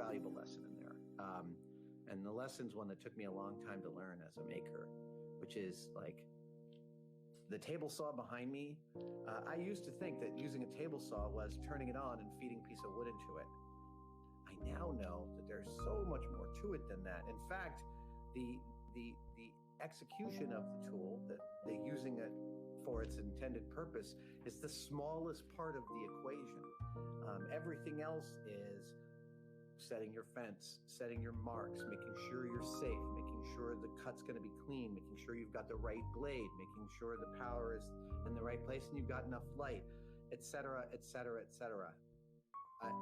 valuable lesson in there. And the lesson's one that took me a long time to learn as a maker, which is like the table saw behind me. I used to think that using a table saw was turning it on and feeding a piece of wood into it. I now know that there's so much more to it than that. In fact, the execution of the tool, that the using it for its intended purpose, is the smallest part of the equation. Everything else is setting your fence, setting your marks, making sure you're safe, making sure the cut's going to be clean, making sure you've got the right blade, making sure the power is in the right place and you've got enough light, etc., etc., etc.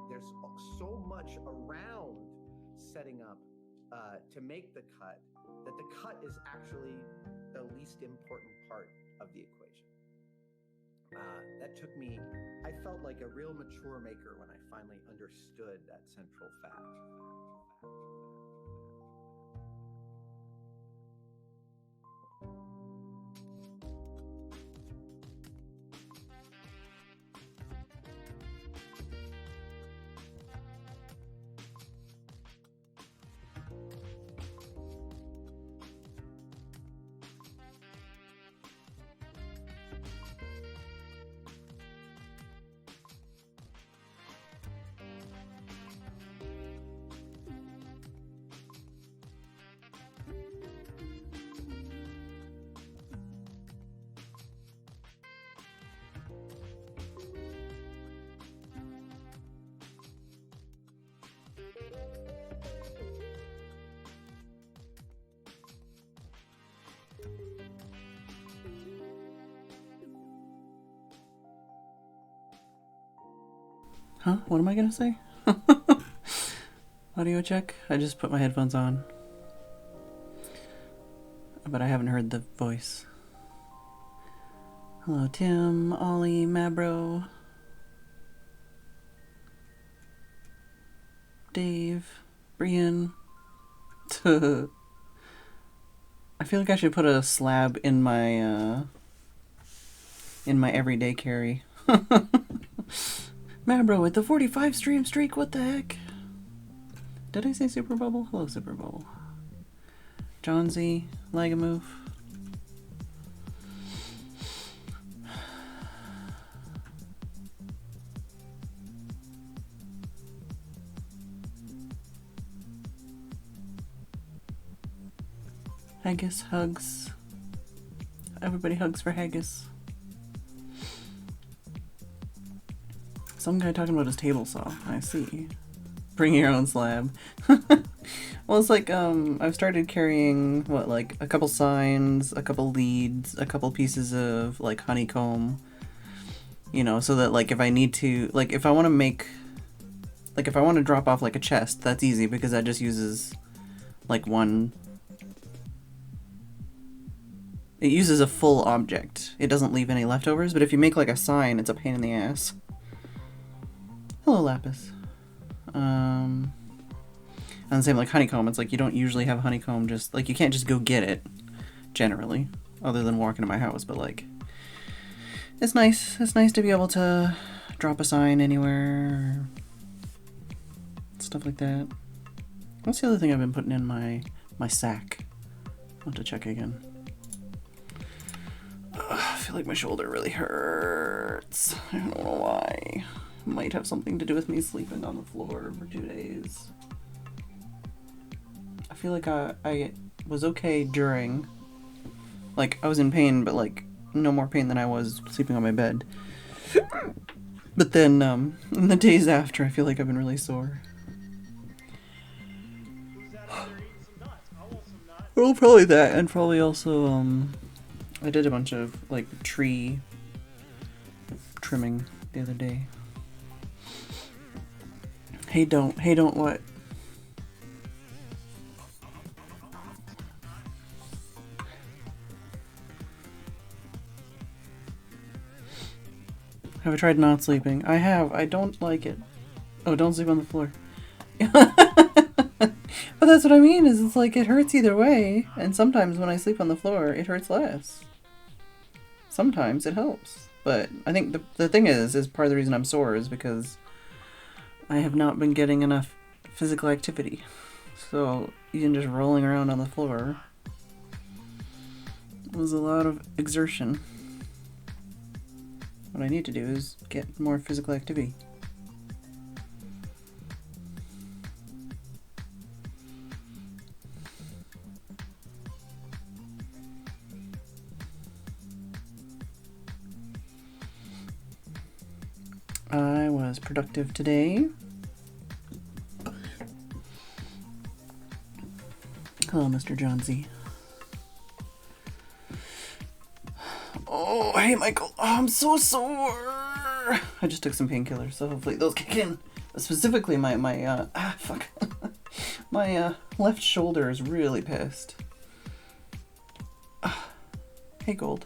There's so much around setting up to make the cut that the cut is actually the least important part of the equation. That took me, I felt like a real mature maker when I finally understood that central fact. Huh? What am I gonna say? Audio check? I just put my headphones on. But I haven't heard the voice. Hello, Tim, Ollie, Mabro, Dave, Brian. I feel like I should put a slab in my everyday carry. Mabro with the 45 stream streak, what the heck? Did I say Super Bubble? Hello, Super Bubble. John Z, Lagamove. Haggis hugs. Everybody hugs for Haggis. Some guy talking about his table saw. I see. Bring your own slab. Well, it's like, I've started carrying, what, like, a couple signs, a couple leads, a couple pieces of, like, honeycomb, you know, so that, like, if I need to, like, if I want to make, like, if I want to drop off, like, a chest, that's easy, because that just uses, like, one, it uses a full object. It doesn't leave any leftovers, but if you make, like, a sign, it's a pain in the ass. Hello, Lapis. And the same like honeycomb, it's like you don't usually have honeycomb just, like you can't just go get it, generally, other than walking to my house, but like, it's nice to be able to drop a sign anywhere, stuff like that. What's the other thing I've been putting in my sack? I'll have to check again. I feel like my shoulder really hurts. I don't know why. Might have something to do with me sleeping on the floor for 2 days. I feel like I was okay during, like, I was in pain, but, like, no more pain than I was sleeping on my bed. But then, in the days after, I feel like I've been really sore. Well, probably that, and probably also, I did a bunch of, like, tree trimming the other day. Hey, don't what? Have I tried not sleeping? I have. I don't like it. Oh, don't sleep on the floor. But that's what I mean, is it's like it hurts either way. And sometimes when I sleep on the floor, it hurts less. Sometimes it helps. But I think the thing is part of the reason I'm sore is because I have not been getting enough physical activity. So even just rolling around on the floor was a lot of exertion. What I need to do is get more physical activity. I was productive today. Hello, Mr. John Z. Oh, hey, Michael. Oh, I'm so sore. I just took some painkillers, so hopefully those kick in. Specifically, my left shoulder is really pissed. Hey, Gold.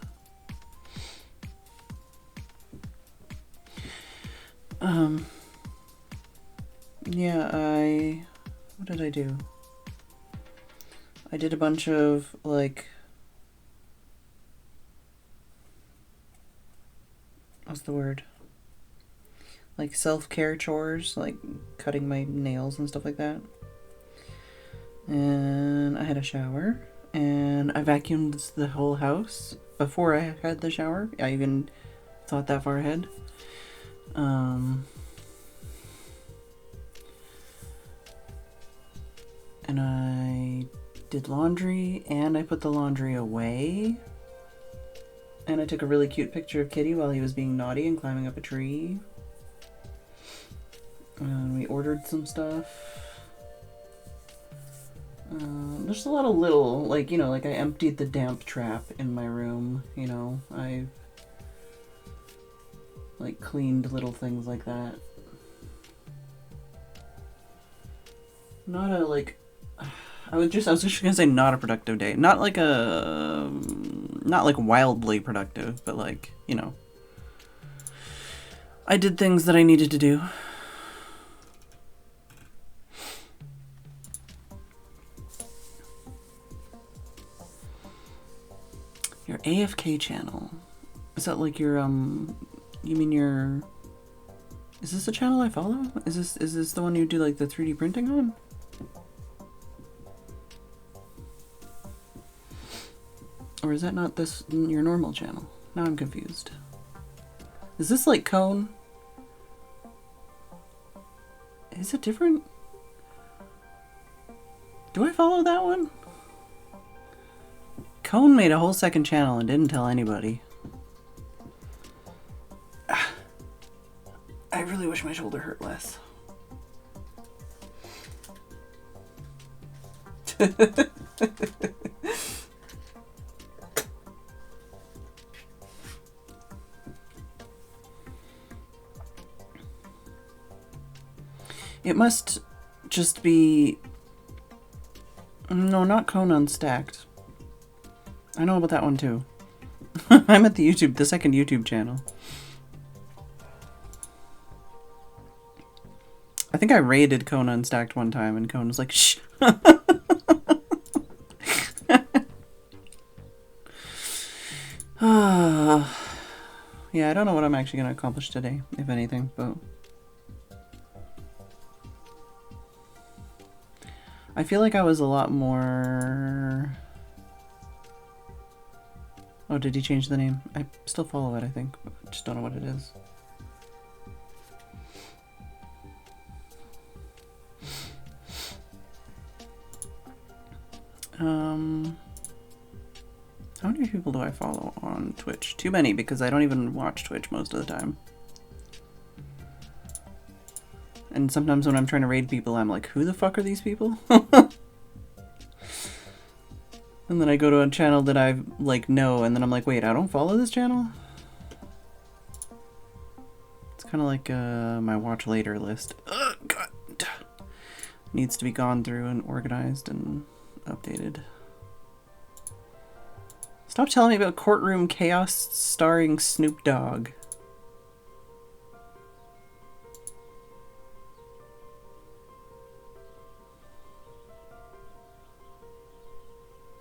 Yeah, what did I do? I did a bunch of, like, what's the word? Like self-care chores, like cutting my nails and stuff like that. And I had a shower, and I vacuumed the whole house before I had the shower. I even thought that far ahead. And I did laundry, and I put the laundry away. And I took a really cute picture of Kitty while he was being naughty and climbing up a tree. And we ordered some stuff. There's a lot of little, like, you know, like I emptied the damp trap in my room, you know. I like cleaned little things like that. Not a, like, I was just gonna say not a productive day. Not like wildly productive, but like, you know. I did things that I needed to do. Your AFK channel. Is that like your, you mean your, is this the channel I follow? Is this the one you do like the 3D printing on? Or is that not this, your normal channel? Now I'm confused. Is this like Cone? Is it different? Do I follow that one? Cone made a whole second channel and didn't tell anybody. I really wish my shoulder hurt less. It must just be... No, not Cone Unstacked. I know about that one too. I'm at the second YouTube channel. I think I raided Cone Unstacked one time and Cone was like, shh. Yeah, I don't know what I'm actually going to accomplish today, if anything, but... I feel like I was a lot more... Oh, did he change the name? I still follow it, I think, but I just don't know what it is. How many people do I follow on Twitch? Too many, because I don't even watch Twitch most of the time. And sometimes when I'm trying to raid people, I'm like, who the fuck are these people? And then I go to a channel that I like know, and then I'm like, wait, I don't follow this channel? It's kind of like my watch later list. Ugh, God. Needs to be gone through and organized and updated. Stop telling me about Courtroom Chaos starring Snoop Dogg.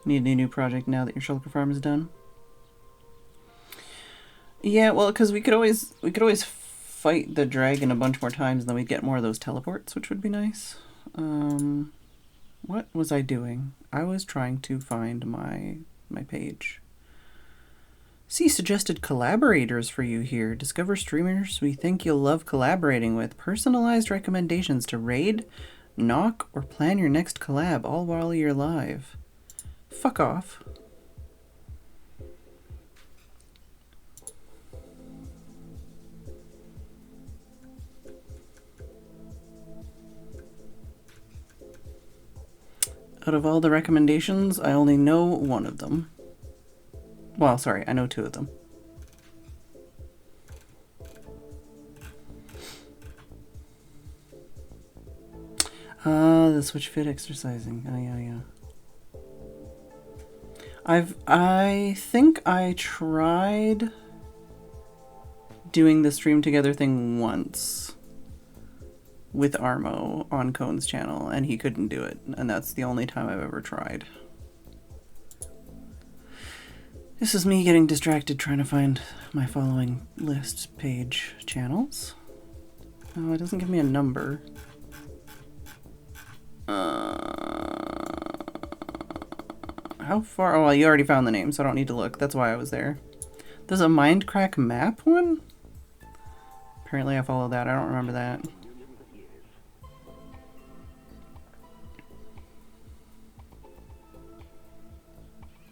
Need a new project now that your shulker farm is done? Yeah, well, because we could always fight the dragon a bunch more times, and then we'd get more of those teleports, which would be nice. What was I doing? I was trying to find my page. See suggested collaborators for you here. Discover streamers we think you'll love collaborating with. Personalized recommendations to raid, knock, or plan your next collab all while you're live. Fuck off. Out of all the recommendations, I only know one of them. Well, sorry, I know two of them. The switch fit exercising. Oh, yeah. I think I tried doing the stream together thing once with Armo on Cone's channel, and he couldn't do it, and that's the only time I've ever tried. This is me getting distracted trying to find my following list page channels. Oh, it doesn't give me a number. How far? Oh, well, you already found the name, so I don't need to look. That's why I was there. There's a Mindcrack map one? Apparently I followed that. I don't remember that.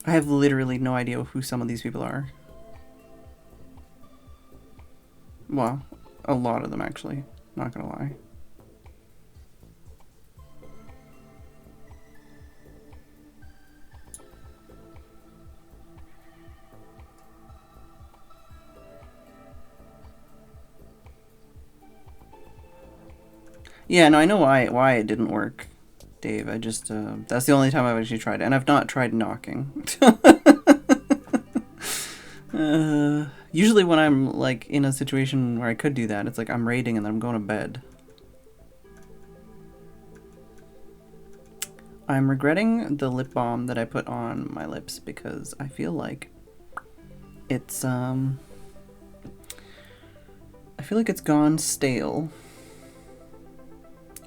I have literally no idea who some of these people are. Well, a lot of them actually. Not gonna lie. Yeah, no, I know why it didn't work, Dave. I just, that's the only time I've actually tried it. And I've not tried knocking. Usually when I'm, like, in a situation where I could do that, it's like I'm raiding and then I'm going to bed. I'm regretting the lip balm that I put on my lips because I feel like it's, I feel like it's gone stale.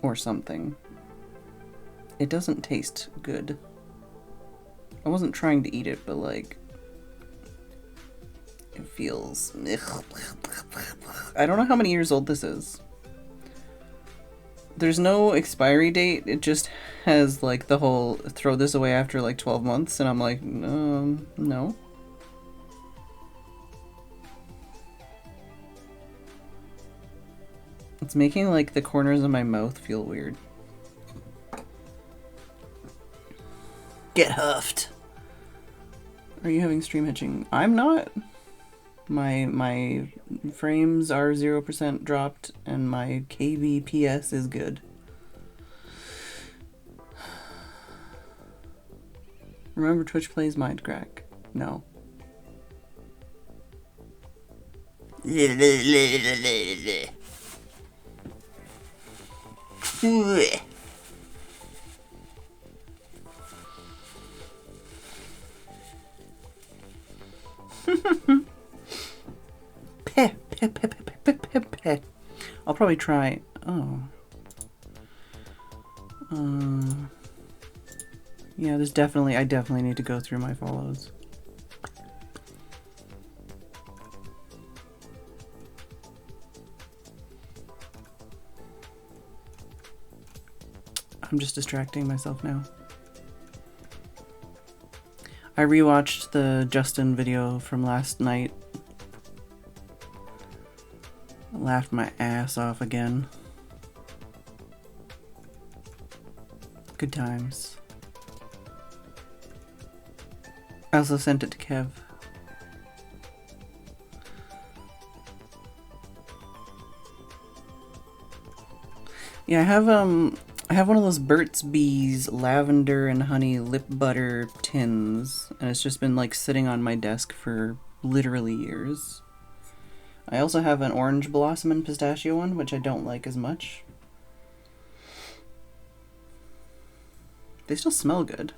Or something. It doesn't taste good. I wasn't trying to eat it, but like, it feels... I don't know how many years old this is. There's no expiry date, it just has like the whole throw this away after like 12 months, and I'm like, no. It's making like the corners of my mouth feel weird. Get huffed. Are you having stream hitching? I'm not. My frames are 0% dropped and my kbps is good. Remember Twitch plays Mindcrack? No. I'll probably try. Oh. Yeah, there's definitely. I definitely need to go through my follows. I'm just distracting myself now. I rewatched the Justin video from last night. I laughed my ass off again. Good times. I also sent it to Kev. Yeah, I have one of those Burt's Bees lavender and honey lip butter tins, and it's just been like sitting on my desk for literally years. I also have an orange blossom and pistachio one, which I don't like as much. They still smell good.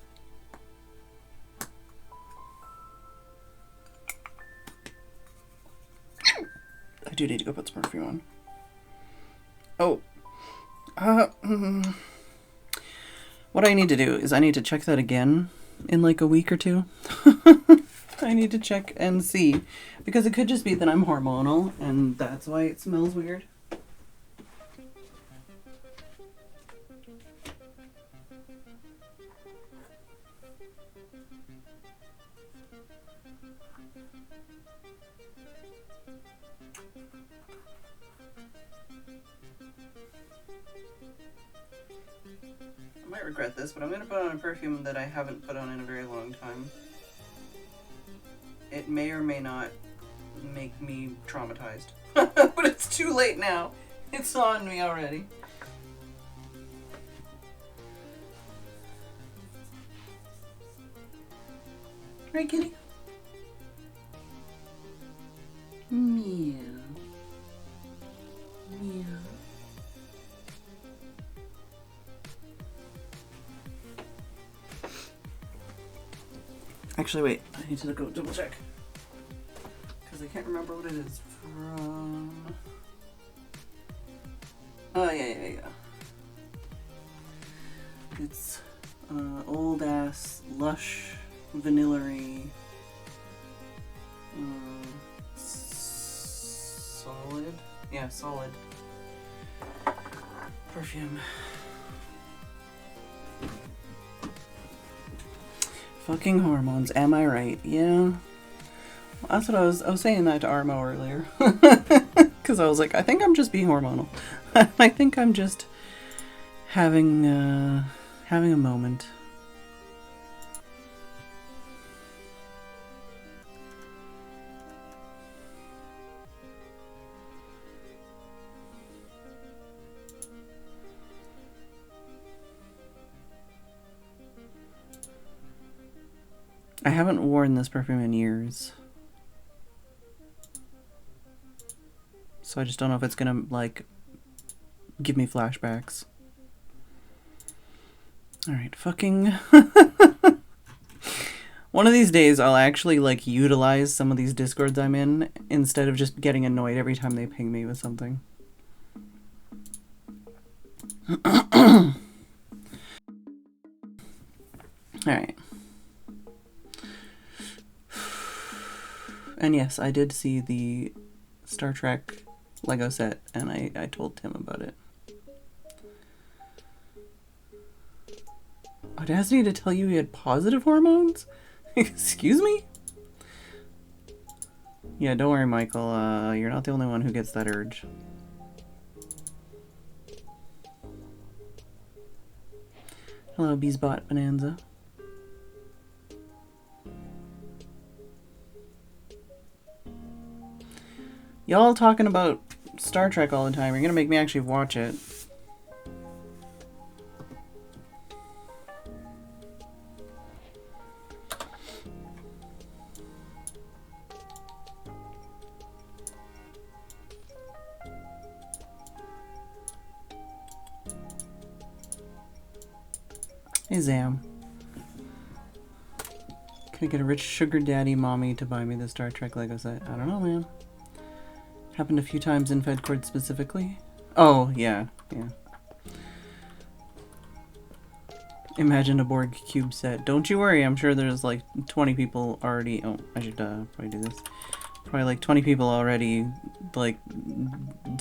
I do need to go put some perfume on. Oh. What I need to do is I need to check that again in like a week or two. I need to check and see, because it could just be that I'm hormonal and that's why it smells weird. I might regret this, but I'm going to put on a perfume that I haven't put on in a very long time. It may or may not make me traumatized. But it's too late now. It's on me already. Right, kitty? Meow. Meow. Actually, wait. I need to go double check. Because I can't remember what it is from. Oh, yeah. It's old ass, lush, vanilla-y, solid. Yeah, solid perfume. Fucking hormones, am I right? Yeah. That's what I was saying that to Armo earlier. Because I was like, I think I'm just being hormonal. I think I'm just having a moment. I haven't worn this perfume in years. So I just don't know if it's gonna, like, give me flashbacks. Alright, fucking... One of these days I'll actually, like, utilize some of these Discords I'm in instead of just getting annoyed every time they ping me with something. Alright. And yes, I did see the Star Trek Lego set, and I told Tim about it. Audacity to tell you he had positive hormones? Excuse me? Yeah, don't worry, Michael. You're not the only one who gets that urge. Hello, Beesbot Bonanza. Y'all talking about Star Trek all the time. You're gonna make me actually watch it. Hey, Zam. Can I get a rich sugar daddy mommy to buy me the Star Trek Lego set? I don't know, man. Happened a few times in Fedcord specifically. Oh, yeah. Imagine a Borg cube set. Don't you worry, I'm sure there's like 20 people already... Oh, I should probably do this. Probably like 20 people already, like,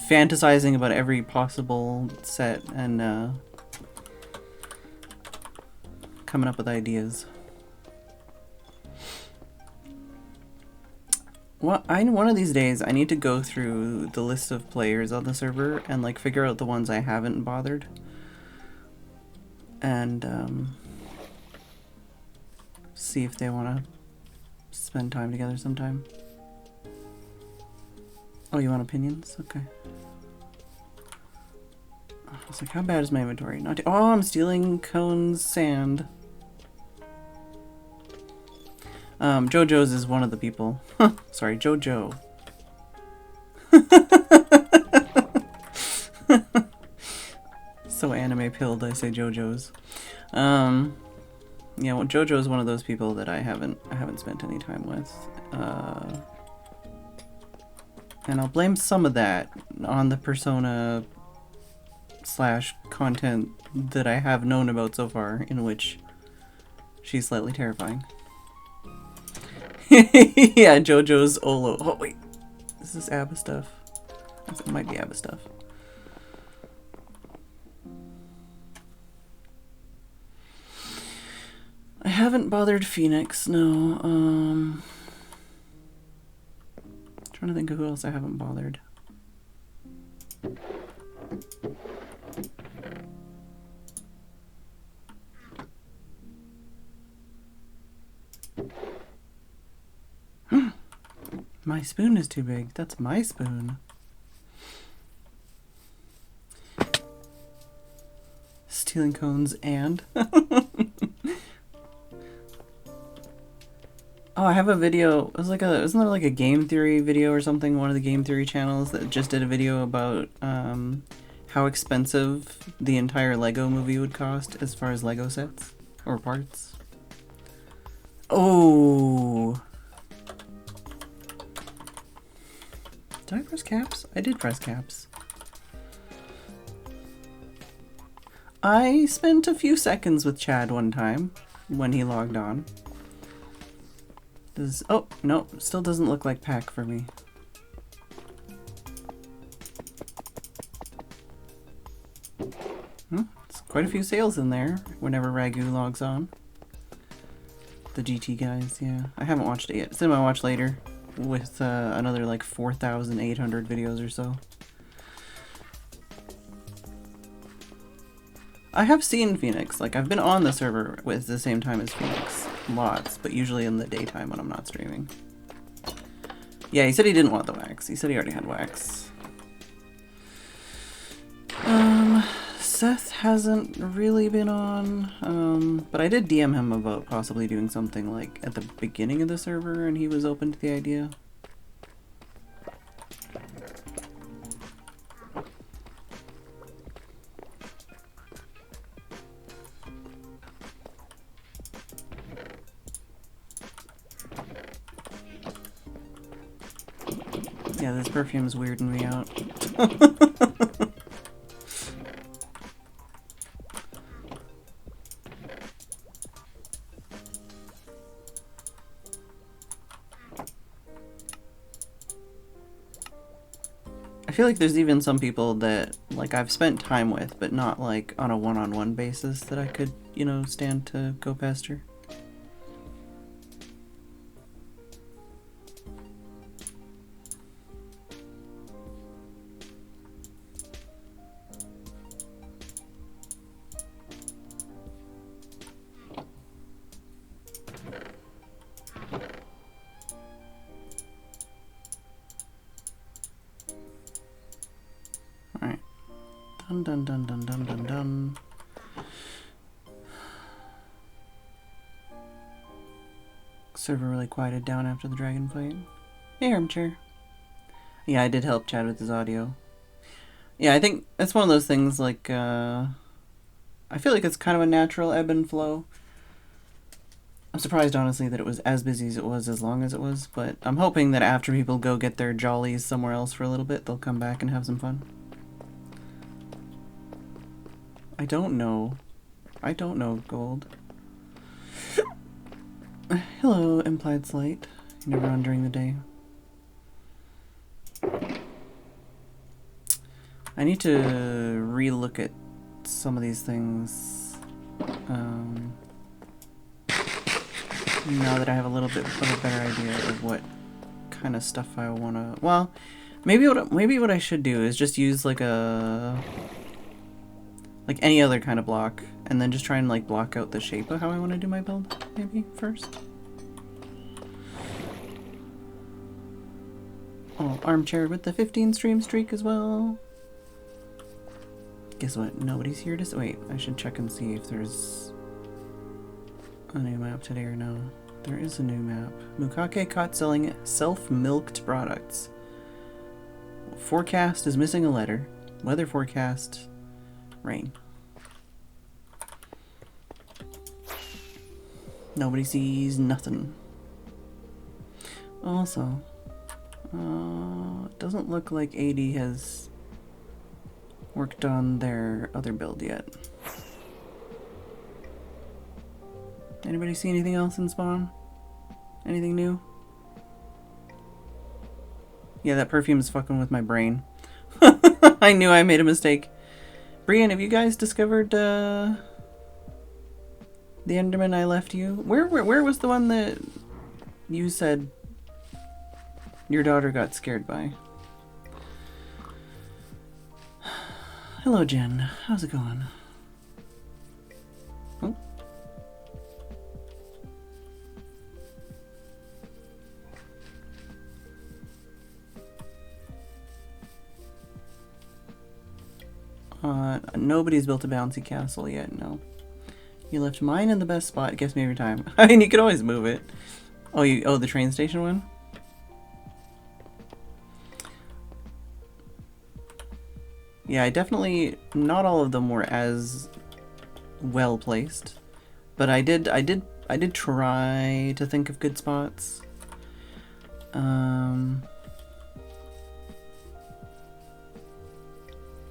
fantasizing about every possible set and coming up with ideas. Well, one of these days I need to go through the list of players on the server and like figure out the ones I haven't bothered. And see if they want to spend time together sometime. Oh, you want opinions? Okay. I was like, how bad is my inventory? Not oh, I'm stealing Cone's sand. JoJo's is one of the people. Sorry, JoJo. So anime pilled, I say JoJo's. Yeah, well, JoJo's one of those people that I haven't spent any time with. And I'll blame some of that on the Persona / content that I have known about so far, in which she's slightly terrifying. Yeah, JoJo's Olo. Oh wait, is this ABBA stuff? It might be ABBA stuff. I haven't bothered Phoenix, no. Trying to think of who else I haven't bothered. My spoon is too big. That's my spoon. Stealing cones and... Oh, I have a video. It was like isn't there like a game theory video or something? One of the game theory channels that just did a video about how expensive the entire Lego movie would cost as far as Lego sets or parts. Oh. Did I press caps? I did press caps. I spent a few seconds with Chad one time when he logged on. Oh, no, still doesn't look like pack for me. It's quite a few sales in there whenever Ragu logs on. The GT guys, yeah. I haven't watched it yet. It's in my watch later with another like 4,800 videos or so. I have seen Phoenix. Like, I've been on the server with the same time as Phoenix. Lots, but usually in the daytime when I'm not streaming. Yeah, he said he didn't want the wax. He said he already had wax. Seth hasn't really been on, but I did DM him about possibly doing something like at the beginning of the server, and he was open to the idea. Yeah, this perfume's weirding me out. I feel like there's even some people that, like, I've spent time with, but not, like, on a one-on-one basis that I could, you know, stand to go pester. Dun dun dun dun dun dun. Server really quieted down after the dragon fight. Hey, Armchair. Yeah, I did help Chad with his audio. Yeah, I think it's one of those things like, I feel like it's kind of a natural ebb and flow. I'm surprised, honestly, that it was as busy as it was as long as it was, but I'm hoping that after people go get their jollies somewhere else for a little bit, they'll come back and have some fun. I don't know. I don't know, Gold. Hello, Implied Slight. You're never on during the day. I need to re-look at some of these things. Now that I have a little bit of a better idea of what kind of stuff I want to... Well, maybe what I should do is just use like any other kind of block, and then just try and like block out the shape of how I want to do my build, maybe, first. Oh, Armchair with the 15 stream streak as well. Guess what? Nobody's here to... Wait, I should check and see if there's a new map today or no. There is a new map. Mukake caught selling self-milked products. Forecast is missing a letter. Weather forecast... rain. Nobody sees nothing. Also, it doesn't look like AD has worked on their other build yet. Anybody see anything else in spawn? Anything new? Yeah, that perfume is fucking with my brain. I knew I made a mistake. Brian, have you guys discovered the Enderman I left you? Where was the one that you said your daughter got scared by? Hello, Jen. How's it going? Oh. Nobody's built a bouncy castle yet, no. You left mine in the best spot. It gets me every time. I mean, you could always move it. Oh, the train station one? Yeah, I definitely, not all of them were as well placed, but I did try to think of good spots.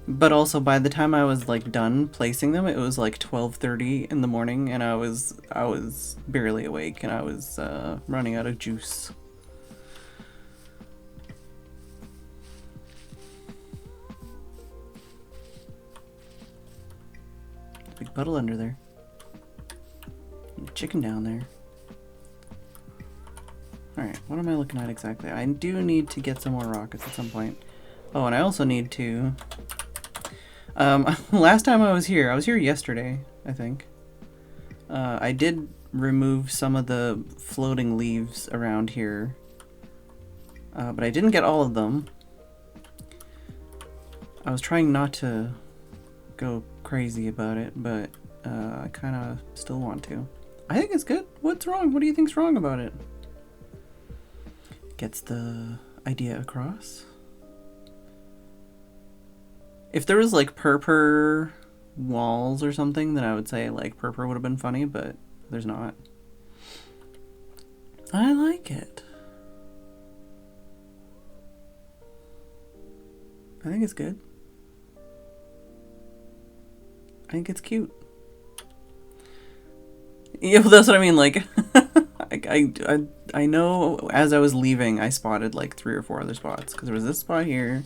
But also, by the time I was like done placing them, it was like 12:30 in the morning, and I was barely awake, and I was running out of juice. Big puddle under there. Chicken down there. Alright, what am I looking at exactly? I do need to get some more rockets at some point. Oh, and I also need to... last time I was here yesterday, I think. I did remove some of the floating leaves around here. But I didn't get all of them. I was trying not to go crazy about it, but I kind of still want to. I think it's good. What's wrong? What do you think's wrong about it? Gets the idea across. If there was like purple walls or something, then I would say like purple would have been funny, but there's not. I like it. I think it's good. I think it's cute. Yeah, well, that's what I mean, like, I know as I was leaving, I spotted like 3 or 4 other spots, because there was this spot here.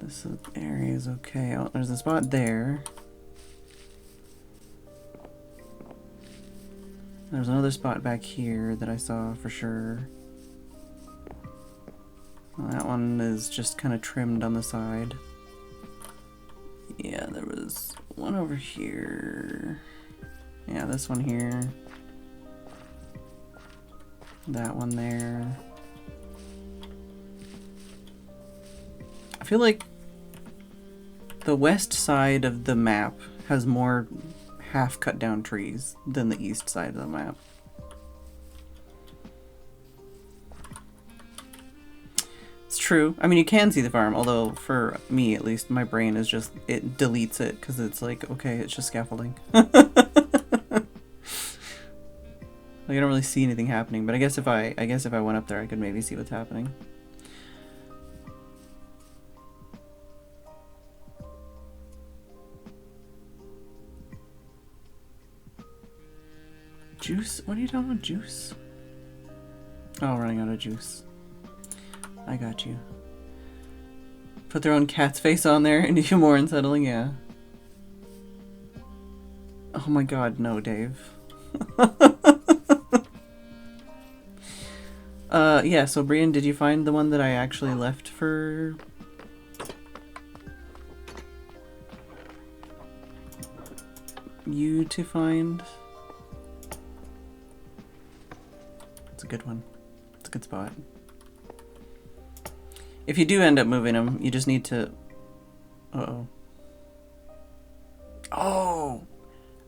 This area is okay. Oh, there's a spot there. There's another spot back here that I saw for sure. Well, that one is just kind of trimmed on the side. Yeah, there was one over here. Yeah, this one here. That one there. I feel like the west side of the map has more half cut down trees than the east side of the map. It's true. I mean, you can see the farm, although for me at least, my brain is just, it deletes it because it's like, okay, it's just scaffolding. Like, I don't really see anything happening, but I guess if I went up there, I could maybe see what's happening. Juice? What are you talking about? Juice? Oh, running out of juice. I got you. Put their own cat's face on there and even more unsettling, yeah. Oh my god, no, Dave. Yeah, so Brian, did you find the one that I actually left for... you to find? It's a good one. It's a good spot. If you do end up moving them, you just need to... Uh-oh. Oh!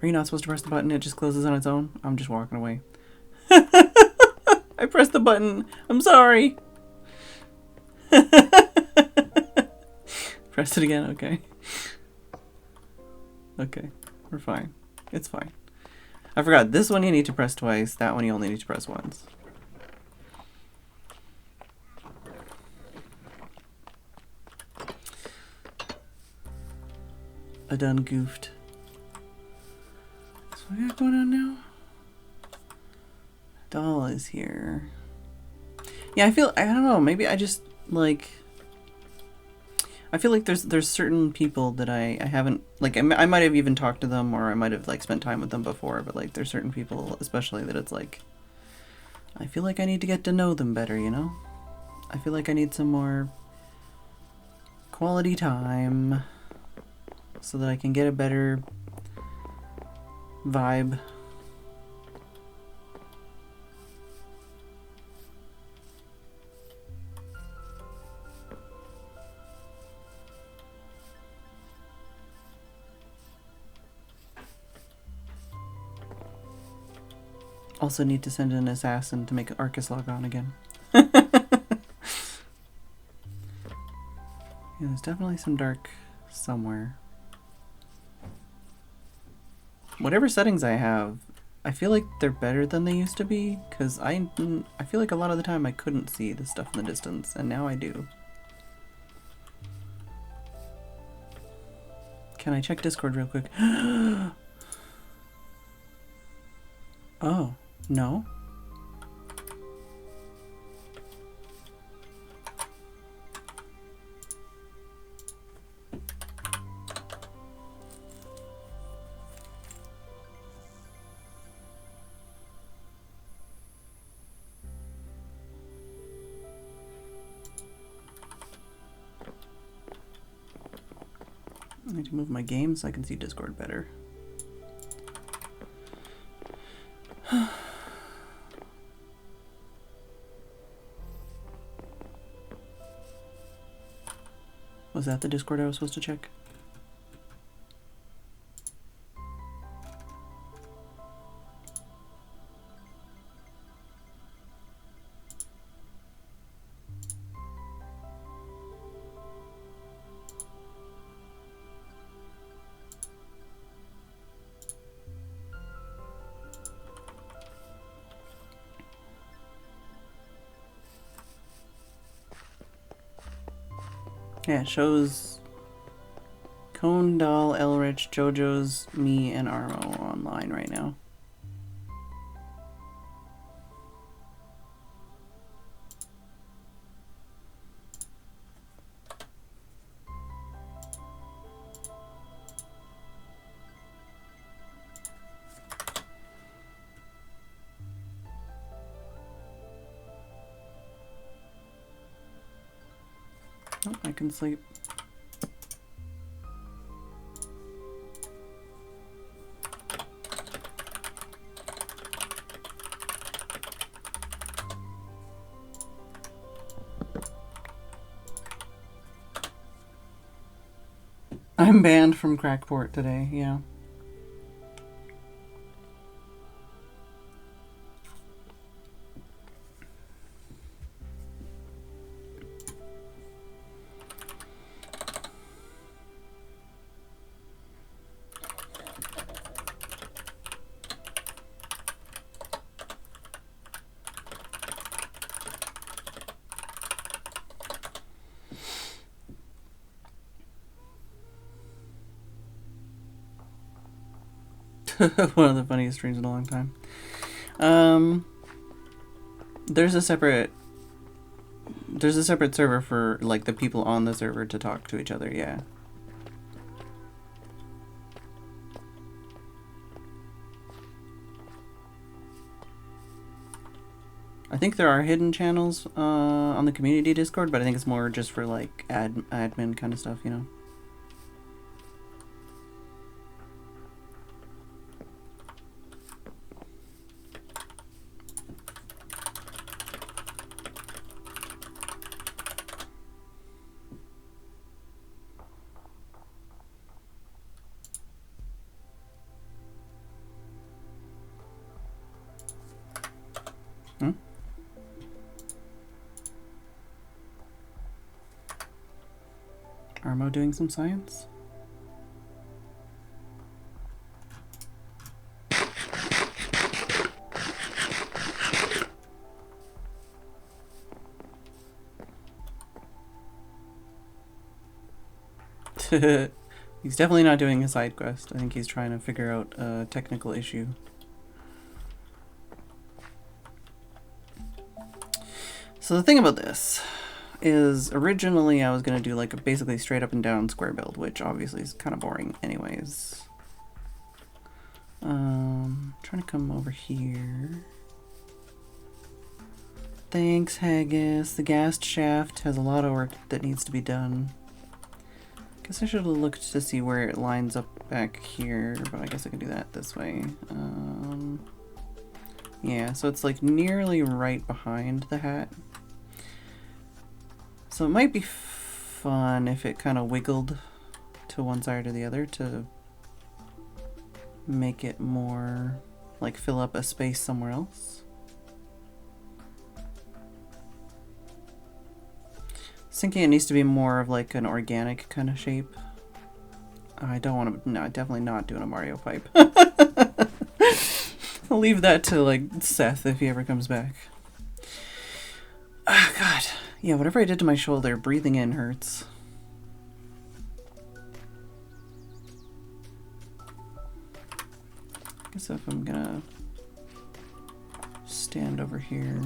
Are you not supposed to press the button? It just closes on its own? I'm just walking away. I pressed the button. I'm sorry. Press it again? Okay. Okay. We're fine. It's fine. I forgot. This one you need to press twice. That one you only need to press once. I done goofed. So what we got going on now? Doll is here. Yeah, I don't know, maybe I just, like, I feel like there's certain people that I haven't, like, I might have even talked to them, or I might have, like, spent time with them before, but, like, there's certain people, especially, that it's, like, I feel like I need to get to know them better, you know? I feel like I need some more quality time so that I can get a better vibe. Also need to send an assassin to make Arcus log on again. Yeah, there's definitely some dark somewhere. Whatever settings I have, I feel like they're better than they used to be, because I feel like a lot of the time I couldn't see the stuff in the distance, and now I do. Can I check Discord real quick? Oh, no? I need to move my game so I can see Discord better. Was that the Discord I was supposed to check? Yeah, it shows Cone, Doll, Elrich, JoJo's, me, and Armo online right now. Oh, I can sleep. I'm banned from Crackport today, yeah. One of the funniest streams in a long time. There's a separate server for, like, the people on the server to talk to each other, yeah. I think there are hidden channels on the community Discord, but I think it's more just for, like, admin kind of stuff, you know. Armo doing some science? He's definitely not doing a side quest. I think he's trying to figure out a technical issue. So the thing about this is originally I was going to do like a basically straight up and down square build, which obviously is kind of boring anyways. Trying to come over here. Thanks, Haggis. The gas shaft has a lot of work that needs to be done. Guess I should have looked to see where it lines up back here, but I guess I can do that this way. Yeah, so it's like nearly right behind the hat. So it might be fun if it kind of wiggled to one side or the other to make it more, like, fill up a space somewhere else. I was thinking it needs to be more of like an organic kind of shape. I don't want to, no, definitely not doing a Mario pipe. I'll leave that to like Seth if he ever comes back. Ah, God. Yeah, whatever I did to my shoulder, breathing in hurts. I guess if I'm gonna stand over here.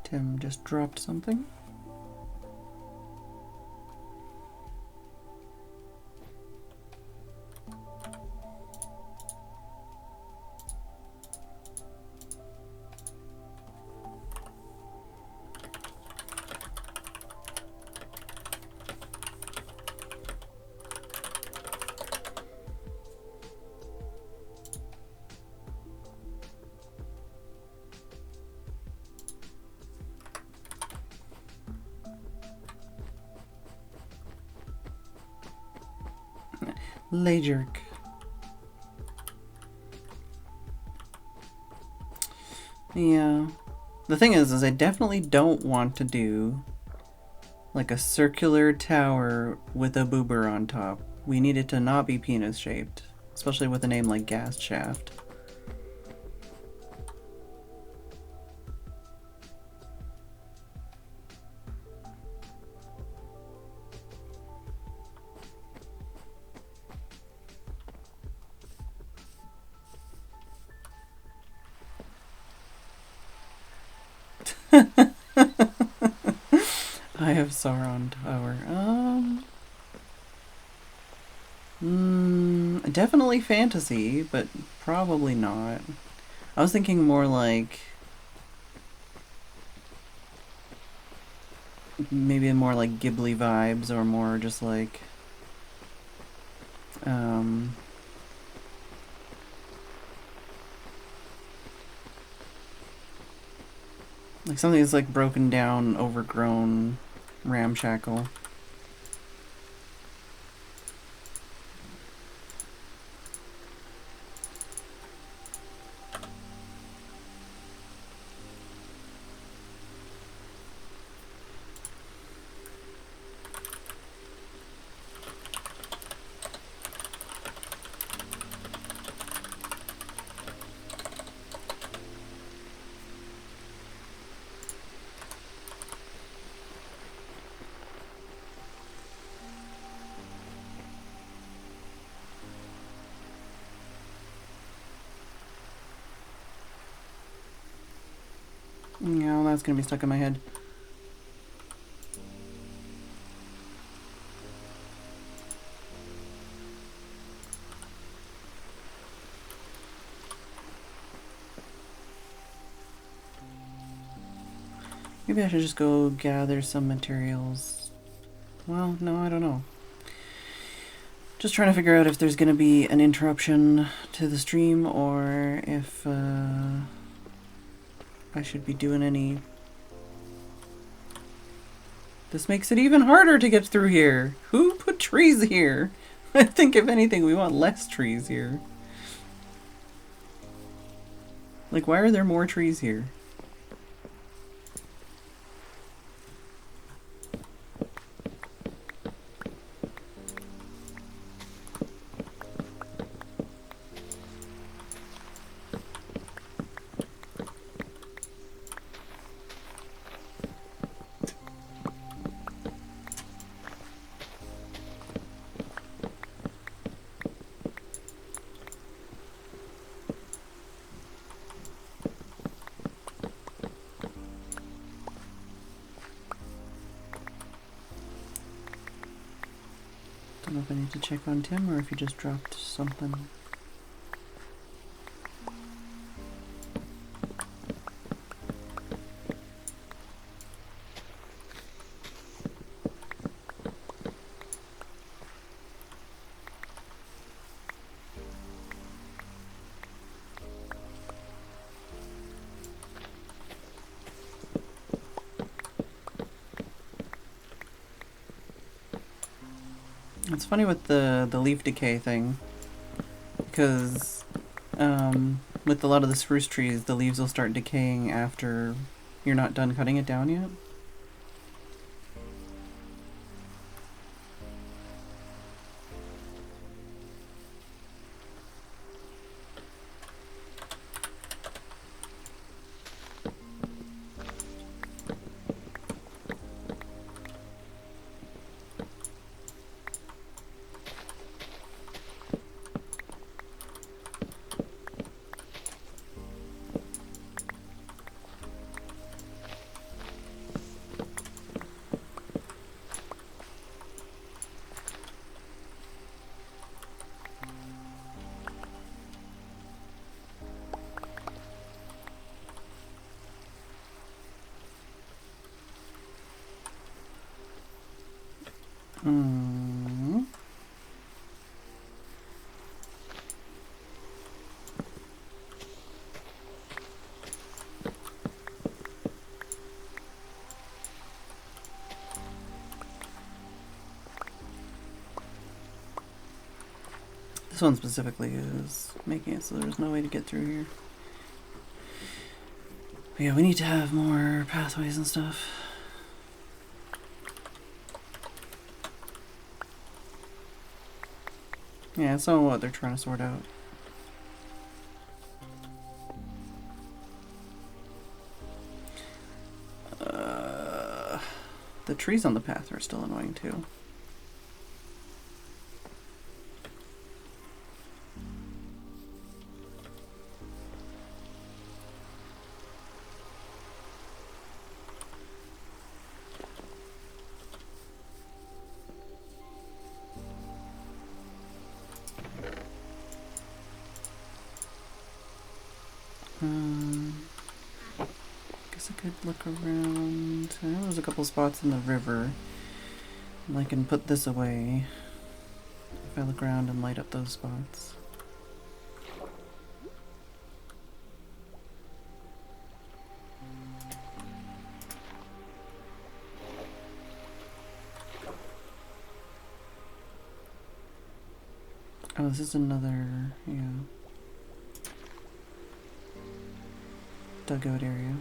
Tim just dropped something. Lay jerk. Yeah. The thing is I definitely don't want to do like a circular tower with a boober on top. We need it to not be penis shaped, especially with a name like Gas Shaft. I have Sauron Tower. Definitely fantasy, but probably not. I was thinking more like maybe more like Ghibli vibes, or more just like like something that's like broken down, overgrown, ramshackle. No, that's gonna be stuck in my head. Maybe I should just go gather some materials. Well, no, I don't know. Just trying to figure out if there's gonna be an interruption to the stream, or if I should be doing any This makes it even harder to get through here. Who put trees here? I think if anything, we want less trees here. Like, why are there more trees here? Don't know if I need to check on Tim or if he just dropped something. It's funny with the leaf decay thing, because with a lot of the spruce trees, the leaves will start decaying after you're not done cutting it down yet. Mm. This one specifically is making it so there's no way to get through here. But yeah, we need to have more pathways and stuff. Yeah, it's not what they're trying to sort out. The trees on the path are still annoying too. Guess I could look around. I know there's a couple spots in the river. And I can put this away if I look around and light up those spots. Oh, this is another, yeah, dugout area.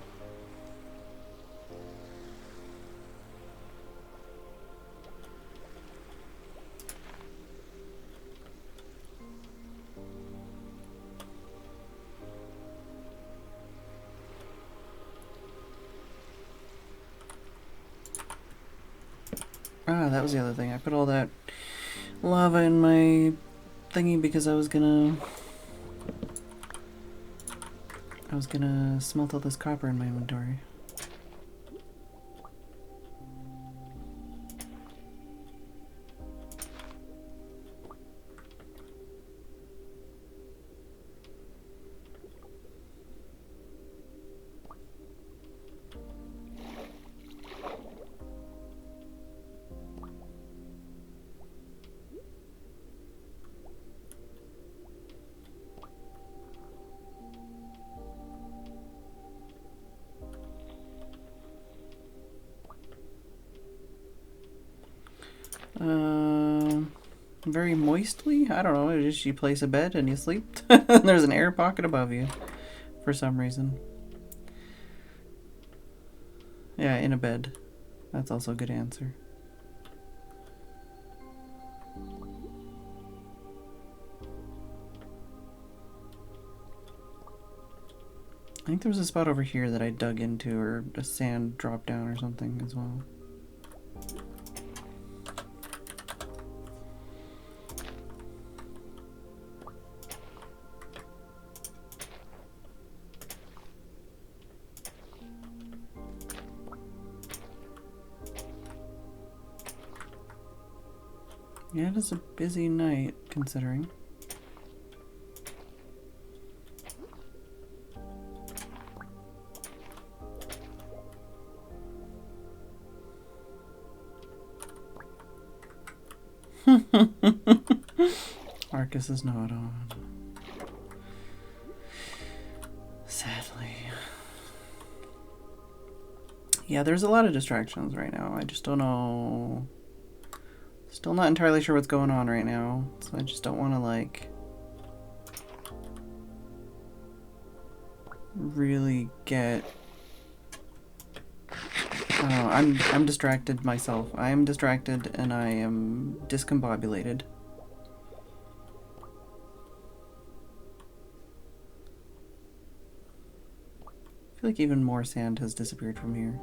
Ah, that was the other thing. I put all that lava in my thingy because I was gonna smelt all this copper in my inventory. Very moistly? I don't know. Just you place a bed and you sleep. And there's an air pocket above you for some reason. Yeah, in a bed. That's also a good answer. I think there was a spot over here that I dug into, or a sand drop down or something as well. Yeah, it is a busy night, considering. Arcus is not on. Sadly. Yeah, there's a lot of distractions right now. I just don't know. Still not entirely sure what's going on right now. So I just don't want to, like, really get... I don't know. I'm distracted myself. I am distracted and I am discombobulated. I feel like even more sand has disappeared from here.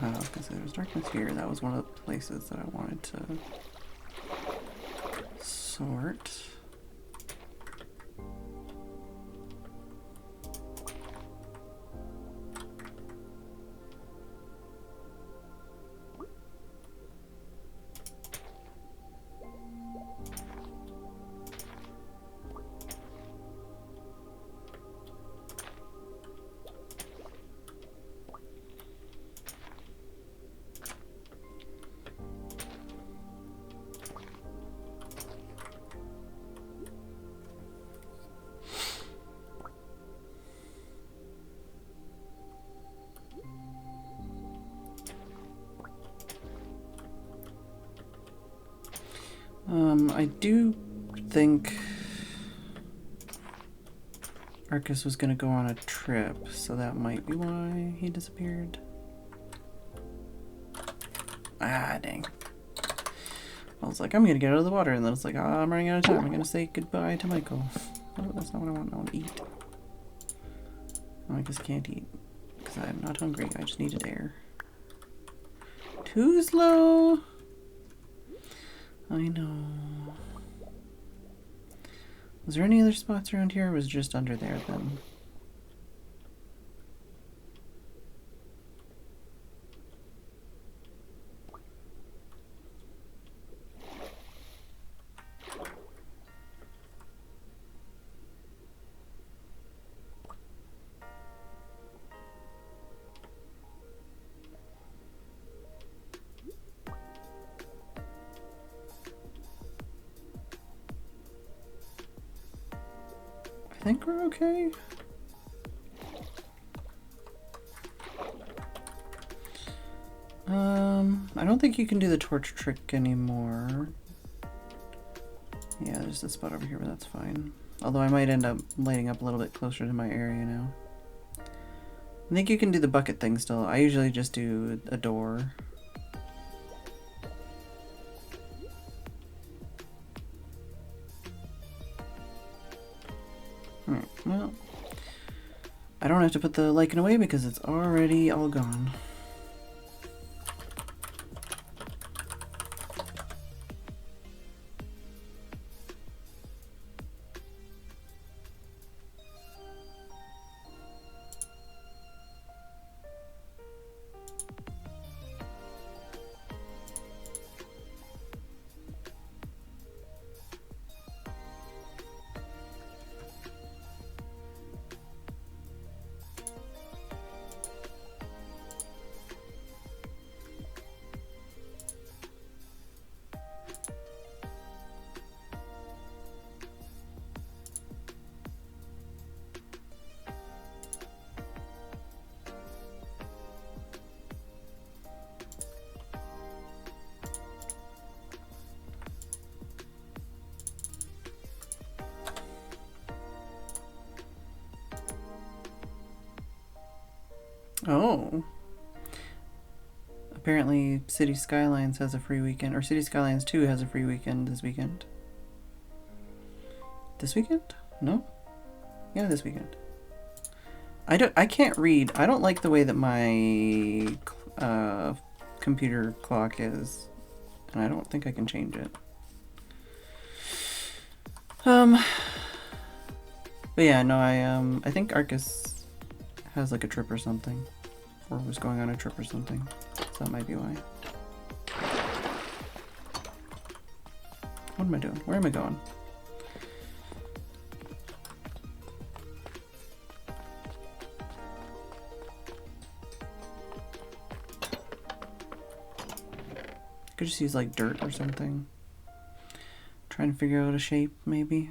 I was gonna say there's darkness here. That was one of the places that I wanted to sort. I do think Arcus was gonna go on a trip, so that might be why he disappeared. Ah, dang. I was like, I'm gonna get out of the water, and then it's like, I'm running out of time. I'm gonna say goodbye to Michael. Oh, that's not what I want. I want to eat. Oh, I just can't eat because I'm not hungry. I just needed air. Too slow. I know. Was there any other spots around here, or was it just under there then? I think we're okay. I don't think you can do the torch trick anymore. Yeah, there's this spot over here, but that's fine. Although I might end up lighting up a little bit closer to my area now. I think you can do the bucket thing still. I usually just do a door. Alright, well, I don't have to put the lichen away because it's already all gone. Oh. Apparently City Skylines has a free weekend, or City Skylines 2 has a free weekend this weekend. This weekend? No? Yeah, this weekend. I can't read. I don't like the way that my computer clock is, and I don't think I can change it. But yeah, no, I think Arcus has like a trip or something, or was going on a trip or something, so that might be why. What am I doing? Where am I going? Could just use like dirt or something. Trying to figure out a shape, maybe.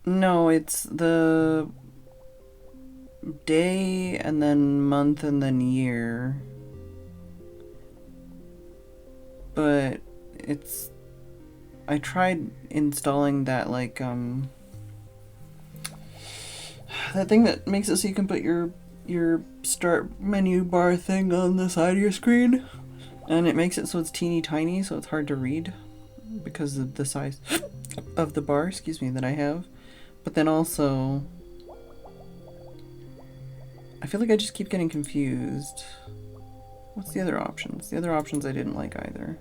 No, it's the day and then month and then year. But it's... I tried installing that, like, that thing that makes it so you can put your start menu bar thing on the side of your screen. And it makes it so it's teeny tiny, so it's hard to read because of the size of the bar, excuse me, that I have. But then also, I feel like I just keep getting confused. What's the other options? The other options I didn't like either.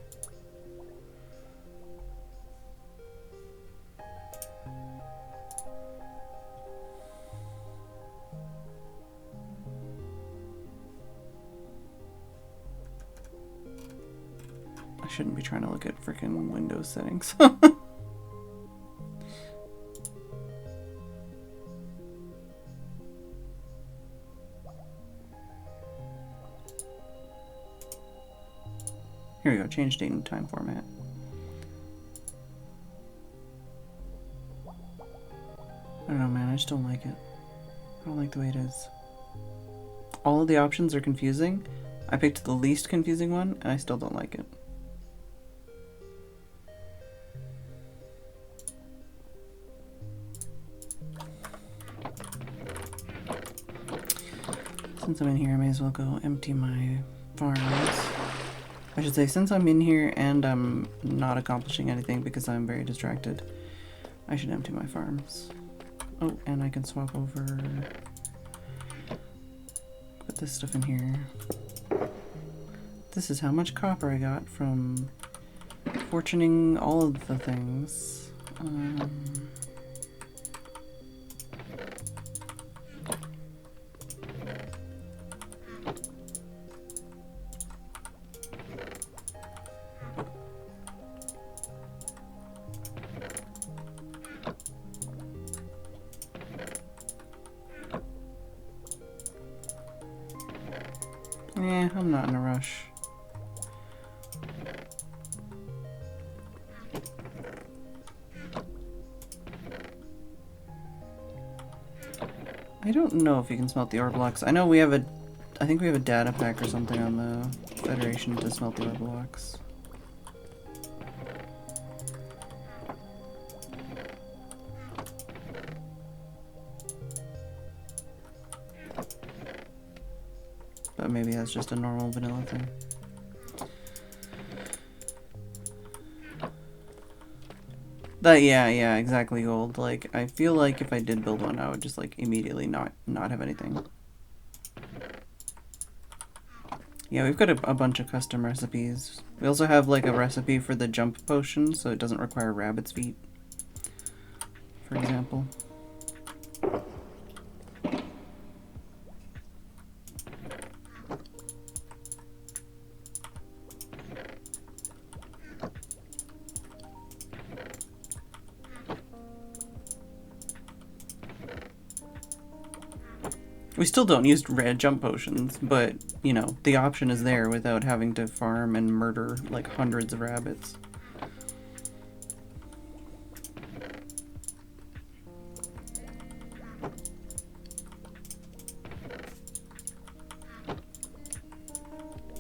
I shouldn't be trying to look at freaking Windows settings. Here we go, change date and time format. I don't know, man, I just don't like it. I don't like the way it is. All of the options are confusing. I picked the least confusing one, and I still don't like it. Since I'm in here, I may as well go empty my farms. I should say, since I'm in here and I'm not accomplishing anything because I'm very distracted, I should empty my farms. Oh, and I can swap over... Put this stuff in here. This is how much copper I got from fortuning all of the things. Yeah, I'm not in a rush. I don't know if you can smelt the ore blocks. I know we have I think we have a data pack or something on the Federation to smelt the ore blocks. But maybe that's just a normal vanilla thing. Yeah, exactly, gold. Like, I feel like if I did build one, I would just like immediately not have anything. Yeah, we've got a bunch of custom recipes. We also have like a recipe for the jump potion, so it doesn't require rabbit's feet, for example. We still don't use red jump potions, but, you know, the option is there without having to farm and murder, like, hundreds of rabbits.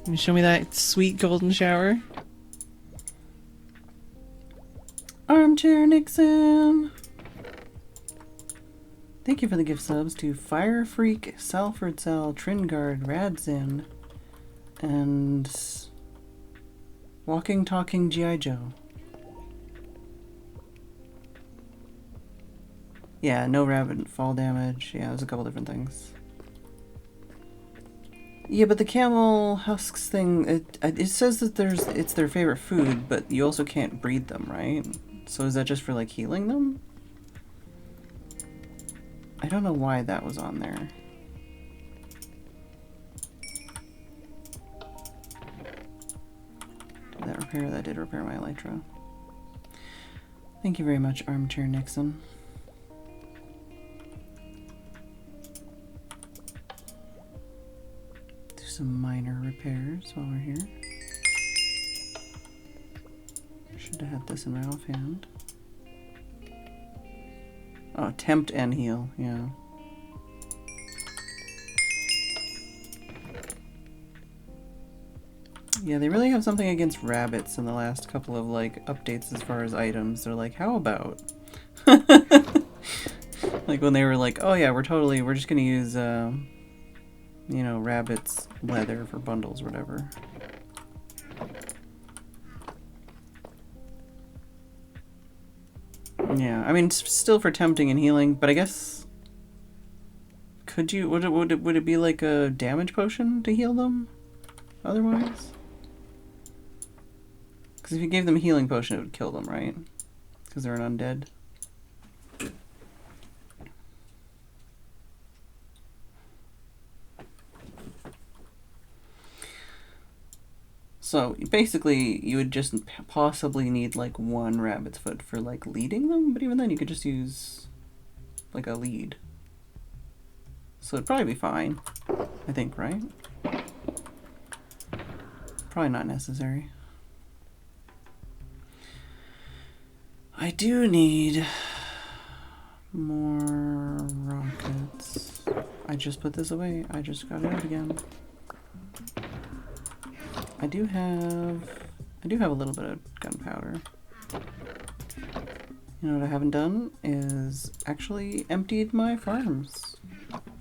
Can you show me that sweet golden shower? Armchair Nixon! Thank you for the gift subs to Fire Freak, Salford Cell, Tringard, Radzin, and Walking Talking G.I. Joe. Yeah, no rabbit fall damage. Yeah, there's a couple different things. Yeah, but the camel husks thing, it says that it's their favorite food, but you also can't breed them, right? So is that just for like healing them? I don't know why that was on there. Did that repair? That did repair my elytra. Thank you very much, Armchair Nixon. Do some minor repairs while we're here. Should have had this in my offhand. Oh, tempt and heal, yeah. Yeah, they really have something against rabbits in the last couple of, like, updates as far as items. They're like, how about? Like, when they were like, oh yeah, we're just gonna use, you know, rabbits' leather for bundles or whatever. Yeah, I mean, still for tempting and healing, but I guess... Could you... Would it be like a damage potion to heal them? Otherwise? Because if you gave them a healing potion, it would kill them, right? Because they're an undead. So, basically, you would just possibly need, like, one rabbit's foot for, like, leading them, but even then you could just use, like, a lead. So it'd probably be fine, I think, right? Probably not necessary. I do need more rockets. I just put this away. I just got it out again. I do have a little bit of gunpowder. You know what I haven't done is actually emptied my farms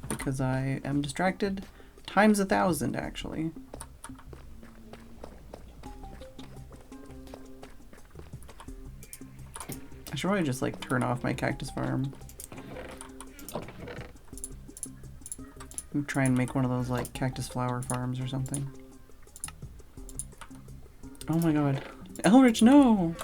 because I am distracted times 1,000 actually. I should probably just like turn off my cactus farm and try and make one of those like cactus flower farms or something. Oh my god. Elrich, no!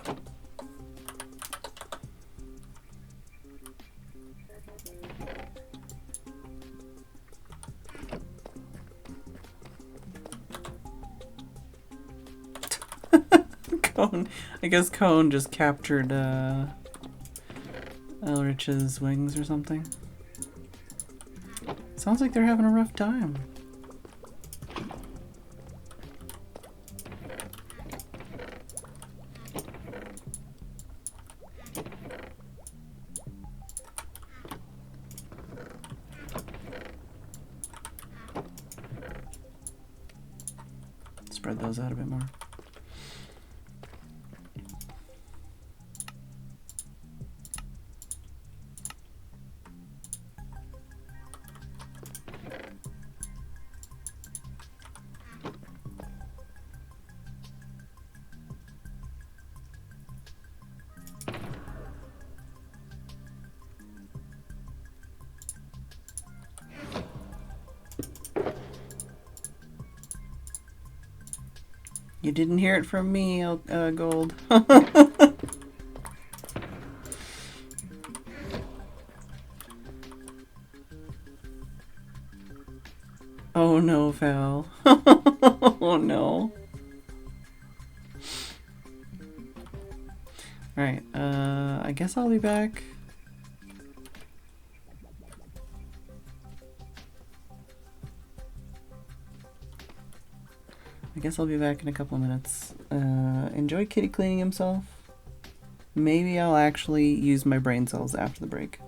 Cone. I guess Cone just captured Elrich's wings or something. Sounds like they're having a rough time. Spread those out a bit more. You didn't hear it from me, Gold. Oh no, Val. Oh no. Alright, I guess I'll be back. I guess I'll be back in a couple of minutes. Enjoy Kitty cleaning himself. Maybe I'll actually use my brain cells after the break.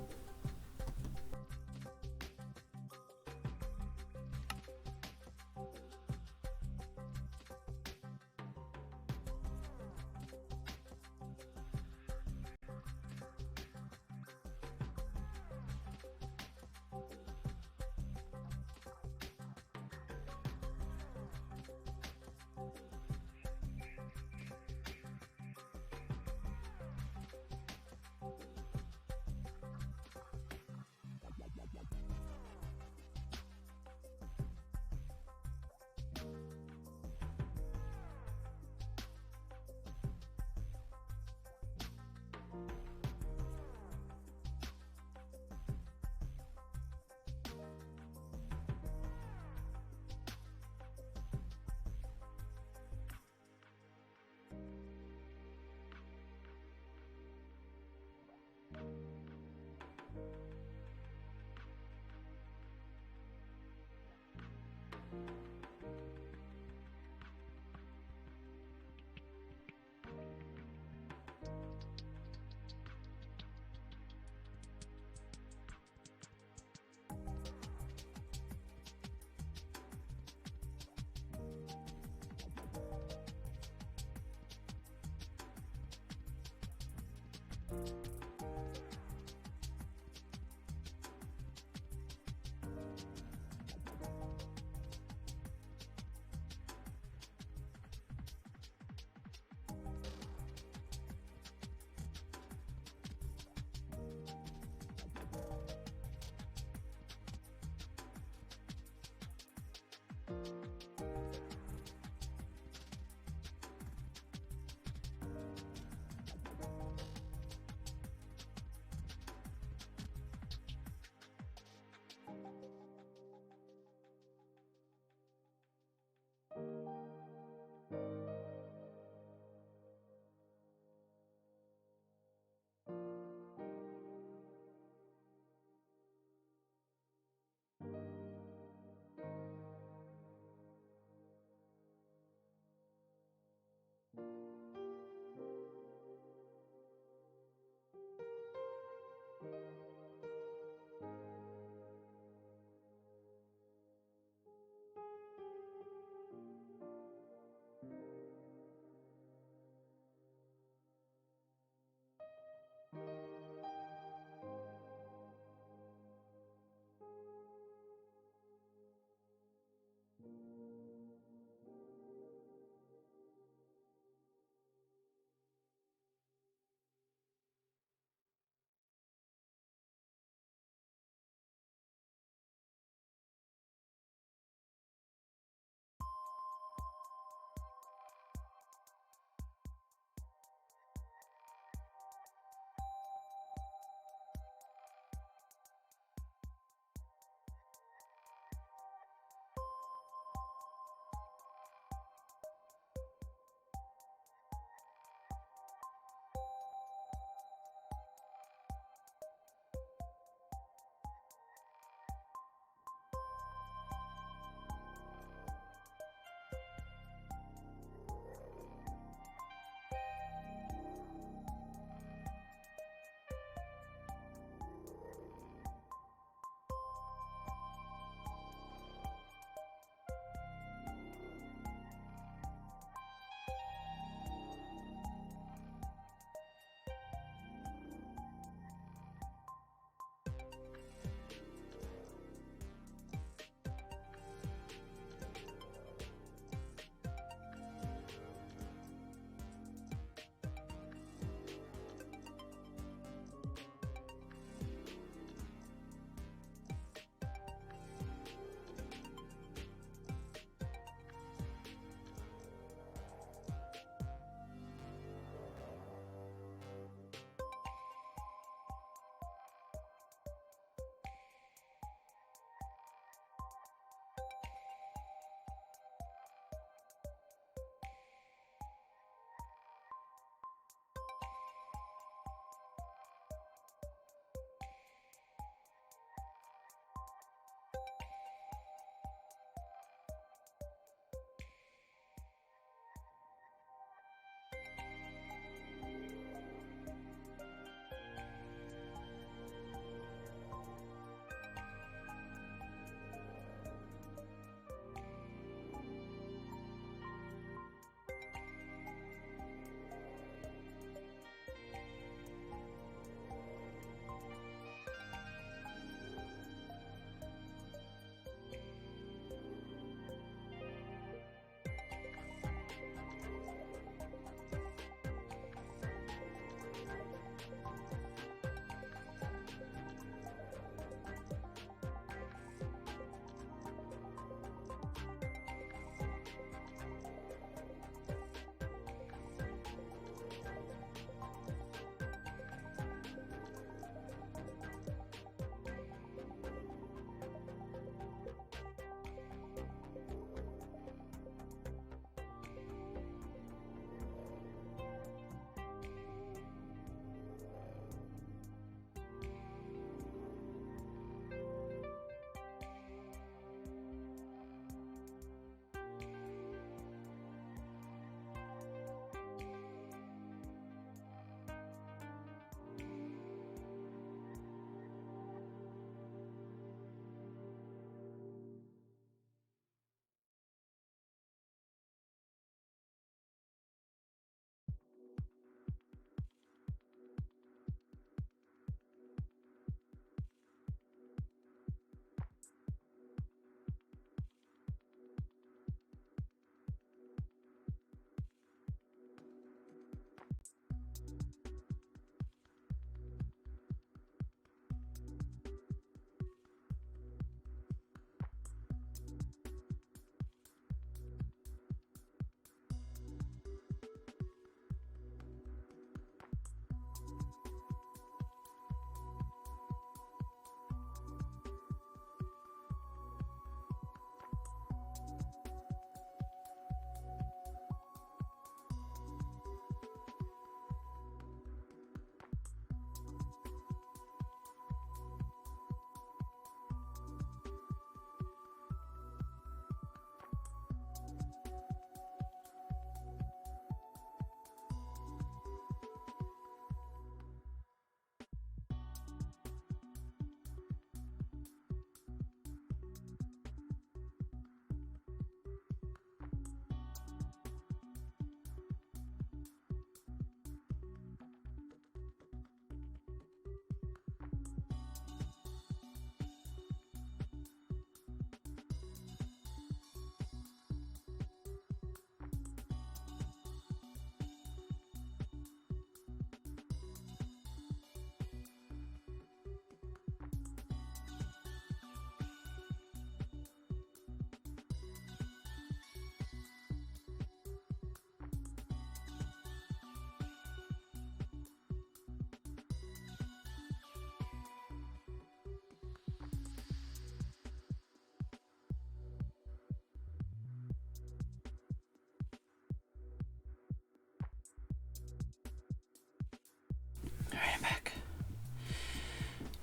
Alright, I'm back.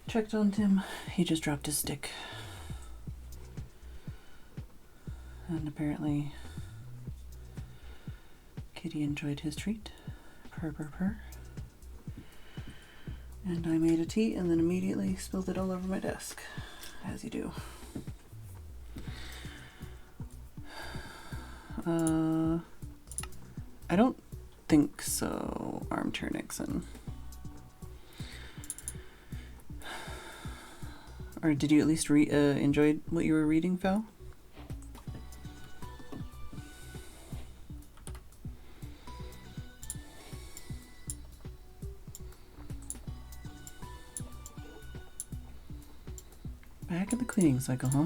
Checked on Tim. He just dropped his stick. And apparently Kitty enjoyed his treat. Purr, purr, purr. And I made a tea and then immediately spilled it all over my desk, as you do. I don't think so, Armchair Nixon. Or did you at least enjoy what you were reading, Phil? Back in the cleaning cycle, huh?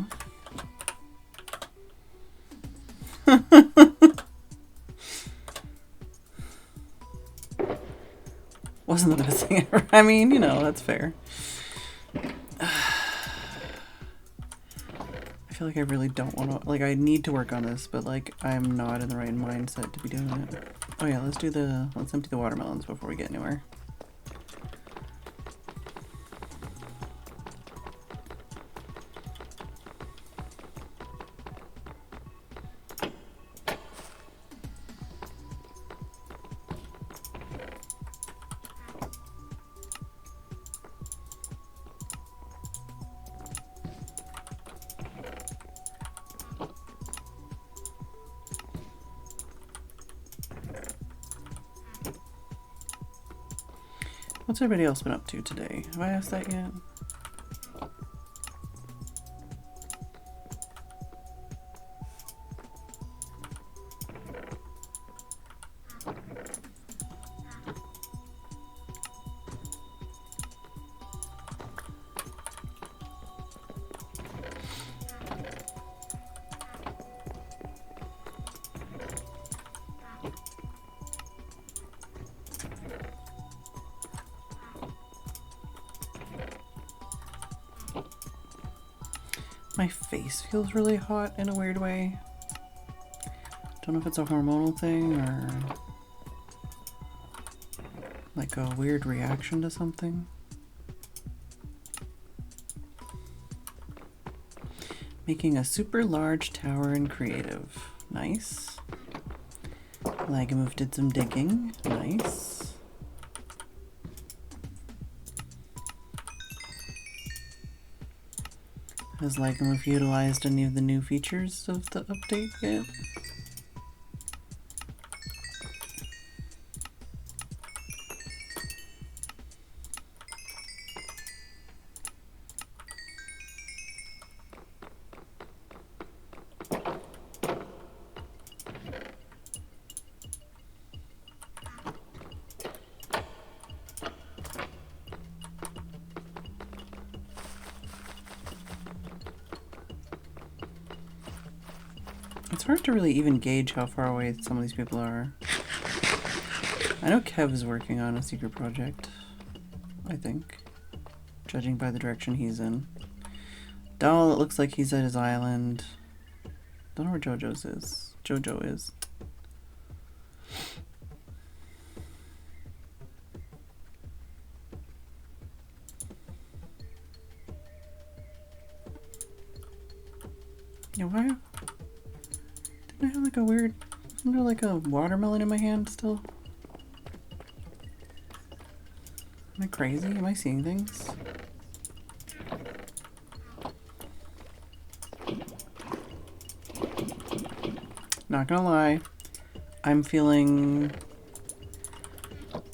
Wasn't the best thing ever. I mean, you know, that's fair. I feel like I really don't want to, like, I need to work on this, but like, I'm not in the right mindset to be doing it. Oh yeah, let's empty the watermelons before we get anywhere. What's everybody else been up to today? Have I asked that yet? My face feels really hot in a weird way. Don't know if it's a hormonal thing or like a weird reaction to something. Making a super large tower in creative. Nice. Lagamove did some digging. Nice. Has Lagamove utilized any of the new features of the update yet? It's hard to really even gauge how far away some of these people are. I know Kev is working on a secret project, I think, judging by the direction he's in. Doll, it looks like he's at his island. Don't know where Jojo is. Yeah, why? Didn't I have like a weird... Isn't there like a watermelon in my hand still? Am I crazy? Am I seeing things? Not gonna lie. I'm feeling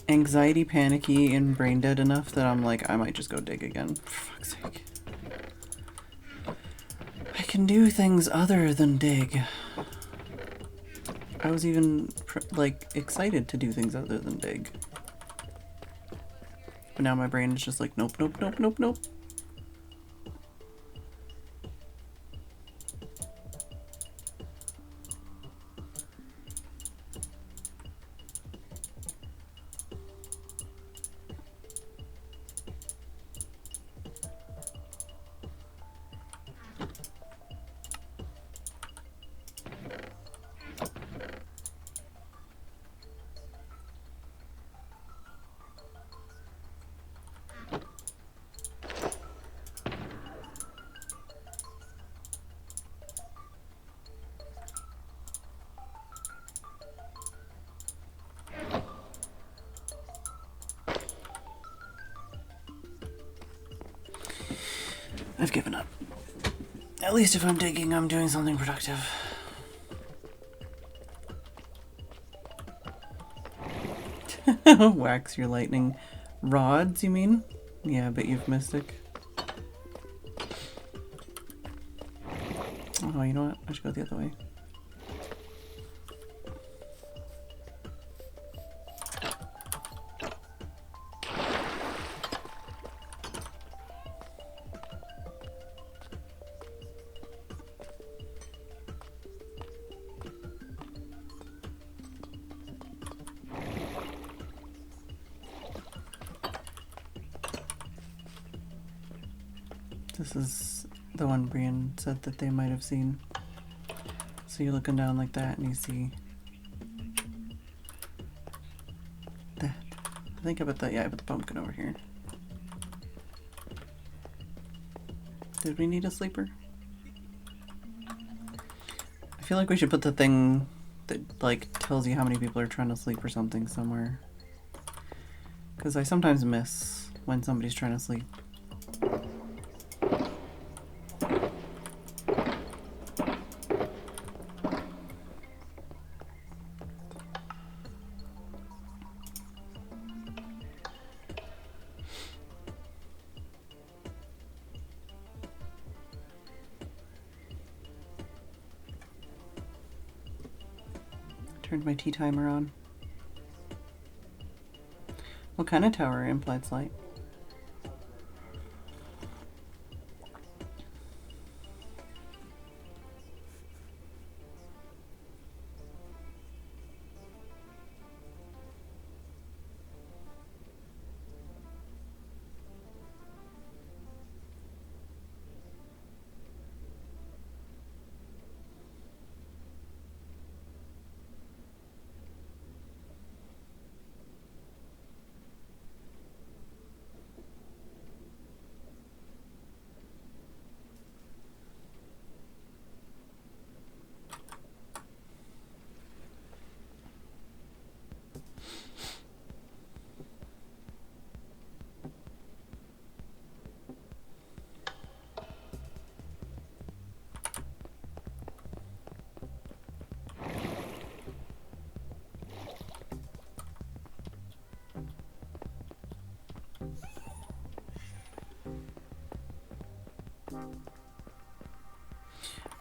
anxiety, panicky, and brain dead enough that I'm like, I might just go dig again. For fuck's sake. I can do things other than dig. I was even, like, excited to do things other than dig. But now my brain is just like, nope, nope, nope, nope, nope. I've given up. At least if I'm digging, I'm doing something productive. Wax your lightning rods, you mean? Yeah, but you've Mystic. Oh, you know what? I should go the other way. This is the one Brian said that they might have seen. So you're looking down like that and you see that. I think I put the, yeah, I put the pumpkin over here. Did we need a sleeper? I feel like we should put the thing that like tells you how many people are trying to sleep or something somewhere. Because I sometimes miss when somebody's trying to sleep. Turned my tea timer on. What kind of tower implied light?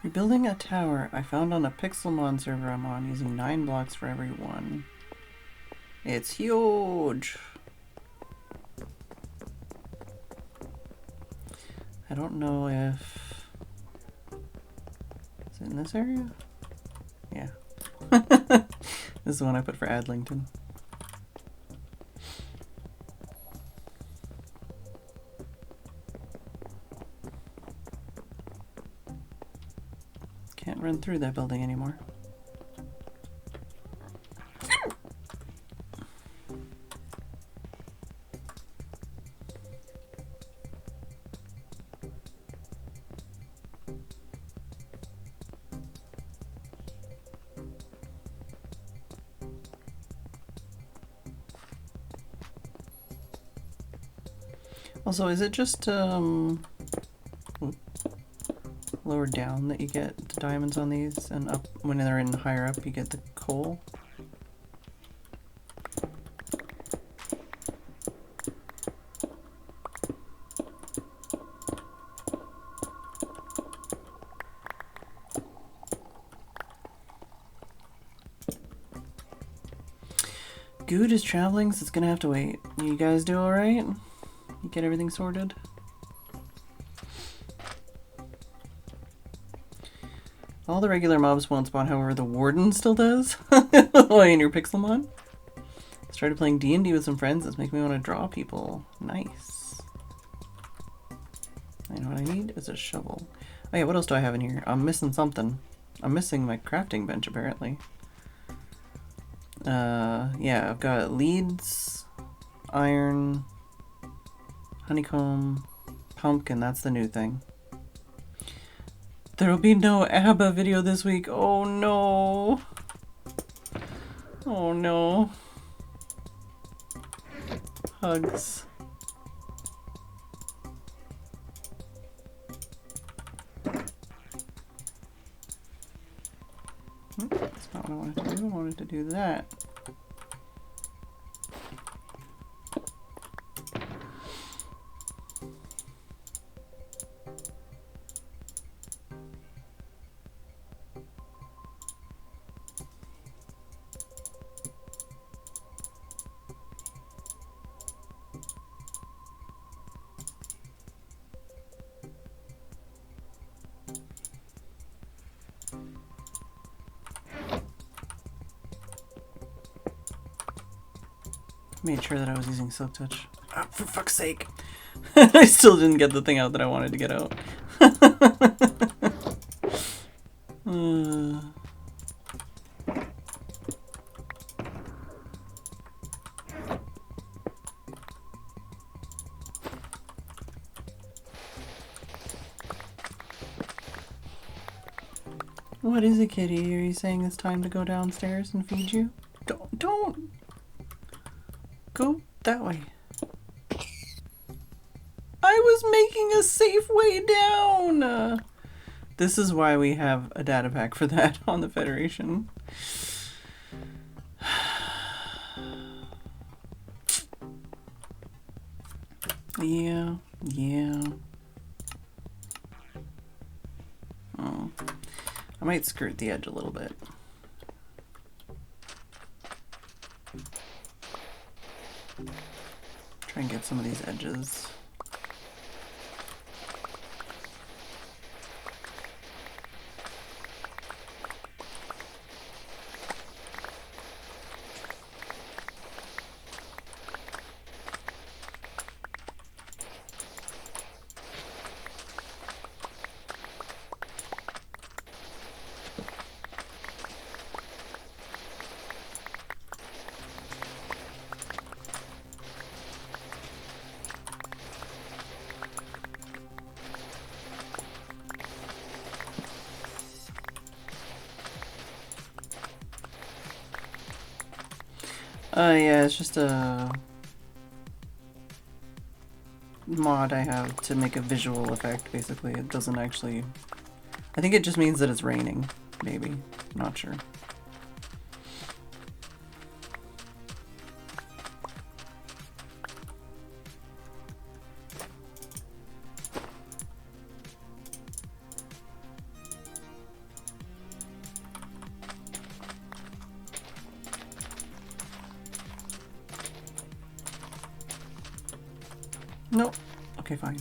Rebuilding a tower I found on a Pixelmon server I'm on, using 9 blocks for every one. It's huge! I don't know if... Is it in this area? Yeah. This is the one I put for Adlington. Can't run through that building anymore. Also, is it just lower down that you get the diamonds on these, and up when they're in higher up you get the coal? Good is traveling, so it's gonna have to wait. You guys do alright? You get everything sorted? All the regular mobs won't spawn, however the warden still does. In your Pixelmon. Started playing D&D with some friends. It's making me want to draw people. Nice. I know what I need is a shovel. Oh yeah, what else do I have in here? I'm missing something. I'm missing my crafting bench apparently. Yeah, I've got leads, iron, honeycomb, pumpkin. That's the new thing. There'll be no ABBA video this week. Oh no. Oh no. Hugs. That's not what I wanted to do. I wanted to do that. Made sure that I was using Silk Touch. Oh, for fuck's sake. I still didn't get the thing out that I wanted to get out. What is it, kitty? Are you saying it's time to go downstairs and feed you? Don't go that way. I was making a safe way down. This is why we have a data pack for that on the Federation. Yeah. Oh. I might skirt the edge a little bit. Try and get some of these edges. Yeah, it's just a mod I have to make a visual effect, basically. It doesn't actually... I think it just means that it's raining, maybe. Not sure. Nope. Okay, fine.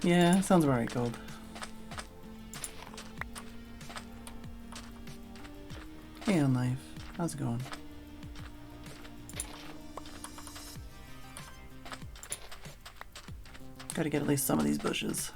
Yeah, sounds about right, Gold. Hey, on life. How's it going? Gotta get at least some of these bushes.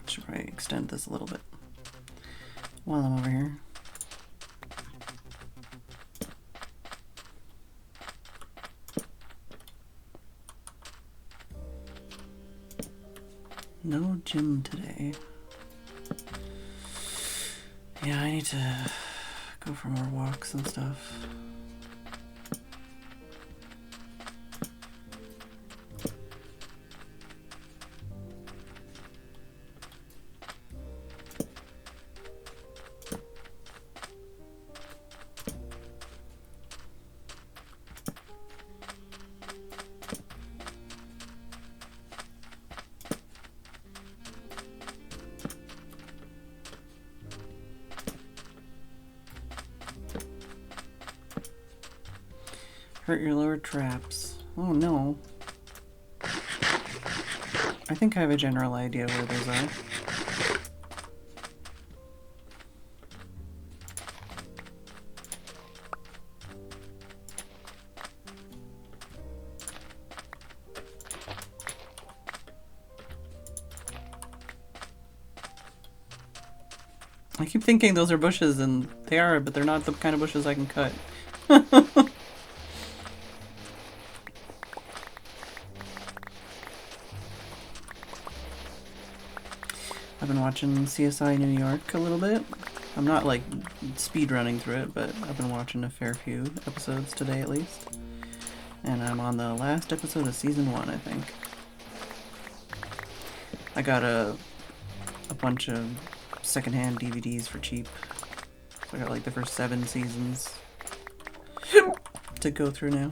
Should probably extend this a little bit while I'm over here. No gym today. Yeah, I need to go for more walks and stuff. Hurt your lower traps. Oh no. I think I have a general idea where those are. I keep thinking those are bushes, and they are, but they're not the kind of bushes I can cut. I've been watching CSI New York a little bit. I'm not like speed running through it, but I've been watching a fair few episodes today at least. And I'm on the last episode of season 1, I think. I got a bunch of secondhand DVDs for cheap. So I got like the first 7 seasons to go through now.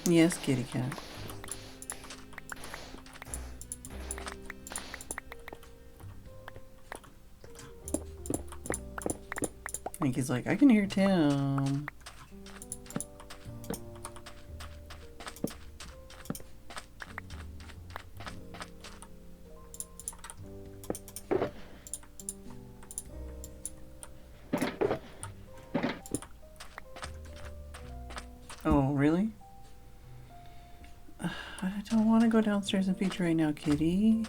Yes, kitty cat. I think he's like, I can hear Tim. Oh, really? I don't want to go downstairs and feed you right now, kitty.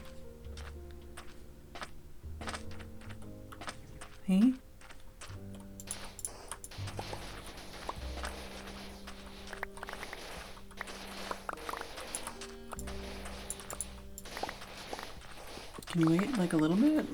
Hey? Can you wait like a little bit?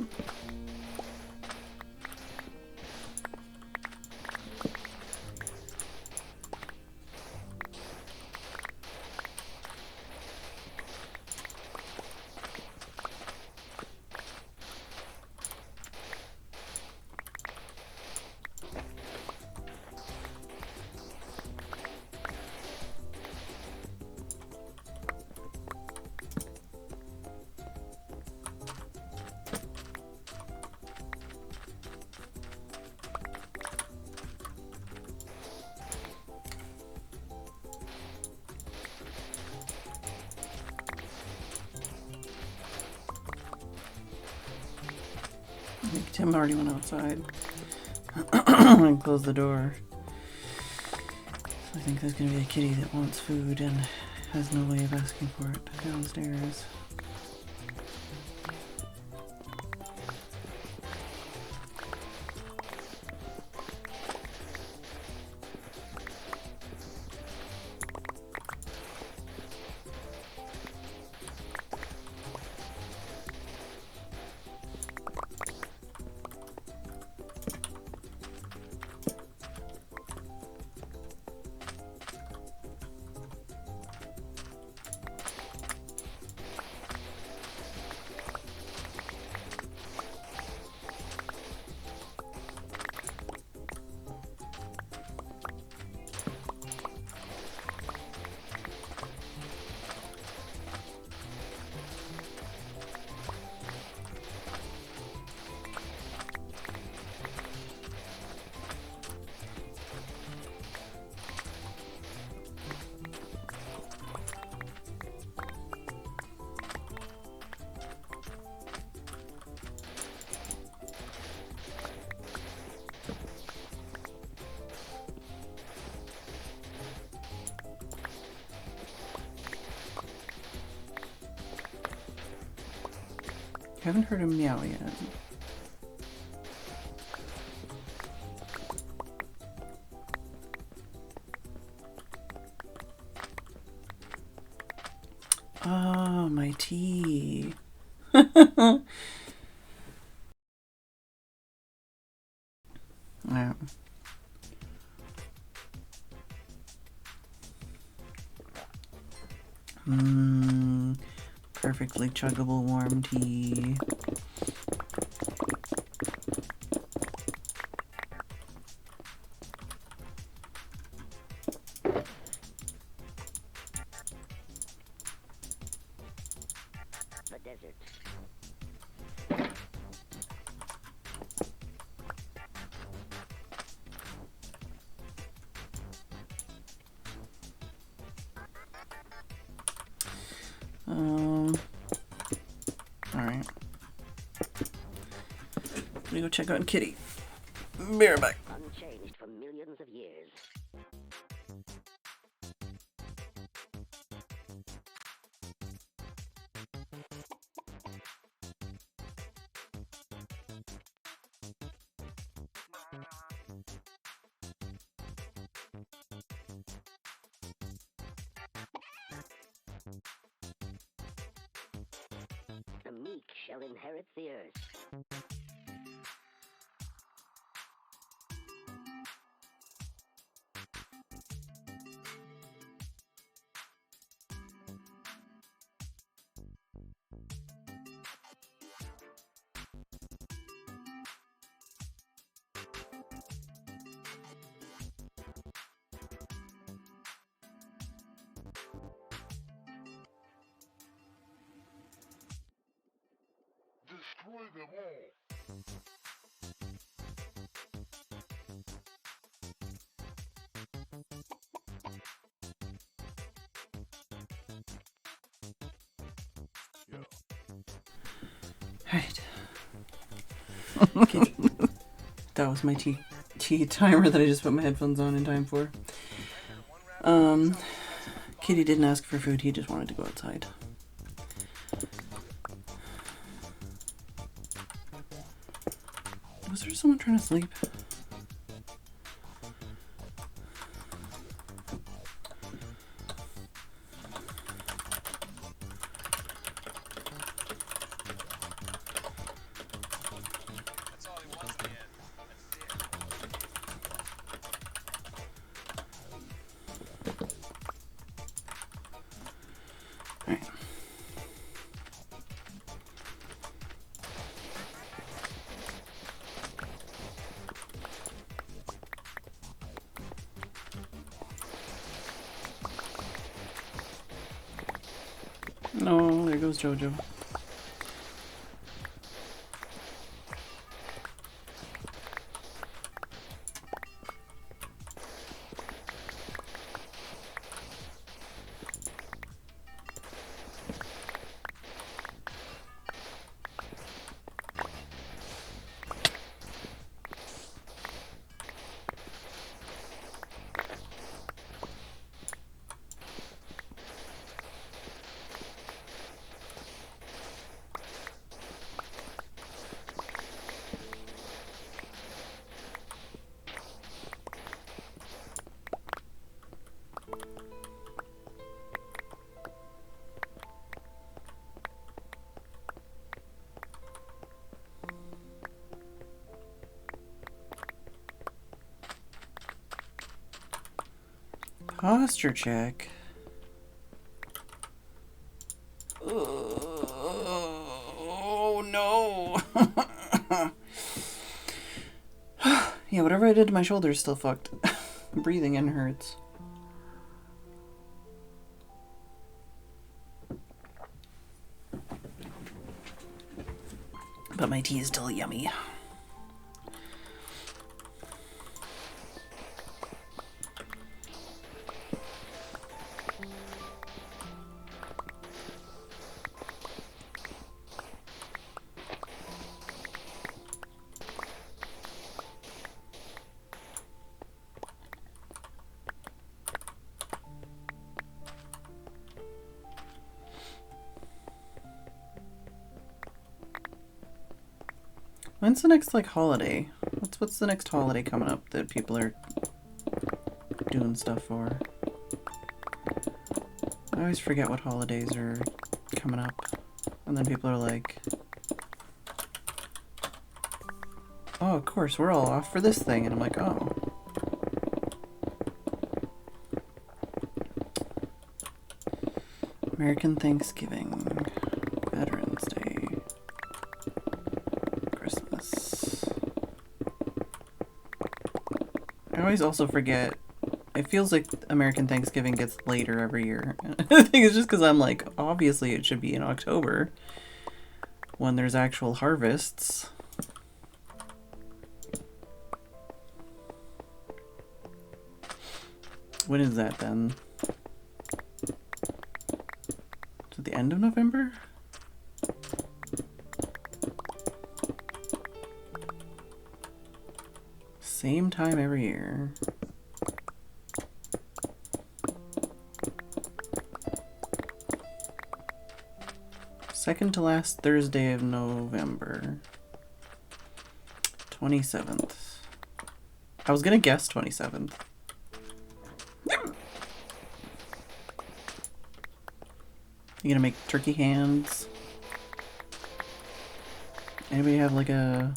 I think Tim already went outside and closed the door. So I think there's gonna be a kitty that wants food and has no way of asking for it downstairs. Haven't heard him meow yet. Oh, my tea. Yeah. Perfectly chuggable warm tea. The desert. Alright. Let me go check on Kitty. Be right back. Unchanged for millions of years. The meek shall inherit the earth. Destroy them all! Alright. Okay. That was my tea timer that I just put my headphones on in time for. Kitty didn't ask for food, he just wanted to go outside. Was there someone trying to sleep? Alright. No, there goes Jojo. Posture check. Oh no. Yeah, whatever I did to my shoulder is still fucked. Breathing in hurts. But my tea is still yummy. When's the next, like, holiday? What's the next holiday coming up that people are doing stuff for? I always forget what holidays are coming up. And then people are like, oh, of course, we're all off for this thing. And I'm like, oh. American Thanksgiving, Veterans Day, Christmas. I always also forget. It feels like American Thanksgiving gets later every year. I think it's just because I'm like, obviously it should be in October when there's actual harvests. When is that then? Is it the end of November? Same time every year. Second to last Thursday of November. 27th. I was gonna guess 27th. You gonna make turkey hands? Anybody have like a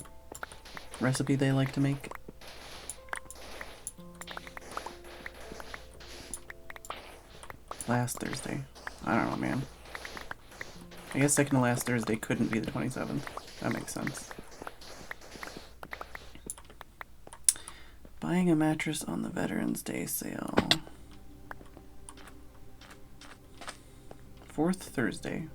recipe they like to make? Last Thursday. I don't know, man. I guess second to last Thursday couldn't be the 27th. That makes sense. Buying a mattress on the Veterans Day sale. Fourth Thursday.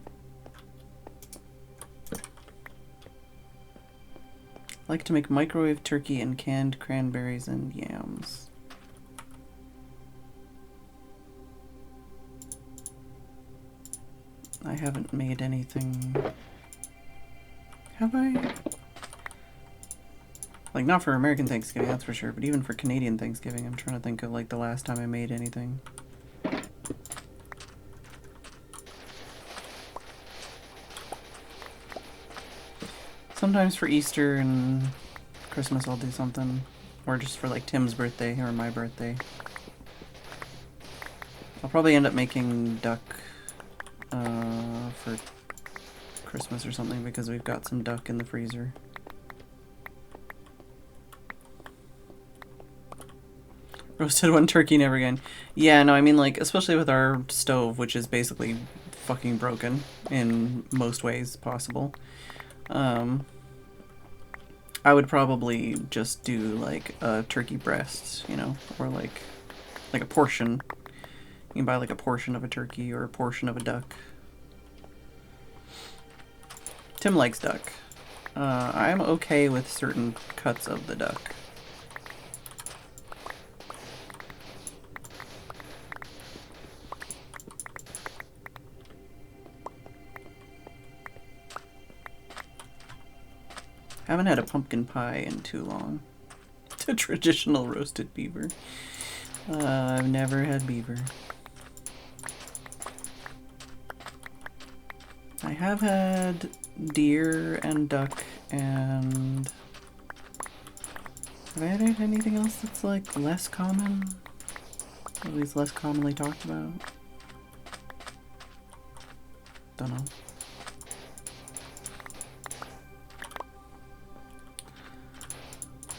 Like to make microwave turkey and canned cranberries and yams. I haven't made anything. Have I? Like, not for American Thanksgiving, that's for sure, but even for Canadian Thanksgiving, I'm trying to think of, like, the last time I made anything. Sometimes for Easter and Christmas I'll do something. Or just for, like, Tim's birthday or my birthday. I'll probably end up making duck for Christmas or something because we've got some duck in the freezer. Roasted one turkey, never again. Yeah, no, I mean, like, especially with our stove, which is basically fucking broken in most ways possible. I would probably just do, like, a turkey breast, you know, or, like a portion. You can buy, like, a portion of a turkey or a portion of a duck. Tim likes duck. I'm okay with certain cuts of the duck. Haven't had a pumpkin pie in too long. It's a traditional roasted beaver. I've never had beaver. I have had deer and duck and... Have I had anything else that's like less common? At least less commonly talked about? Don't know.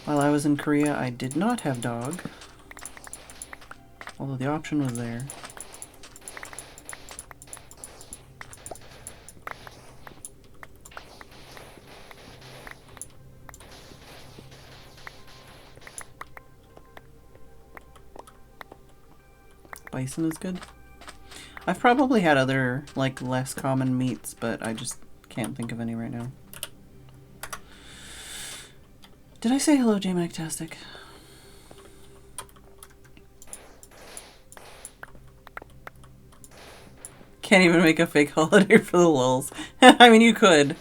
While I was in Korea, I did not have dog. Although the option was there. Bison is good. I've probably had other, like, less common meats, but I just can't think of any right now. Did I say hello, J-Mactastic? Can't even make a fake holiday for the lulz. I mean, you could.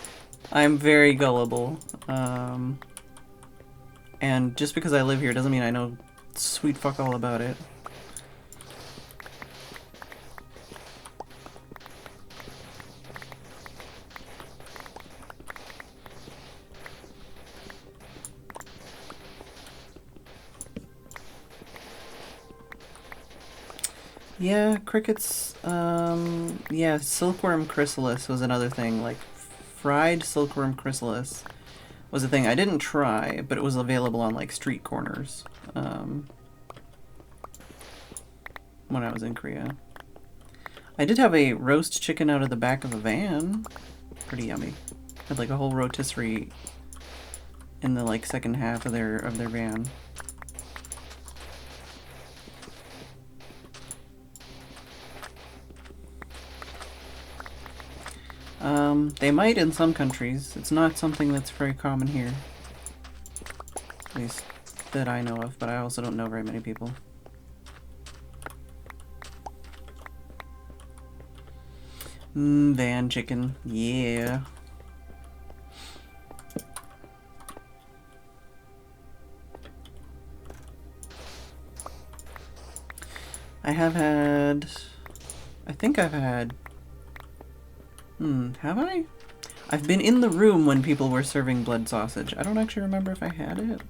I'm very gullible. And just because I live here doesn't mean I know sweet fuck all about it. Yeah, crickets, yeah, silkworm chrysalis was another thing, like, fried silkworm chrysalis was a thing I didn't try, but it was available on, like, street corners, when I was in Korea. I did have a roast chicken out of the back of a van, pretty yummy. Had, like, a whole rotisserie in the, like, second half of their van. They might in some countries. It's not something that's very common here. At least that I know of, but I also don't know very many people. Van chicken. Yeah. I have had... I think I've had... have I? I've been in the room when people were serving blood sausage. I don't actually remember if I had it.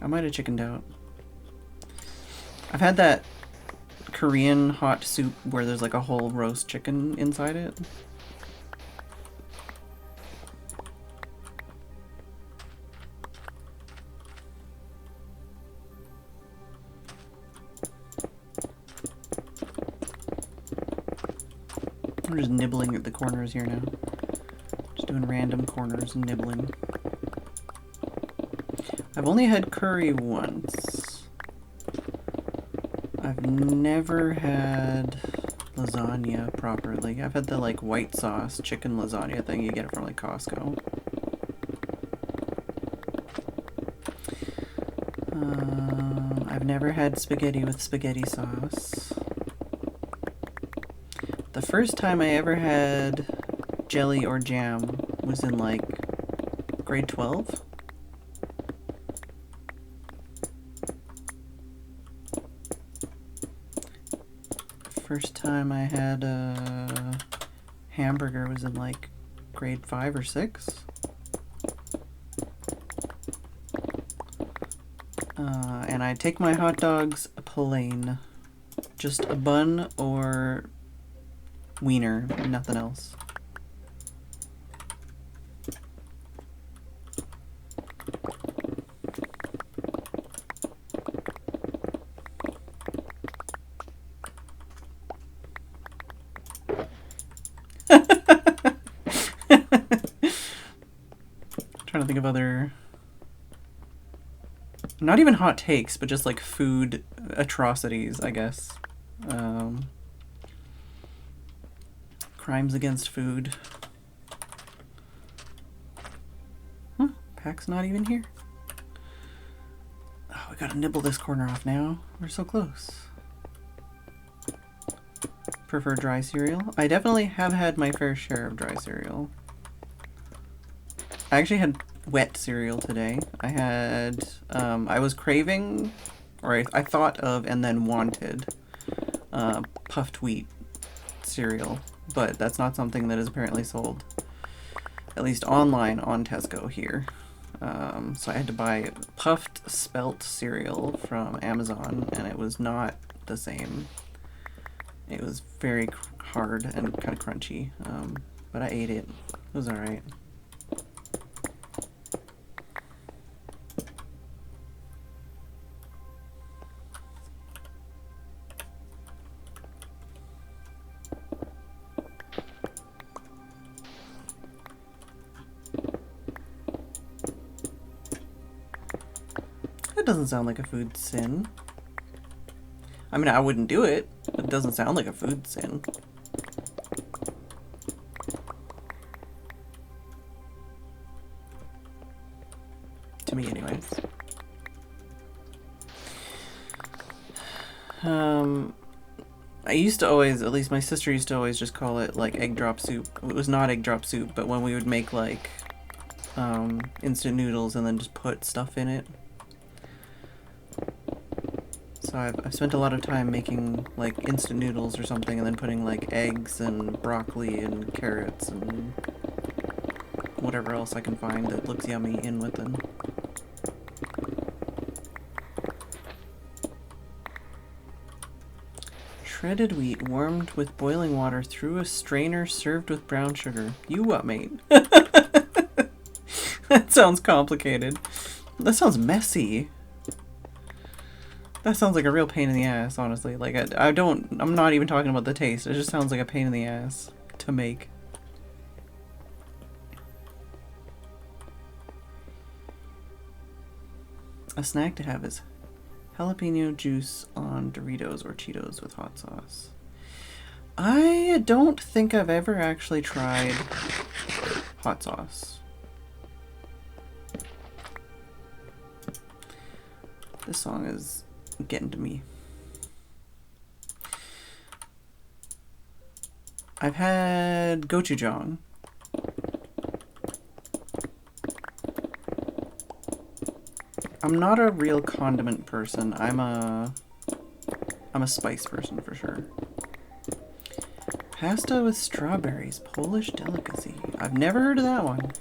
I might have chickened out. I've had that Korean hot soup where there's like a whole roast chicken inside it. I'm just nibbling at the corners here now. Just doing random corners and nibbling. I've only had curry once. I've never had lasagna properly. I've had the like white sauce chicken lasagna thing you get from like Costco. I've never had spaghetti with spaghetti sauce. The first time I ever had jelly or jam was in like grade 12. First time I had a hamburger was in like grade 5 or 6. And I take my hot dogs plain. Just a bun or wiener, nothing else. Trying to think of other... Not even hot takes, but just like food atrocities, I guess. Crimes against food. Huh? Pack's not even here? Oh, we gotta nibble this corner off now. We're so close. Prefer dry cereal? I definitely have had my fair share of dry cereal. I actually had wet cereal today. I had, I was craving, or I thought of and then wanted puffed wheat cereal, but that's not something that is apparently sold, at least online on Tesco here. So I had to buy puffed spelt cereal from Amazon, and it was not the same. It was very hard and kind of crunchy, but I ate it. It was alright. That doesn't sound like a food sin. I mean, I wouldn't do it, but it doesn't sound like a food sin. To me, anyways. I used to always, at least my sister used to always just call it like egg drop soup. It was not egg drop soup, but when we would make like instant noodles and then just put stuff in it. So I've spent a lot of time making like instant noodles or something and then putting like eggs and broccoli and carrots and whatever else I can find that looks yummy in with them. Shredded wheat warmed with boiling water through a strainer served with brown sugar. You what, mate? That sounds complicated. That sounds messy. That sounds like a real pain in the ass, honestly. Like, I'm not even talking about the taste. It just sounds like a pain in the ass to make. A snack to have is jalapeno juice on Doritos or Cheetos with hot sauce. I don't think I've ever actually tried hot sauce. This song is getting to me. I've had gochujang. I'm not a real condiment person. I'm a spice person for sure. Pasta with strawberries, Polish delicacy. I've never heard of that one.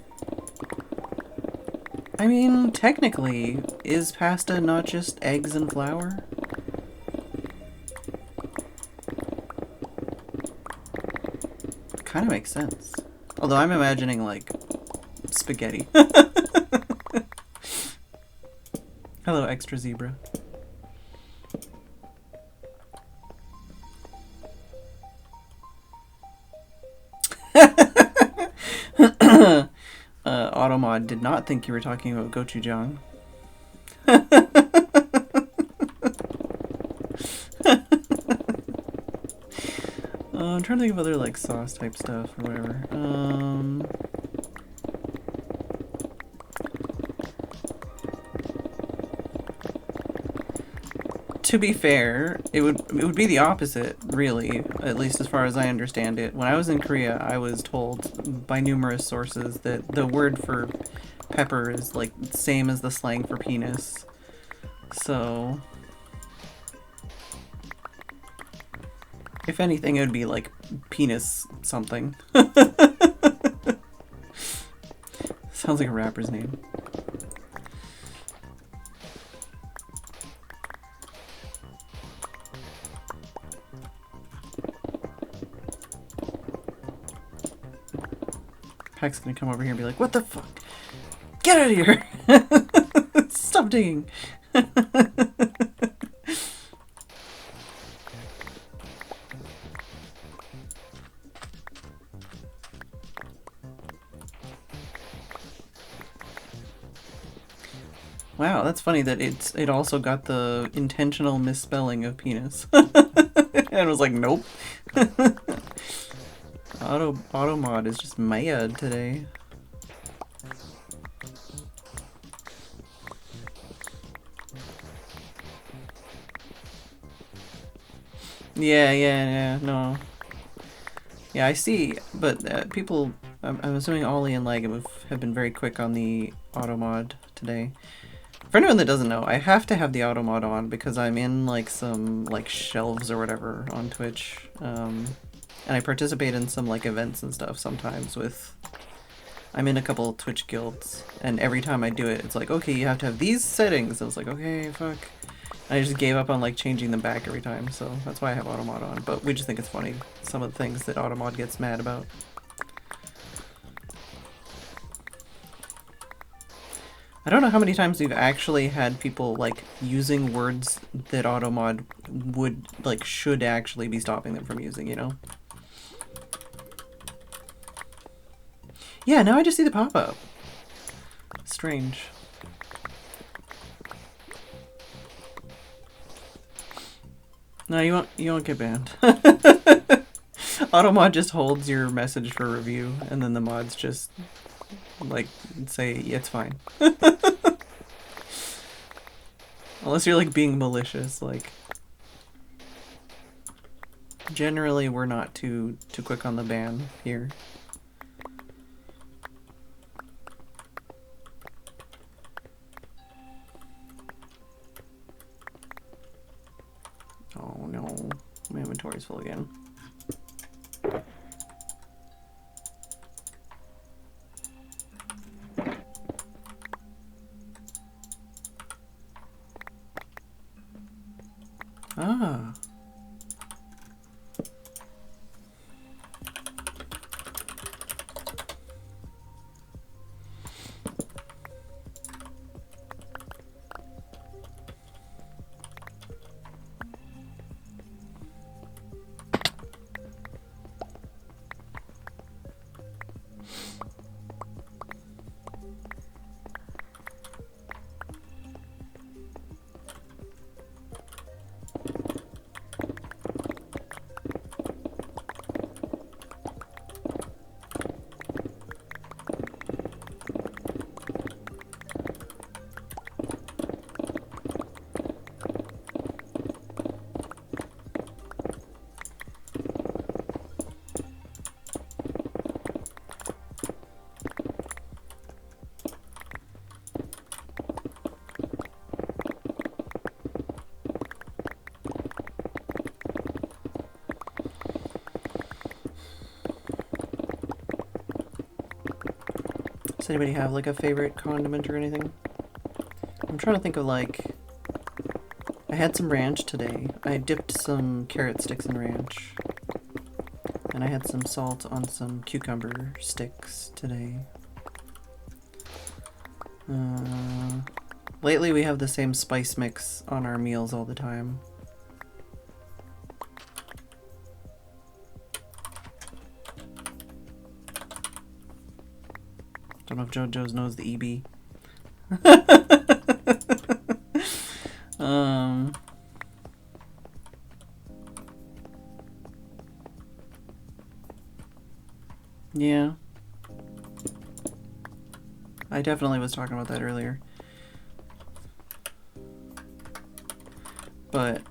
I mean, technically, is pasta not just eggs and flour? Kind of makes sense. Although I'm imagining, like, spaghetti. Hello, extra zebra. Automod did not think you were talking about gochujang. I'm trying to think of other like sauce type stuff or whatever. To be fair, it would be the opposite, really, at least as far as I understand it. When I was in Korea, I was told by numerous sources that the word for pepper is like the same as the slang for penis. So, if anything, it would be like penis something. Sounds like a rapper's name. Pack's gonna come over here and be like, what the fuck? Get out of here! Stop digging! Wow, that's funny that it also got the intentional misspelling of penis. And I was like, nope. Automod is just mad today. Yeah, no. Yeah, I see, but people, I'm assuming Ollie and Lag have been very quick on the Automod today. For anyone that doesn't know, I have to have the Automod on because I'm in like some like shelves or whatever on Twitch. And I participate in some like events and stuff sometimes with... I'm in a couple of Twitch guilds, and every time I do it, it's like, okay, you have to have these settings. I was like, okay, fuck. And I just gave up on like changing them back every time, so that's why I have Automod on. But we just think it's funny, some of the things that Automod gets mad about. I don't know how many times we've actually had people like using words that Automod would, like, should actually be stopping them from using, you know? Yeah, now I just see the pop-up. Strange. No, you won't get banned. Automod just holds your message for review, and then the mods just, like, say, yeah, it's fine. Unless you're, like, being malicious, like... Generally, we're not too quick on the ban here. Oh no, my inventory's full again. Ah. Does anybody have like a favorite condiment or anything? I'm trying to think of like... I had some ranch today. I dipped some carrot sticks in ranch. And I had some salt on some cucumber sticks today. Lately we have the same spice mix on our meals all the time. Don't know if JoJo's knows the EB. Yeah. I definitely was talking about that earlier. But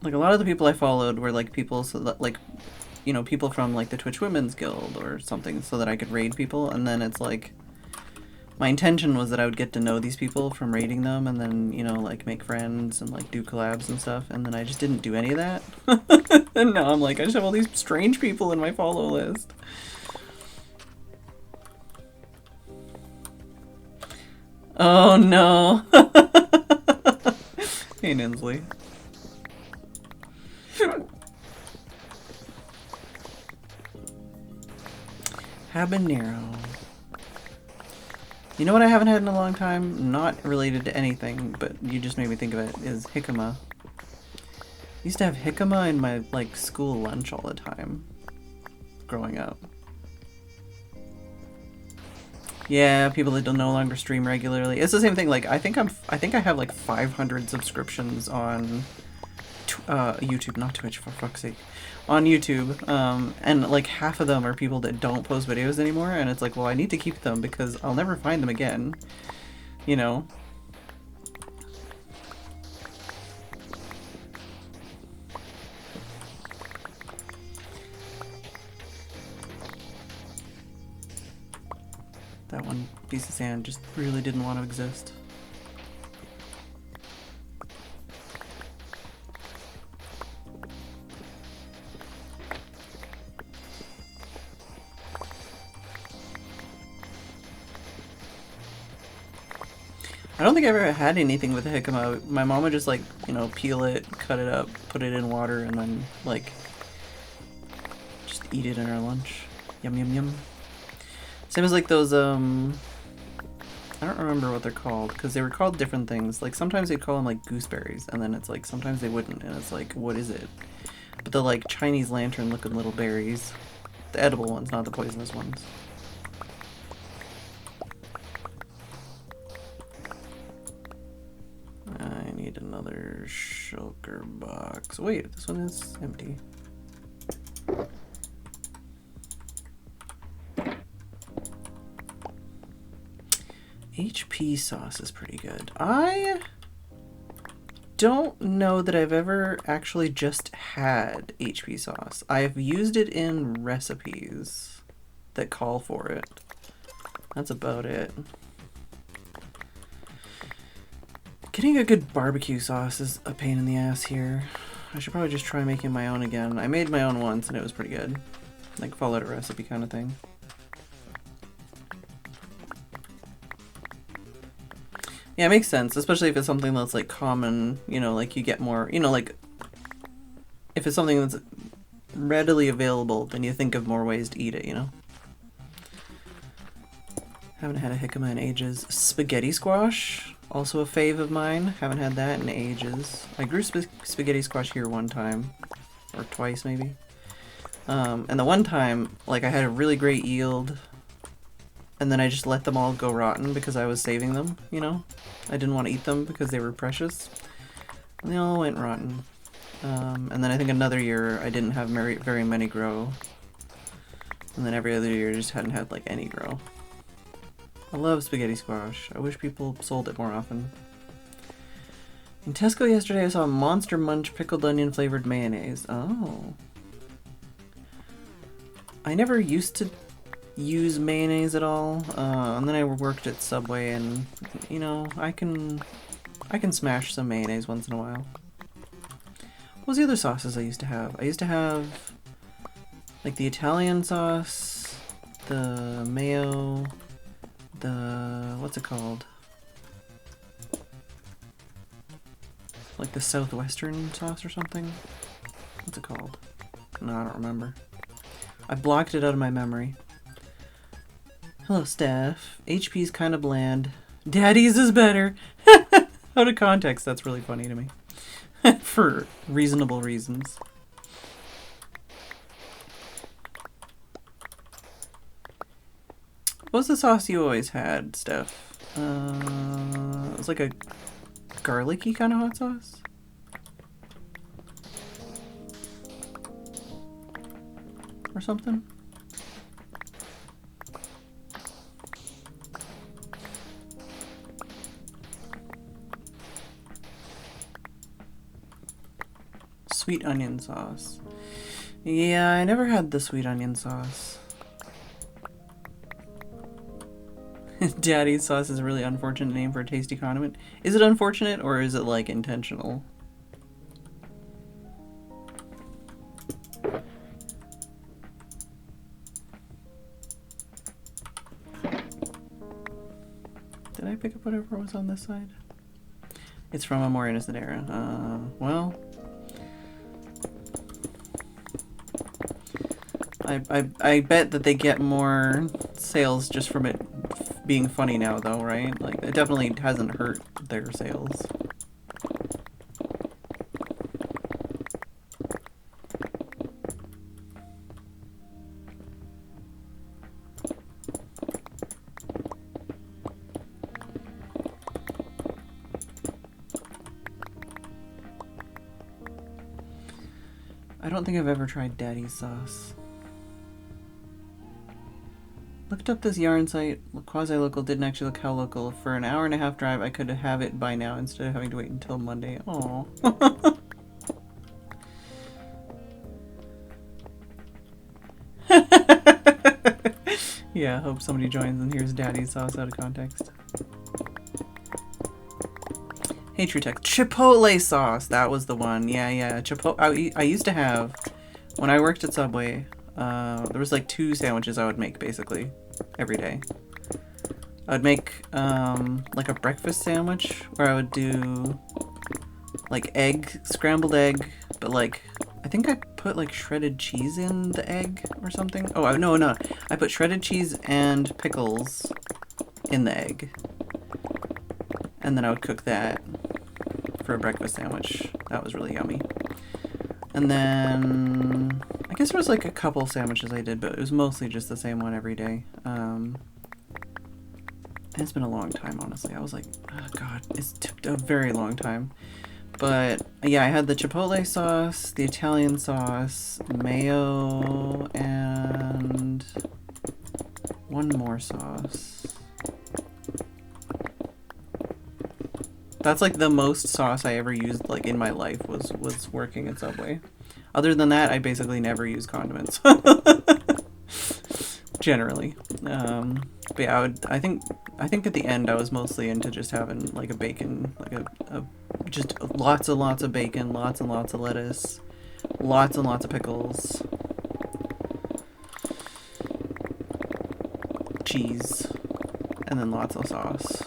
like a lot of the people I followed were like people so that like, you know, people from like the Twitch Women's Guild or something so that I could raid people, and then it's like my intention was that I would get to know these people from raiding them and then, you know, like make friends and like do collabs and stuff, and then I just didn't do any of that. And now I'm like, I just have all these strange people in my follow list. Oh no. Hey Ninsley. Habanero. You know what I haven't had in a long time? Not related to anything, but you just made me think of it, is jicama. I used to have jicama in my, like, school lunch all the time. Growing up. Yeah, people that don't no longer stream regularly. It's the same thing, like, I think I have, like, 500 subscriptions on YouTube, not Twitch, for fuck's sake. On YouTube, and like half of them are people that don't post videos anymore, and it's like, well, I need to keep them because I'll never find them again, you know? That one piece of sand just really didn't want to exist. I don't think I ever had anything with jicama. My mom would just like, you know, peel it, cut it up, put it in water, and then like just eat it in our lunch. Yum yum yum. Same as like those I don't remember what they're called because they were called different things. Like sometimes they'd call them like gooseberries, and then it's like sometimes they wouldn't, and it's like, what is it? But the like Chinese lantern looking little berries, the edible ones, not the poisonous ones. I need another shulker box. Wait, this one is empty. HP sauce is pretty good. I don't know that I've ever actually just had HP sauce. I've used it in recipes that call for it. That's about it. Getting a good barbecue sauce is a pain in the ass here. I should probably just try making my own again. I made my own once and it was pretty good. Like followed a recipe kind of thing. Yeah, it makes sense, especially if it's something that's like common, you know, like you get more, you know, like if it's something that's readily available, then you think of more ways to eat it, you know? Haven't had a jicama in ages. Spaghetti squash, also a fave of mine. Haven't had that in ages. I grew spaghetti squash here one time, or twice maybe. And the one time, like I had a really great yield, and then I just let them all go rotten because I was saving them, you know? I didn't want to eat them because they were precious. And they all went rotten. And then I think another year I didn't have very many grow. And then every other year I just hadn't had like any grow. I love spaghetti squash. I wish people sold it more often. In Tesco yesterday I saw Monster Munch pickled onion flavored mayonnaise. Oh. I never used to use mayonnaise at all, and then I worked at Subway, and you know, I can smash some mayonnaise once in a while. What was the other sauces I used to have? I used to have like the Italian sauce, the mayo, the, what's it called? Like the southwestern sauce or something? What's it called? No, I don't remember. I blocked it out of my memory. Hello, Steph. HP's kind of bland. Daddy's is better. Out of context, that's really funny to me. For reasonable reasons. What was the sauce you always had, Steph? It was like a garlicky kind of hot sauce? Or something? Sweet onion sauce. Yeah, I never had the sweet onion sauce. Daddy's sauce is a really unfortunate name for a tasty condiment. Is it unfortunate or is it like intentional? Did I pick up whatever was on this side? It's from a more innocent era. Well, I bet that they get more sales just from it being funny now, though, right? Like, it definitely hasn't hurt their sales. I don't think I've ever tried Daddy's sauce. Looked up this yarn site, quasi-local, didn't actually look how local. For an hour and a half drive, I could have it by now instead of having to wait until Monday. Aww. Yeah, hope somebody joins and hears Daddy's sauce out of context. Hey, True Text. Chipotle sauce! That was the one. Yeah. I used to have, when I worked at Subway, there was like 2 sandwiches I would make basically every day. I would make like a breakfast sandwich where I would do like scrambled egg, but like I think I put like shredded cheese in the egg or something. Oh no, I put shredded cheese and pickles in the egg, and then I would cook that for a breakfast sandwich. That was really yummy. And then I guess there was like a couple sandwiches I did, but it was mostly just the same one every day. And it's been a long time, honestly. I was like, oh god, it's a very long time. But yeah, I had the chipotle sauce, the Italian sauce, mayo, and one more sauce. That's like the most sauce I ever used like in my life was working at Subway. Other than that, I basically never use condiments. Generally. But yeah, I think at the end I was mostly into just having like a bacon, like just lots and lots of bacon, lots and lots of lettuce, lots and lots of pickles, cheese, and then lots of sauce.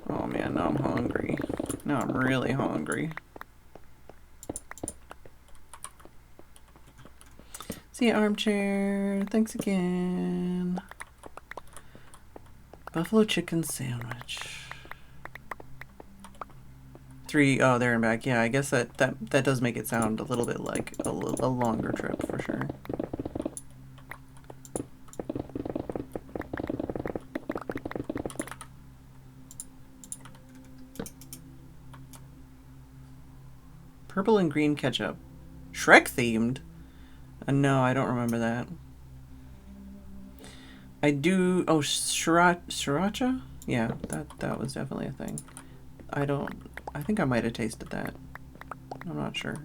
Oh man, now I'm hungry. Now I'm really hungry. See ya, Armchair. Thanks again. Buffalo chicken sandwich. 3, oh, there and back. Yeah, I guess that does make it sound a little bit like a longer trip for sure. Purple and green ketchup. Shrek themed? No, I don't remember that. I do... Oh, sriracha? Yeah, that was definitely a thing. I think I might have tasted that. I'm not sure.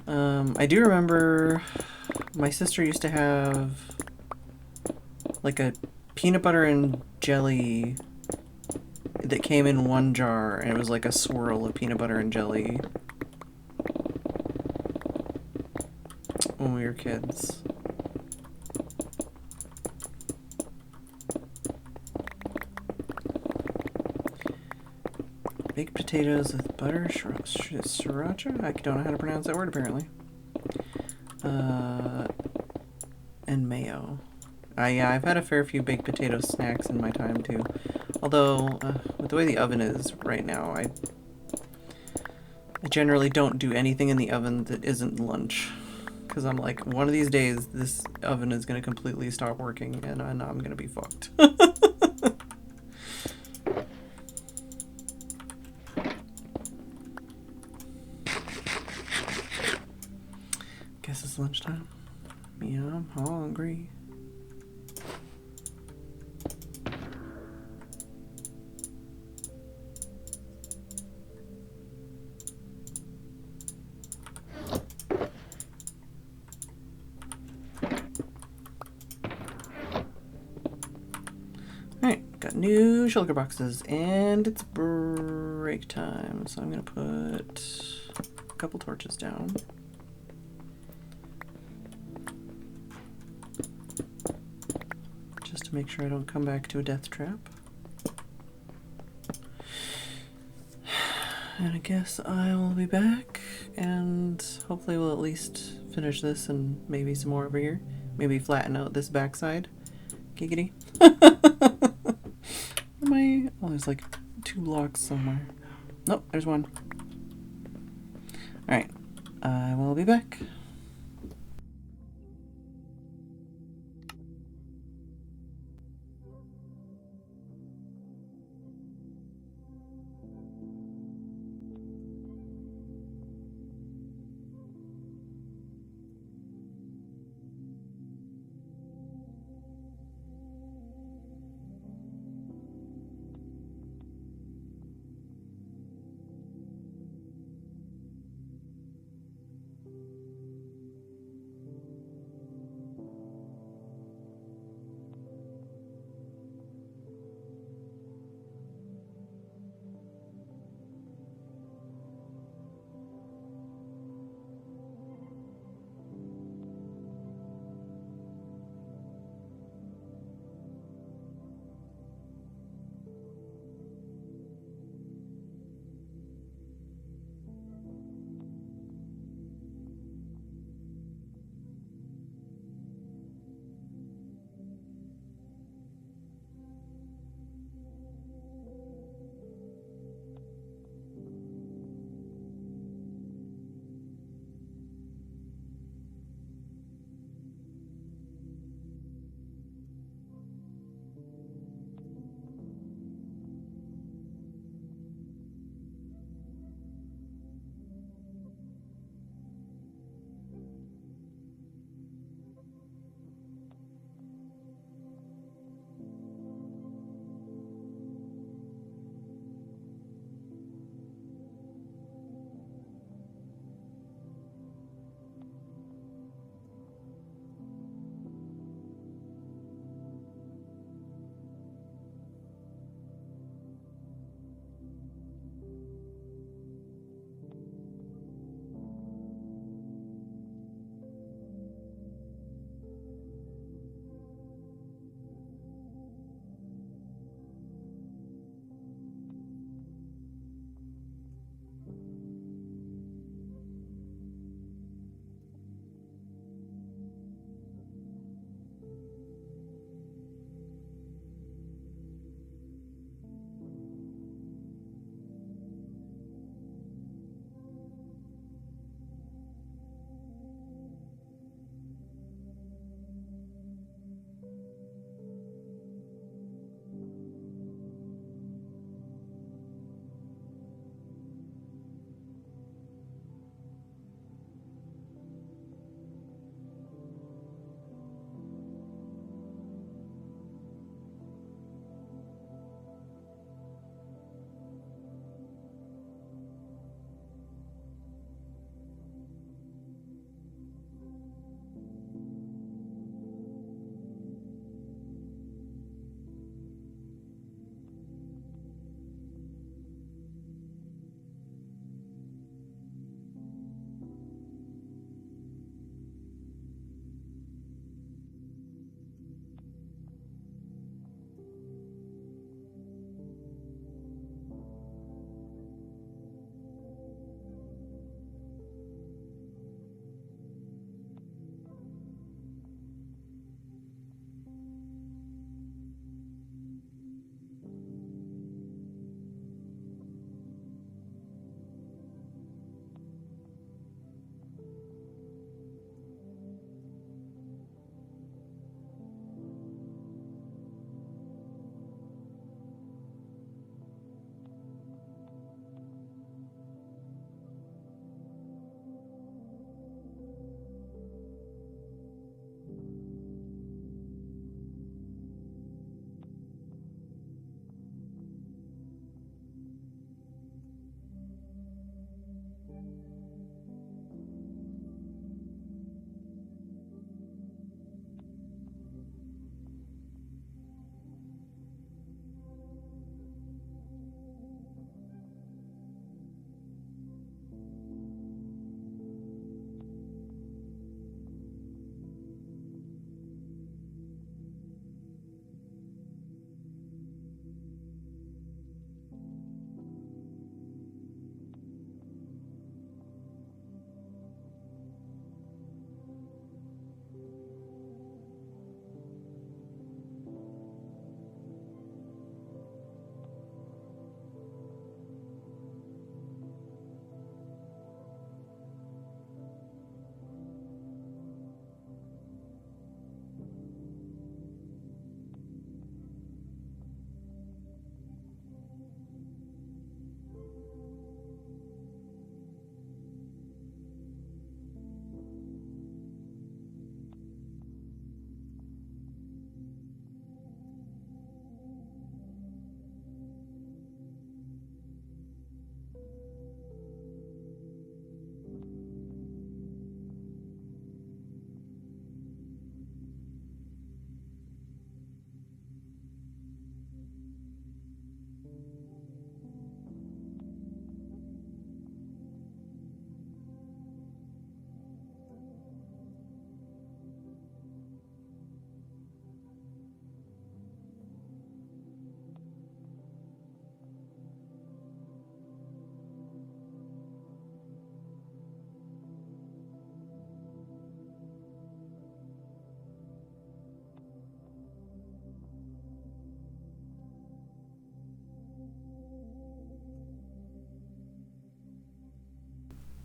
I do remember my sister used to have like a peanut butter and jelly that came in one jar, and it was like a swirl of peanut butter and jelly when we were kids. Baked potatoes with butter, sriracha? I don't know how to pronounce that word apparently. And mayo. Yeah, I've had a fair few baked potato snacks in my time too. Although, with the way the oven is right now, I generally don't do anything in the oven that isn't lunch. Because I'm like, one of these days, this oven is going to completely stop working, and I'm going to be fucked. Guess it's lunchtime. Yeah, I'm hungry. Alright, got new sugar boxes, and it's break time, so I'm gonna put a couple torches down. Just to make sure I don't come back to a death trap. And I guess I'll be back, and hopefully we'll at least finish this and maybe some more over here. Maybe flatten out this backside. Giggity. Am I? Oh, there's like 2 blocks somewhere. Nope, there's one. Alright, I will be back.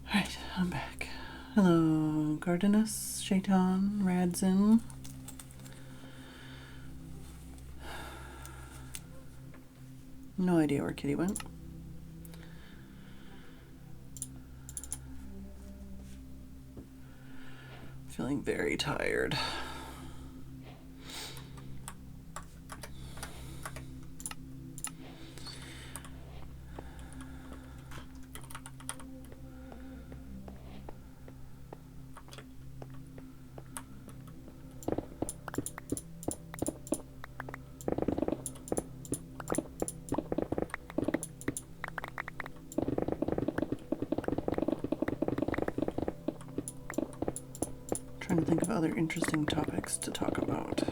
Alright, I'm back. Hello, Gardenus, Shaitan, Radzin. No idea where Kitty went. Feeling very tired. Trying to think of other interesting topics to talk about.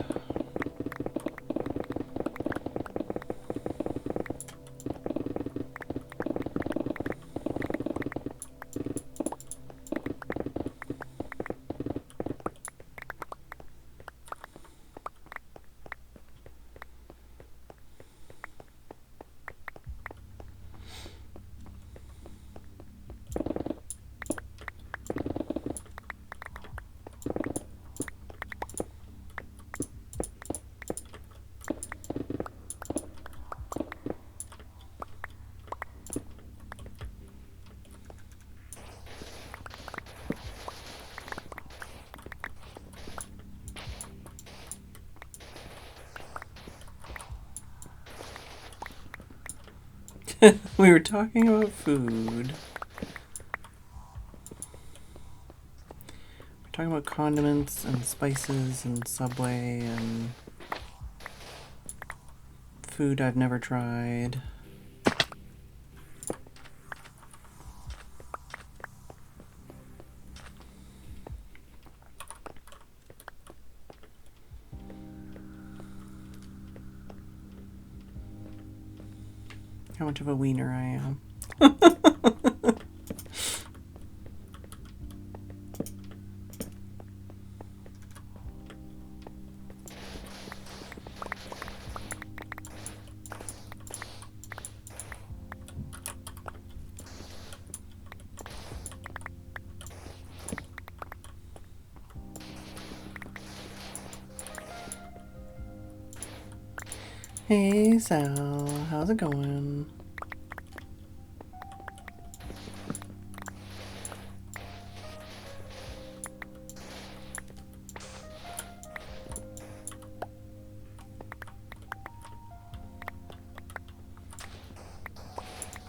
We were talking about food. We're talking about condiments and spices and Subway and food I've never tried. How much of a wiener I am. Hey Sal, how's it going?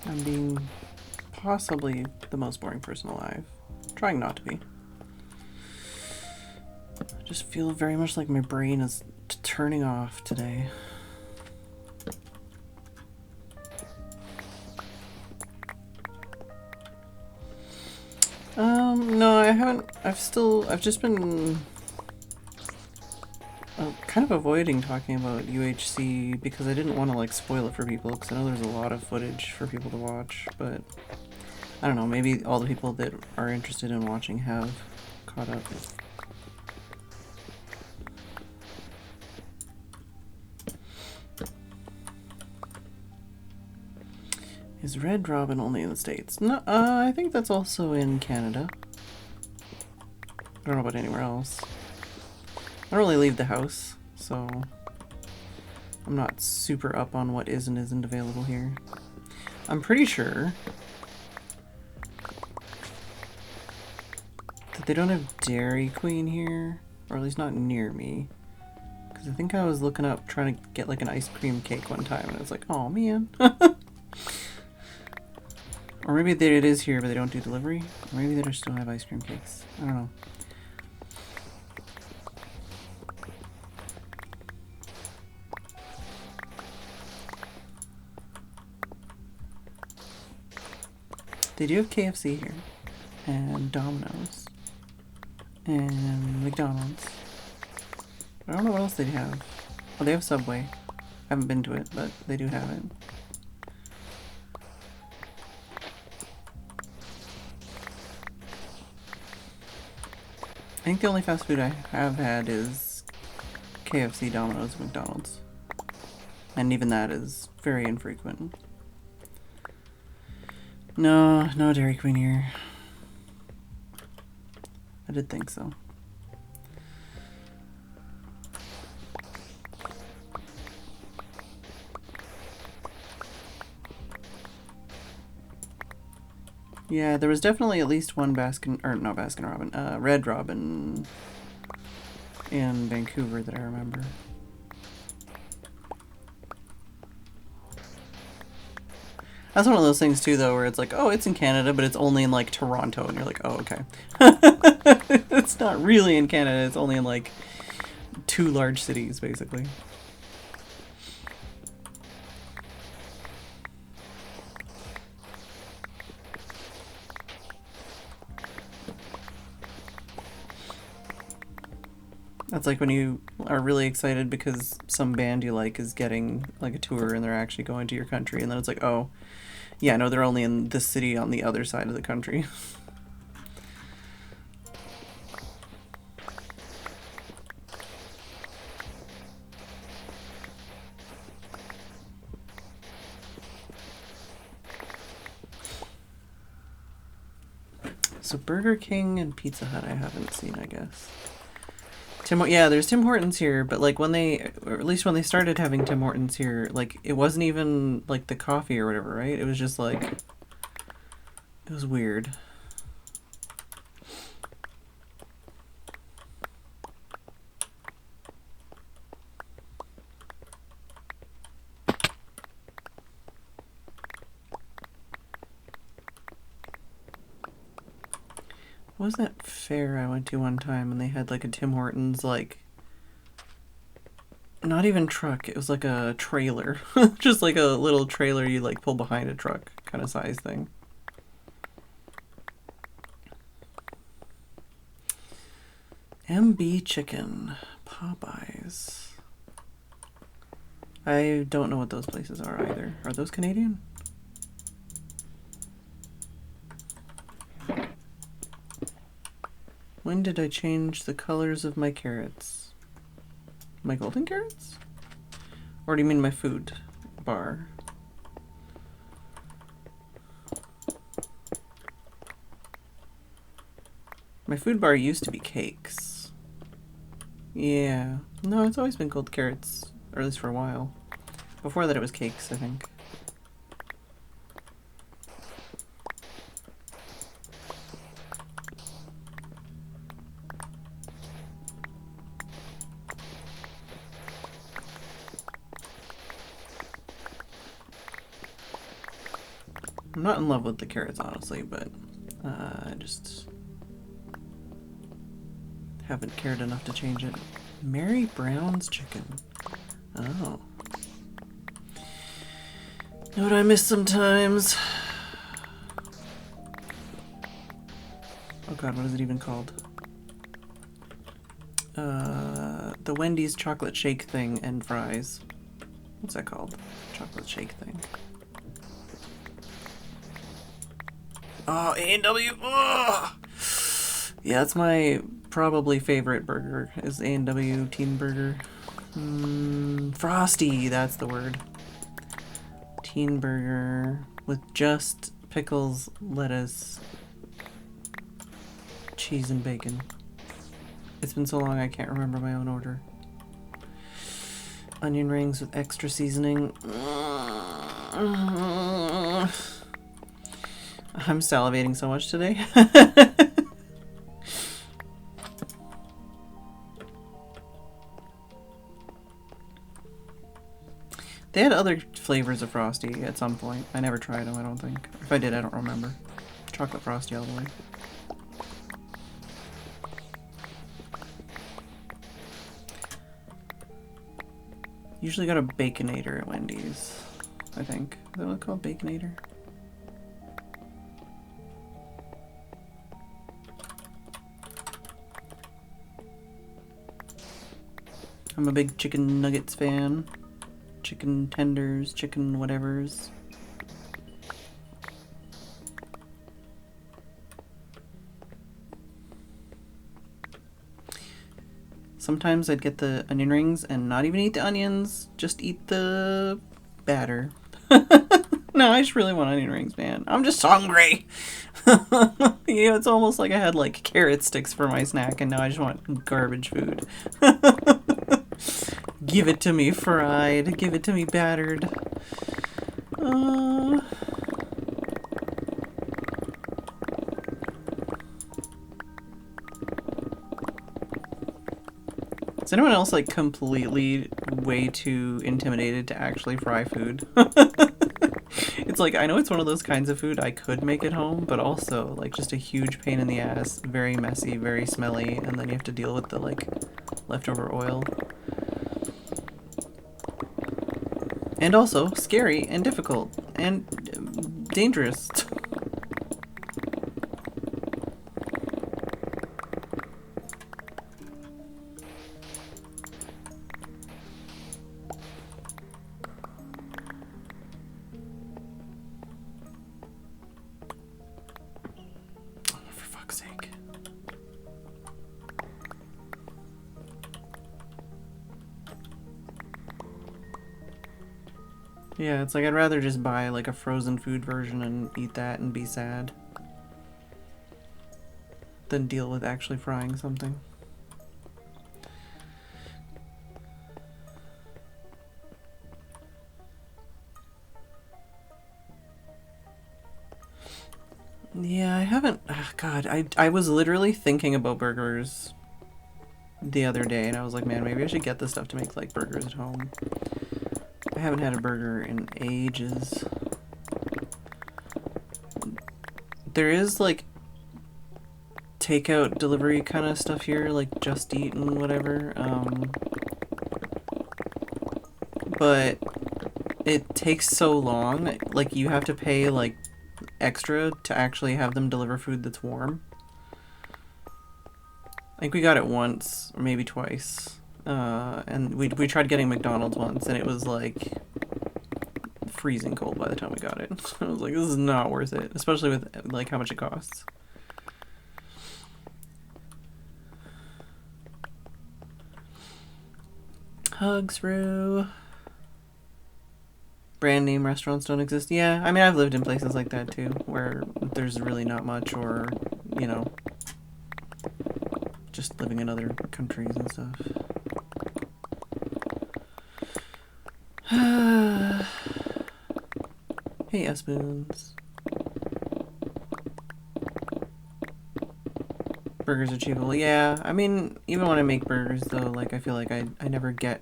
I'm being possibly the most boring person alive. Trying not to be. I just feel very much like my brain is turning off today. No, I haven't. I've just been kind of avoiding talking about UHC because I didn't want to like spoil it for people because I know there's a lot of footage for people to watch, but I don't know, maybe all the people that are interested in watching have caught up. Is Red Robin only in the States? No, I think that's also in Canada. I don't know about anywhere else. I don't really leave the house, so I'm not super up on what is and isn't available here. I'm pretty sure that they don't have Dairy Queen here, or at least not near me. Because I think I was looking up trying to get like an ice cream cake one time, and I was like, oh man. Or maybe it is here, but they don't do delivery. Or maybe they just don't have ice cream cakes. I don't know. They do have KFC here, and Domino's, and McDonald's. I don't know what else they have. Oh, they have Subway. I haven't been to it, but they do have it. I think the only fast food I have had is KFC, Domino's, McDonald's. And even that is very infrequent. No Dairy Queen here. I did think so. Yeah, there was definitely at least one Baskin Robin, Red Robin in Vancouver that I remember. That's one of those things too, though, where it's like, oh, it's in Canada, but it's only in like Toronto, and you're like, oh, okay. It's not really in Canada. It's only in like 2 large cities, basically. That's like when you are really excited because some band you like is getting like a tour and they're actually going to your country, and then it's like, oh, yeah, no, they're only in this city on the other side of the country. So Burger King and Pizza Hut I haven't seen, I guess. Yeah, there's Tim Hortons here, but like when they, or at least when they started having Tim Hortons here, like it wasn't even like the coffee or whatever, right? It was just like, it was weird. What was that fair I went to one time and they had like a Tim Hortons, like, not even truck, it was like a trailer. Just like a little trailer you like pull behind a truck kind of size thing. MB Chicken, Popeyes. I don't know what those places are either. Are those Canadian? When did I change the colors of my carrots? My golden carrots? Or do you mean my food bar? My food bar used to be cakes. Yeah. No, it's always been gold carrots. Or at least for a while. Before that it was cakes, I think. I'm not in love with the carrots, honestly, but I just haven't cared enough to change it. Mary Brown's chicken. Oh. Know what I miss sometimes? Oh god, what is it even called? The Wendy's chocolate shake thing and fries. What's that called? Chocolate shake thing. Oh, A&W. Oh! Yeah, that's my probably favorite burger, is A&W Teen Burger. Frosty, that's the word. Teen Burger with just pickles, lettuce, cheese, and bacon. It's been so long I can't remember my own order. Onion rings with extra seasoning. I'm salivating so much today. They had other flavors of Frosty at some point. I never tried them, I don't think. If I did, I don't remember. Chocolate Frosty all the way. Usually got a Baconator at Wendy's, I think. Is that what it's called? Baconator? I'm a big chicken nuggets fan. Chicken tenders, chicken whatevers. Sometimes I'd get the onion rings and not even eat the onions, just eat the batter. No, I just really want onion rings, man. I'm just hungry. You know, it's almost like I had like carrot sticks for my snack and now I just want garbage food. Give it to me fried. Give it to me battered. Is anyone else like completely way too intimidated to actually fry food? It's like, I know it's one of those kinds of food I could make at home, but also like just a huge pain in the ass, very messy, very smelly, and then you have to deal with the like leftover oil. And also scary and difficult and dangerous. Yeah, it's like I'd rather just buy like a frozen food version and eat that and be sad than deal with actually frying something. Yeah, I haven't... God, I was literally thinking about burgers the other day and I was like, man, maybe I should get this stuff to make like burgers at home. I haven't had a burger in ages. There is like takeout delivery kind of stuff here, like Just Eat and whatever. But it takes so long. Like you have to pay like extra to actually have them deliver food that's warm. I think we got it once or maybe twice. And we tried getting McDonald's once and it was like freezing cold by the time we got it. I was like, this is not worth it, especially with like how much it costs. Hugs, Rue. Brand name restaurants don't exist. Yeah, I mean, I've lived in places like that too, where there's really not much, or, you know, just living in other countries and stuff. Hey, S-Boons. Burgers are achievable. Yeah, I mean, even when I make burgers, though, like, I feel like I never get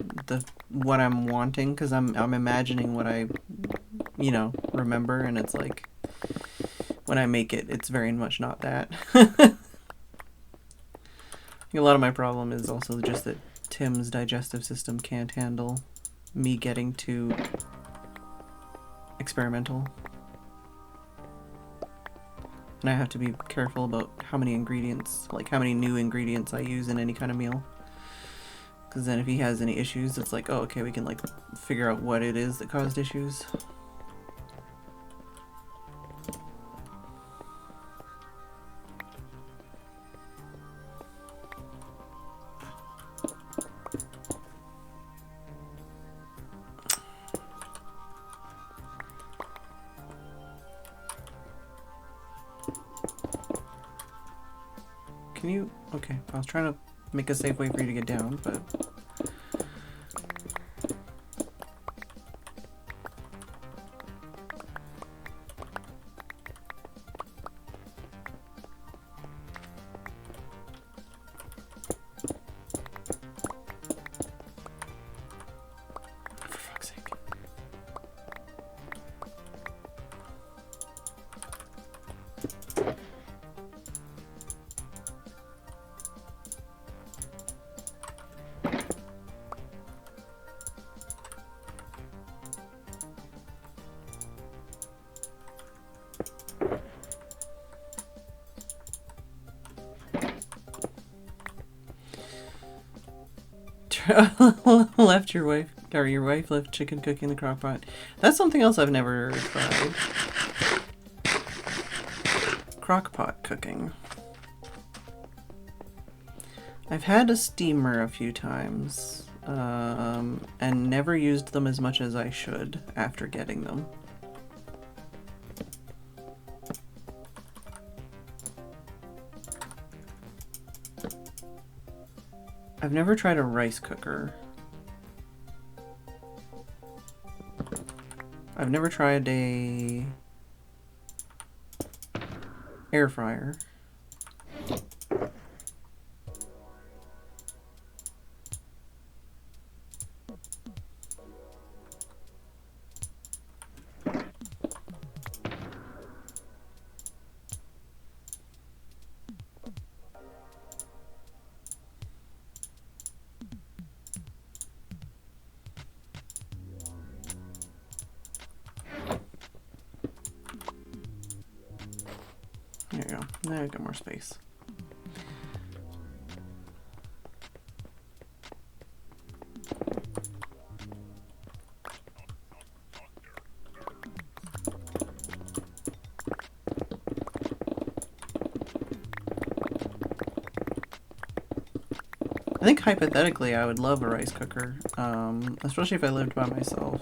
what I'm wanting, because I'm imagining what I, you know, remember, and it's like, when I make it, it's very much not that. I think a lot of my problem is also just that Tim's digestive system can't handle me getting too experimental. And I have to be careful about how many ingredients, like how many new ingredients I use in any kind of meal. Because then if he has any issues, it's like, oh, okay, we can like figure out what it is that caused issues. Can you... Okay, I was trying to make a safe way for you to get down, but... For fuck's sake. Left your wife, or your wife left chicken cooking in the crock pot. That's something else I've never tried. Crock pot cooking. I've had a steamer a few times, and never used them as much as I should after getting them. I've never tried a rice cooker. I've never tried a air fryer. There you go. Now I got more space. I think hypothetically I would love a rice cooker, especially if I lived by myself.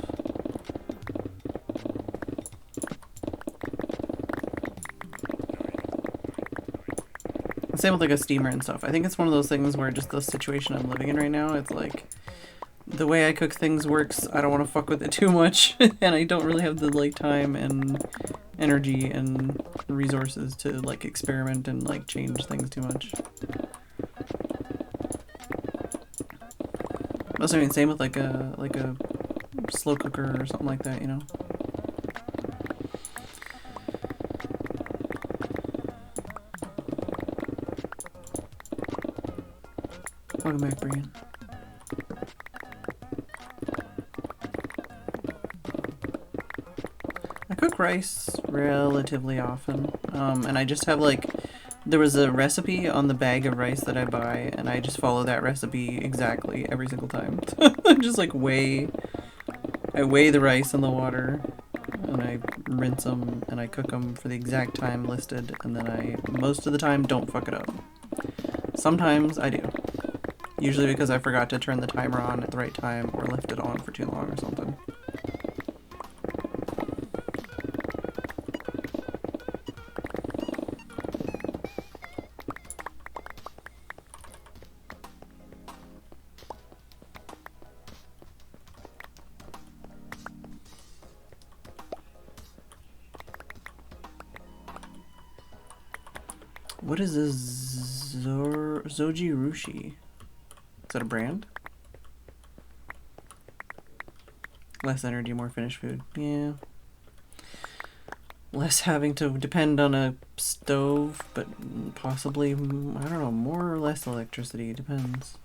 Same with like a steamer and stuff. I think it's one of those things where just the situation I'm living in right now, it's like the way I cook things works. I don't want to fuck with it too much, and I don't really have the like time and energy and resources to like experiment and like change things too much. That's what I mean. Same with like a slow cooker or something like that, you know. Welcome back, Brian. I cook rice relatively often, and I just have like, there was a recipe on the bag of rice that I buy, and I just follow that recipe exactly every single time. I just like weigh the rice in the water, and I rinse them, and I cook them for the exact time listed, and then I, most of the time, don't fuck it up. Sometimes I do. Usually because I forgot to turn the timer on at the right time or left it on for too long or something. What is this Zoji Rushi? Is that a brand? Less energy, more finished food. Yeah. Less having to depend on a stove, but possibly, I don't know, more or less electricity. Depends.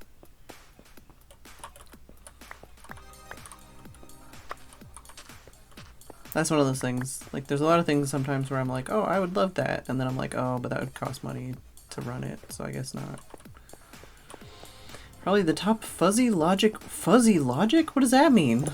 That's one of those things. Like, there's a lot of things sometimes where I'm like, oh, I would love that. And then I'm like, oh, but that would cost money to run it, so I guess not. Probably the top fuzzy logic. Fuzzy logic? What does that mean?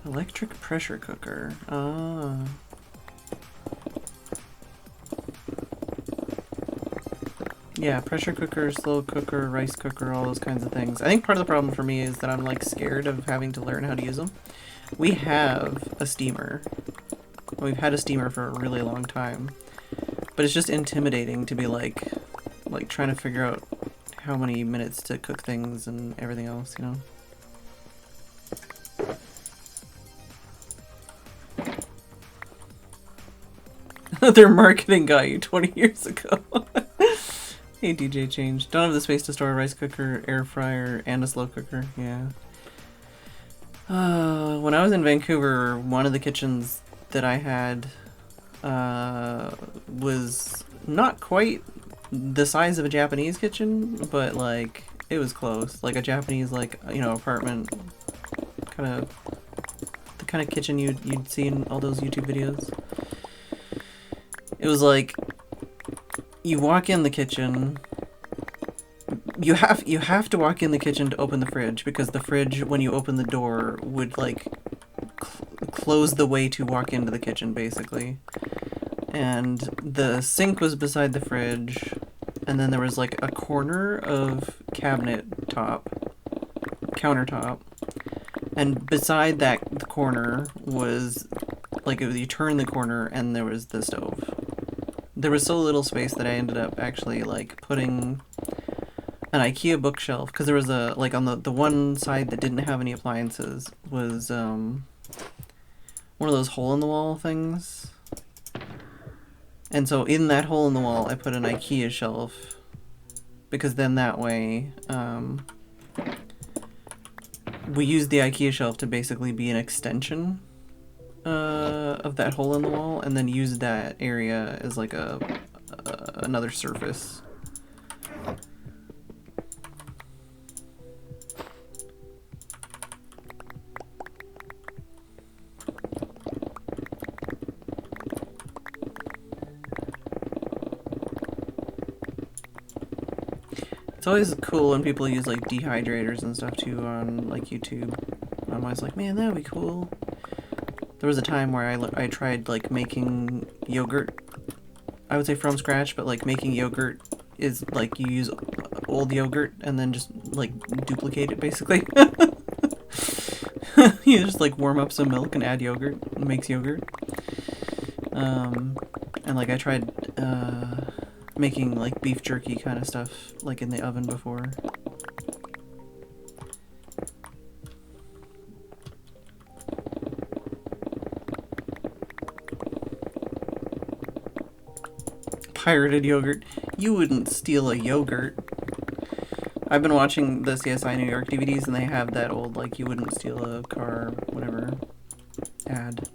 Electric pressure cooker. Ah. Yeah, pressure cooker, slow cooker, rice cooker, all those kinds of things. I think part of the problem for me is that I'm like scared of having to learn how to use them. We have a steamer. We've had a steamer for a really long time. But it's just intimidating to be like trying to figure out how many minutes to cook things and everything else, you know? Their marketing got you 20 years ago. Hey, DJ Change. Don't have the space to store a rice cooker, air fryer, and a slow cooker. Yeah. When I was in Vancouver, one of the kitchens that I had was not quite the size of a Japanese kitchen, but like it was close. Like a Japanese, like, you know, apartment kind of, the kind of kitchen you'd see in all those YouTube videos. It was like, you walk in the kitchen, you have to walk in the kitchen to open the fridge, because the fridge, when you open the door, would like close the way to walk into the kitchen, basically. And the sink was beside the fridge, and then there was like a corner of countertop, and beside that corner was like you turn the corner and there was the stove. There was so little space that I ended up actually like putting an IKEA bookshelf, because there was a like on the one side that didn't have any appliances was one of those hole in the wall things. And so in that hole in the wall, I put an IKEA shelf, because then that way, we used the IKEA shelf to basically be an extension of that hole in the wall, and then use that area as like another surface. It's always cool when people use like dehydrators and stuff too on like YouTube. I'm always like, man, that would be cool. There was a time where I tried like making yogurt. I would say from scratch, but like making yogurt is like you use old yogurt and then just like duplicate it basically. You just like warm up some milk and add yogurt. It makes yogurt. And like I tried making like beef jerky kind of stuff like in the oven before. Pirated yogurt. You wouldn't steal a yogurt. I've been watching the CSI New York DVDs and they have that old like you wouldn't steal a car whatever ad.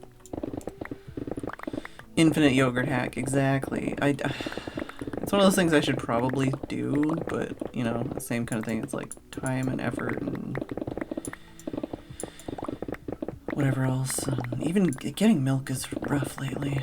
Infinite yogurt hack, exactly. It's one of those things I should probably do, but, you know, the same kind of thing. It's like time and effort and whatever else. Even getting milk is rough lately.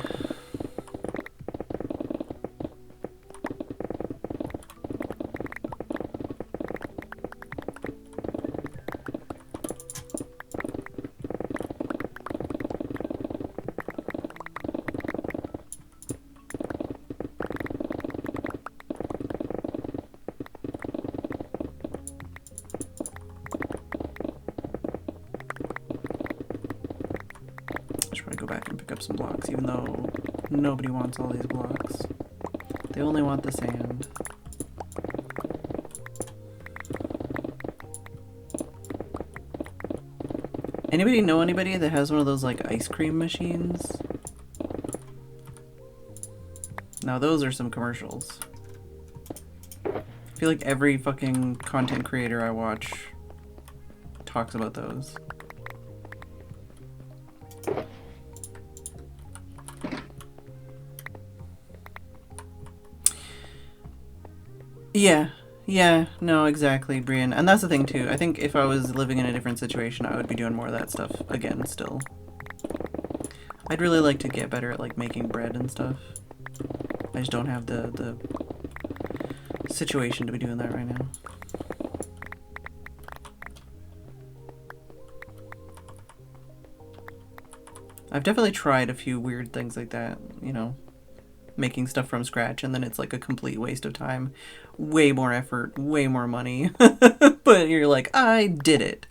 Some blocks, even though nobody wants all these blocks. They only want the sand. Anybody know anybody that has one of those like ice cream machines? Now those are some commercials. I feel like every fucking content creator I watch talks about those. Yeah, no, exactly, Brian. And that's the thing, too. I think if I was living in a different situation, I would be doing more of that stuff again, still. I'd really like to get better at, like, making bread and stuff. I just don't have the situation to be doing that right now. I've definitely tried a few weird things like that, you know. Making stuff from scratch, and then it's like a complete waste of time. Way more effort, way more money. But you're like, I did it.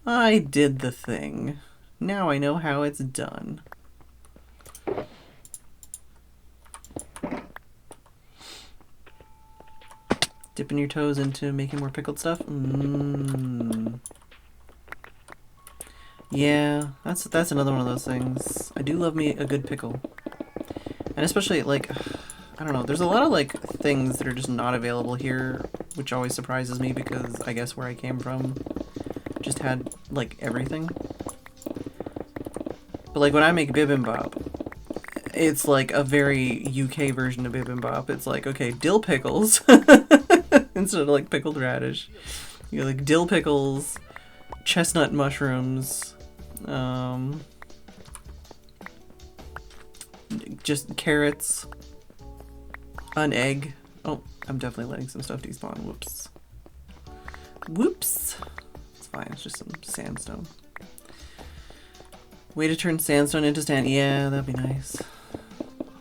I did the thing. Now I know how it's done. Dipping your toes into making more pickled stuff? Yeah, that's another one of those things. I do love me a good pickle. And especially, like, I don't know, there's a lot of, like, things that are just not available here, which always surprises me because I guess where I came from just had, like, everything. But, like, when I make bibimbap, it's, like, a very UK version of bibimbap. It's like, okay, dill pickles instead of, like, pickled radish. You know, like, dill pickles, chestnut mushrooms, just carrots, an egg. Oh, I'm definitely letting some stuff despawn. Whoops. Whoops. It's fine. It's just some sandstone. Way to turn sandstone into sand. Yeah, that'd be nice.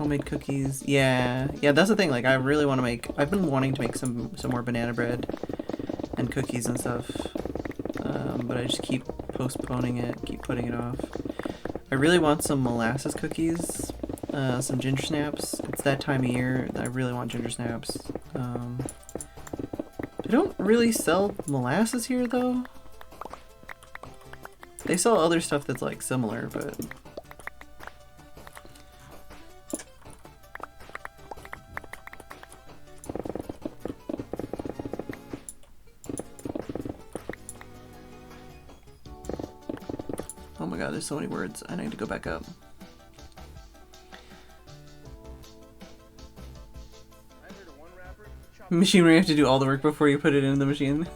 Homemade cookies. Yeah, that's the thing. Like, I really want to make. I've been wanting to make some more banana bread and cookies and stuff, but I just keep postponing it, keep putting it off. I really want some molasses cookies, some ginger snaps. It's that time of year that I really want ginger snaps. They don't really sell molasses here, though. They sell other stuff that's like similar, but. Oh my god, there's so many words. I need to go back up. Machine where you have to do all the work before you put it in the machine.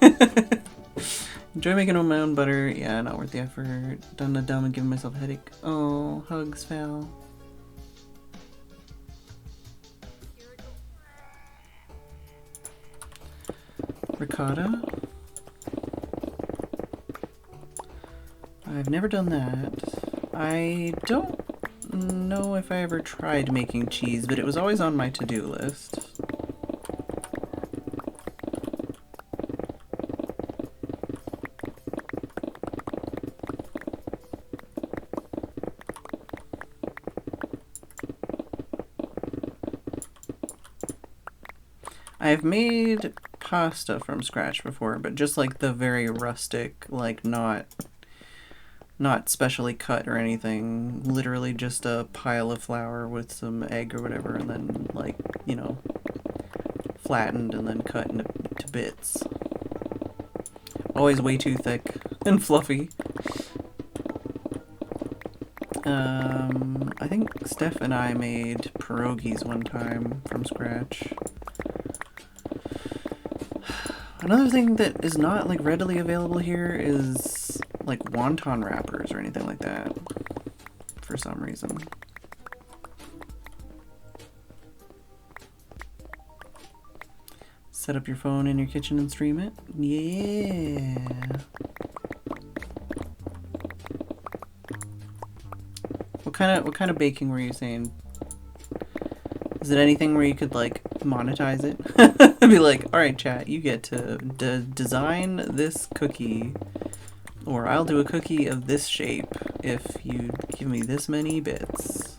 Enjoy making my own butter. Yeah, not worth the effort. Done the dumb and giving myself a headache. Oh, hugs, Val. Ricotta. I've never done that. I don't know if I ever tried making cheese, but it was always on my to-do list. I've made pasta from scratch before, but just like the very rustic, like not specially cut or anything, literally just a pile of flour with some egg or whatever, and then, like, you know, flattened and then cut into bits. Always way too thick and fluffy. I think Steph and I made pierogies one time from scratch. Another thing that is not, like, readily available here is, like, wonton wrappers or anything like that, for some reason. Set up your phone in your kitchen and stream it. Yeah. What kind of baking were you saying? Is it anything where you could, like, monetize it? Be like, alright chat, you get to design this cookie, or I'll do a cookie of this shape if you give me this many bits.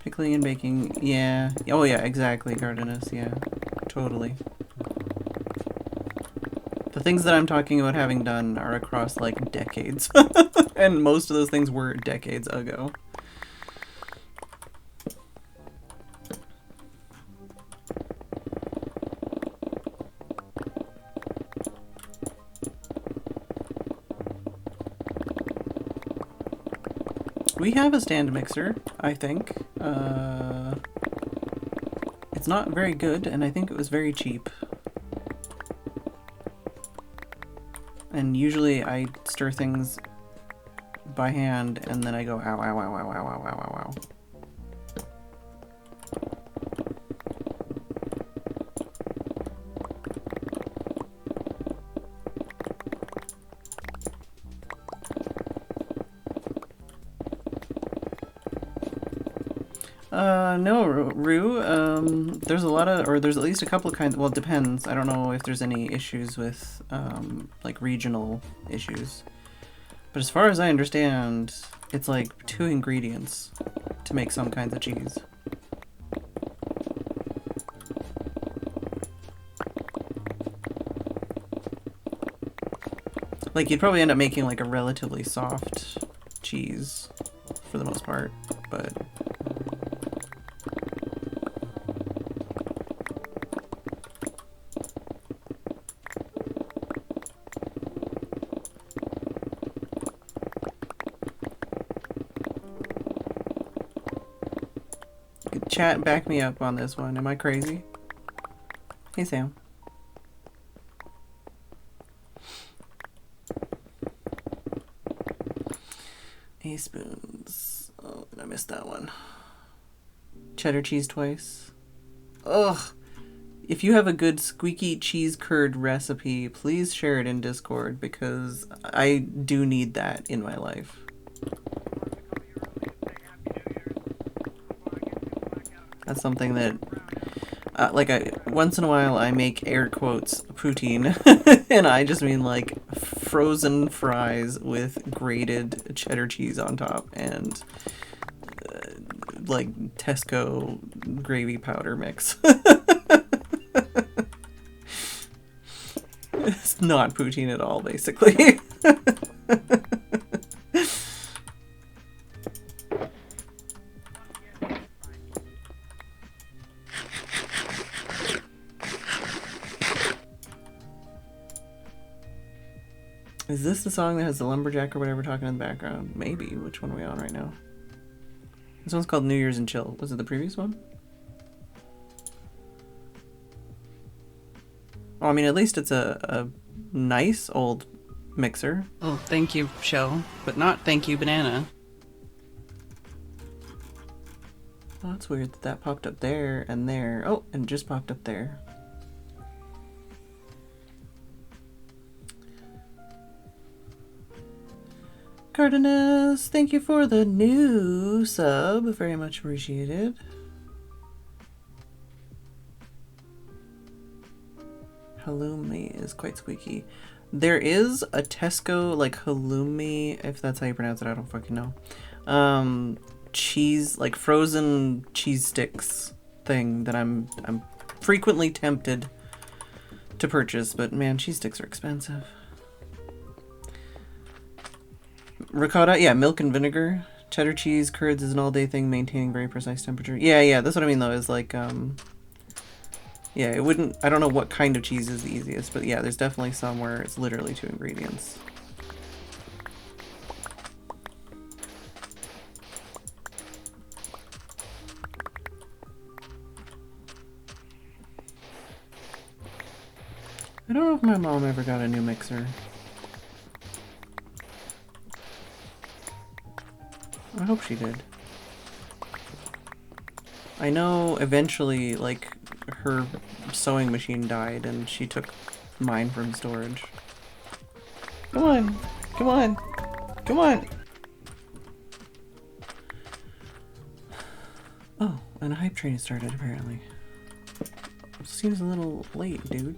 Pickling and baking, yeah. Oh yeah, exactly, Gardenus, yeah. Totally. The things that I'm talking about having done are across, like, decades. And most of those things were decades ago. We have a stand mixer, I think. It's not very good, and I think it was very cheap. And usually I stir things by hand, and then I go ow, ow, ow, ow, ow, ow, ow, ow, ow. No, Rue, there's a lot of, or there's at least a couple of kinds, well, it depends. I don't know if there's any issues with, like, regional issues. But as far as I understand, it's like 2 ingredients to make some kinds of cheese. Like, you'd probably end up making, like, a relatively soft cheese, for the most part, but... Chat, back me up on this one. Am I crazy? Hey, Sam. A spoons. Oh, I missed that one. Cheddar cheese twice. Ugh. If you have a good squeaky cheese curd recipe, please share it in Discord because I do need that in my life. That's something that, once in a while I make air quotes poutine, and I just mean like frozen fries with grated cheddar cheese on top and like Tesco gravy powder mix. It's not poutine at all, basically. Is this the song that has the lumberjack or whatever talking in the background? Maybe. Which one are we on right now? This one's called New Year's and Chill. Was it the previous one? Well, I mean, at least it's a nice old mixer. Oh, thank you, Shell, but not thank you, Banana. Oh, that's weird that popped up there and there. Oh, and just popped up there. Cardenas, thank you for the new sub. Very much appreciated. Halloumi is quite squeaky. There is a Tesco, like, halloumi, if that's how you pronounce it, I don't fucking know. Cheese, like, frozen cheese sticks thing that I'm frequently tempted to purchase, but man, cheese sticks are expensive. Ricotta, yeah, milk and vinegar. Cheddar cheese, curds is an all-day thing, maintaining very precise temperature. Yeah, that's what I mean, though, is like, yeah, it wouldn't, I don't know what kind of cheese is the easiest, but yeah, there's definitely some where it's literally 2 ingredients. I don't know if my mom ever got a new mixer. I hope she did. I know eventually, like, her sewing machine died and she took mine from storage. Come on! Come on! Come on! Oh, and a hype train started apparently. Seems a little late, dude.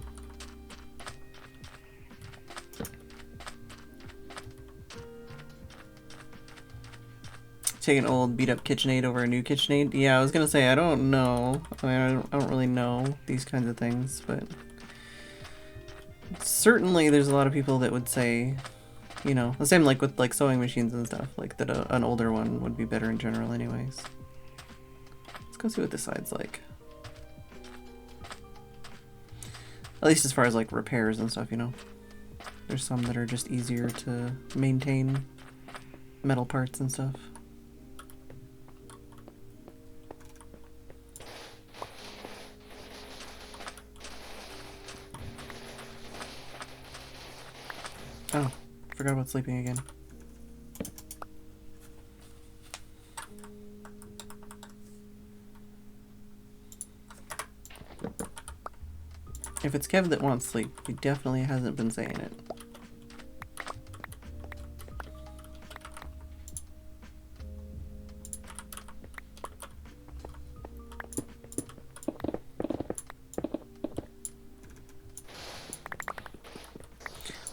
Take an old beat up KitchenAid over a new KitchenAid? Yeah, I was gonna say, I don't know. I mean, I don't really know these kinds of things, but certainly there's a lot of people that would say, you know, the same like with like sewing machines and stuff, like that an older one would be better in general anyways. Let's go see what this side's like. At least as far as like repairs and stuff, you know. There's some that are just easier to maintain metal parts and stuff. Oh, forgot about sleeping again. If it's Kev that wants sleep, he definitely hasn't been saying it.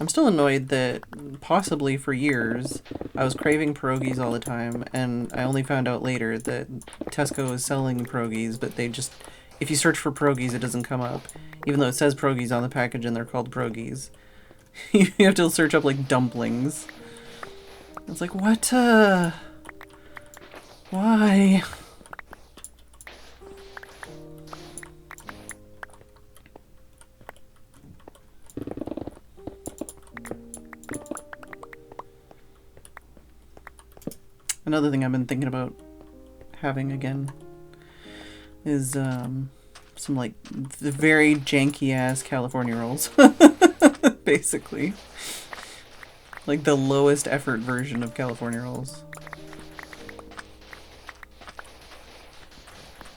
I'm still annoyed that possibly for years I was craving pierogies all the time, and I only found out later that Tesco is selling pierogies, but they just, if you search for pierogies, it doesn't come up. Even though it says pierogies on the package and they're called pierogies. You have to search up like dumplings. It's like, what, why? Another thing I've been thinking about having again is some like the very janky ass California rolls, basically. Like the lowest effort version of California rolls.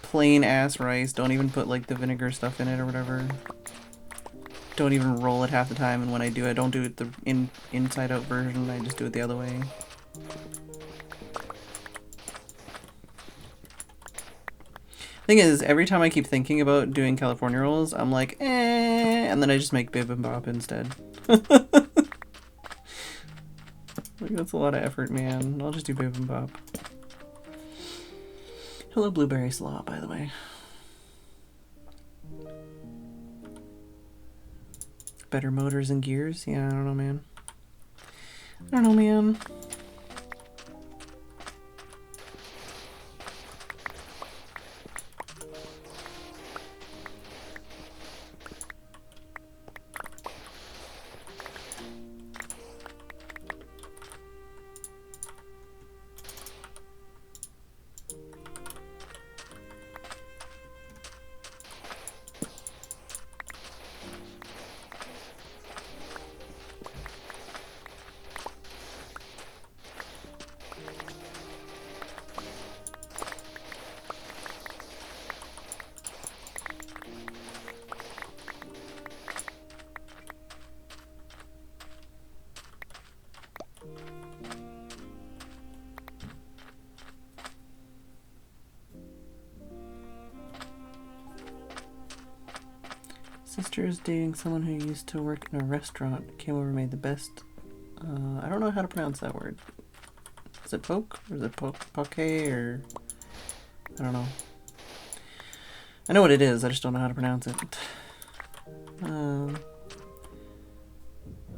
Plain ass rice. Don't even put like the vinegar stuff in it or whatever. Don't even roll it half the time, and when I do, I don't do it the inside out version. I just do it the other way. Thing is, every time I keep thinking about doing California rolls, I'm like, and then I just make bibimbap instead. Like, that's a lot of effort, man. I'll just do bibimbap. Hello, blueberry slaw, by the way. Better motors and gears? Yeah, I don't know, man. I don't know, man. Sister is dating someone who used to work in a restaurant. Came over and made the best. I don't know how to pronounce that word. Is it poke? Or is it poke or... I don't know. I know what it is, I just don't know how to pronounce it.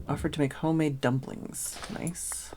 Offered to make homemade dumplings. Nice.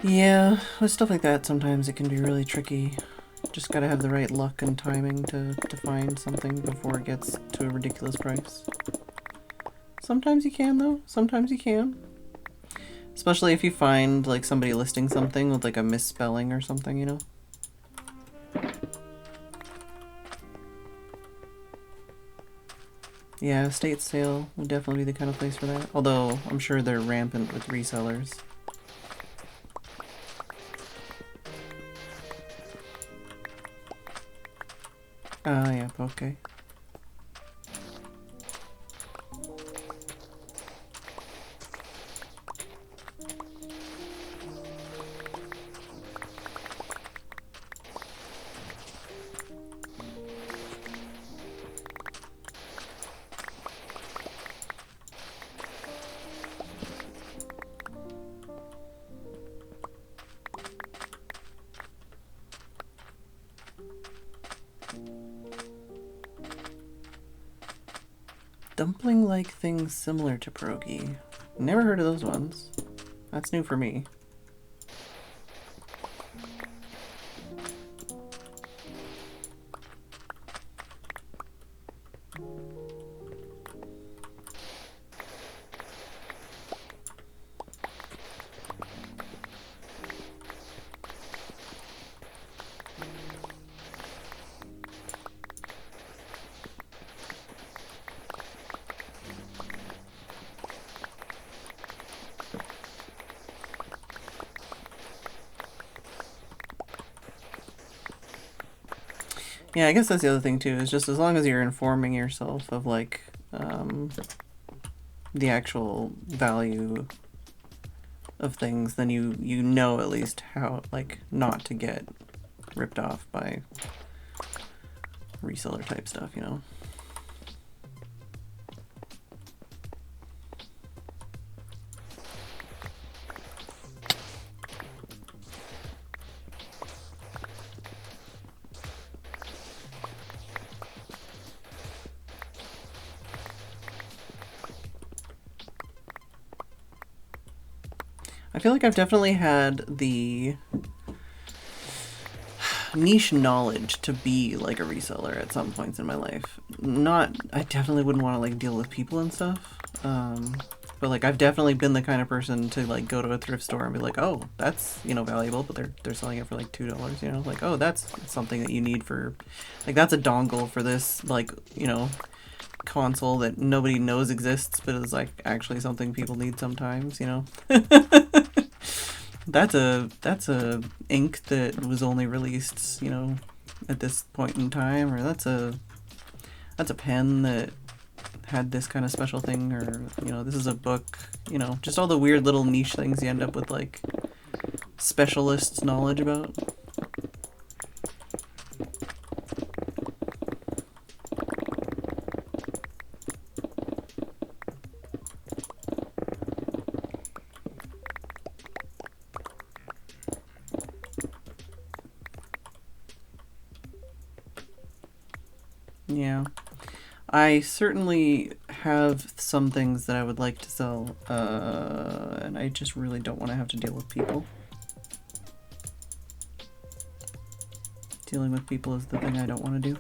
Yeah, with stuff like that, sometimes it can be really tricky. Just gotta have the right luck and timing to find something before it gets to a ridiculous price. Sometimes you can, though. Sometimes you can. Especially if you find, like, somebody listing something with, like, a misspelling or something, you know? Yeah, estate sale would definitely be the kind of place for that. Although, I'm sure they're rampant with resellers. Yeah, okay. Dumpling-like things similar to pierogi. Never heard of those ones. That's new for me. Yeah, I guess that's the other thing too, is just as long as you're informing yourself of like the actual value of things, then you know at least how, like, not to get ripped off by reseller type stuff, you know? I feel like I've definitely had the niche knowledge to be like a reseller at some points in my life. I definitely wouldn't want to like deal with people and stuff. But like I've definitely been the kind of person to like go to a thrift store and be like, oh, that's, you know, valuable, but they're selling it for like $2, you know, like, oh, that's something that you need for, like, that's a dongle for this, like, you know, console that nobody knows exists, but is like actually something people need sometimes, you know. That's a ink that was only released, you know, at this point in time, or that's a pen that had this kind of special thing, or, you know, this is a book, you know, just all the weird little niche things you end up with like specialists' knowledge about. Yeah. I certainly have some things that I would like to sell, and I just really don't want to have to deal with people. Dealing with people is the thing I don't want to do.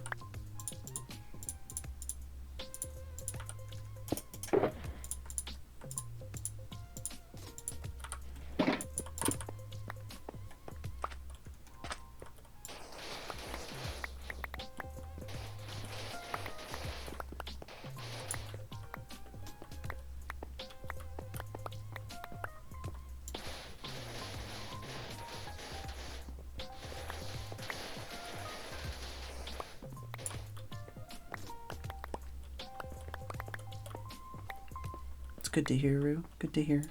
Good to hear, Rue. Good to hear.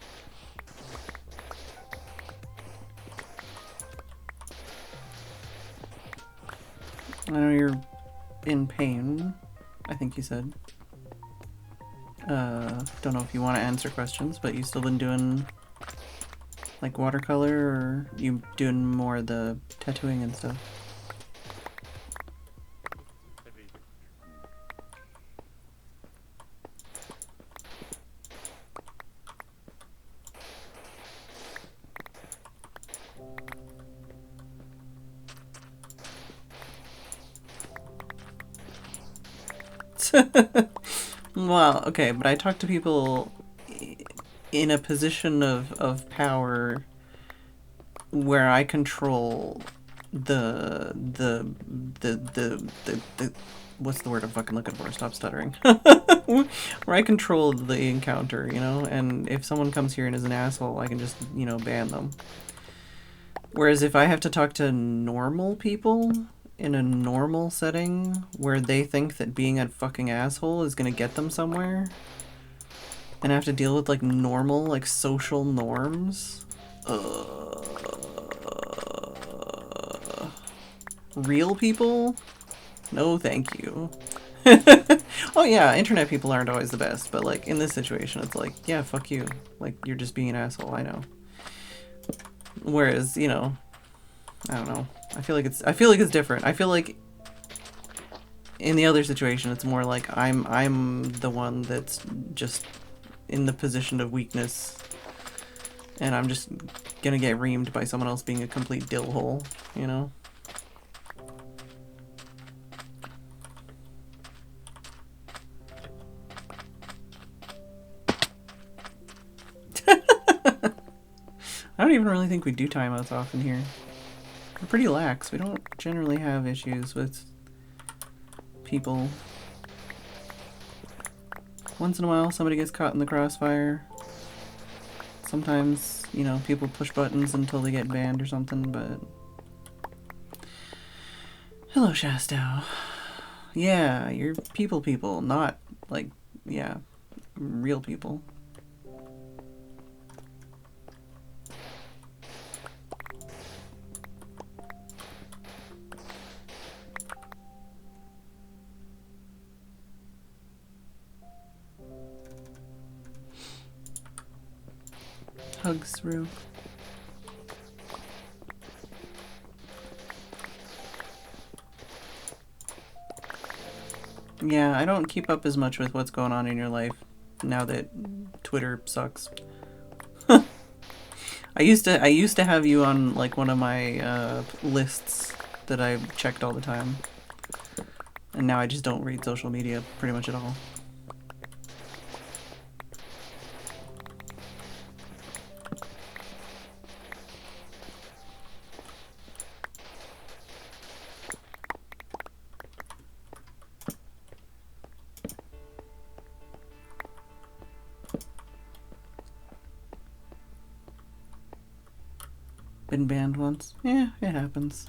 I know you're in pain, I think you said. Don't know if you want to answer questions, but you still been doing like watercolor, or you doing more of the tattooing and stuff? Well, okay, but I talk to people in a position of power where I control the what's the word I'm fucking looking for? Stop stuttering. Where I control the encounter, you know, and if someone comes here and is an asshole, I can just, you know, ban them. Whereas if I have to talk to normal people in a normal setting where they think that being a fucking asshole is gonna get them somewhere, and I have to deal with like normal, like social norms, real people? No, thank you. Oh yeah, internet people aren't always the best, but like in this situation, it's like, yeah, fuck you. Like, you're just being an asshole, I know. Whereas, you know, I don't know. I feel like it's different. I feel like in the other situation, it's more like I'm the one that's just in the position of weakness, and I'm just gonna get reamed by someone else being a complete dillhole, you know? I don't even really think we do timeouts often here. We're pretty lax. We don't generally have issues with people. Once in a while, somebody gets caught in the crossfire. Sometimes, you know, people push buttons until they get banned or something, but... Hello, Shastow. Yeah, you're people, not, like, yeah, real people. Hugs through. Yeah, I don't keep up as much with what's going on in your life now that Twitter sucks. I used to have you on like one of my lists that I checked all the time. And now I just don't read social media pretty much at all. Been banned once. Yeah, it happens.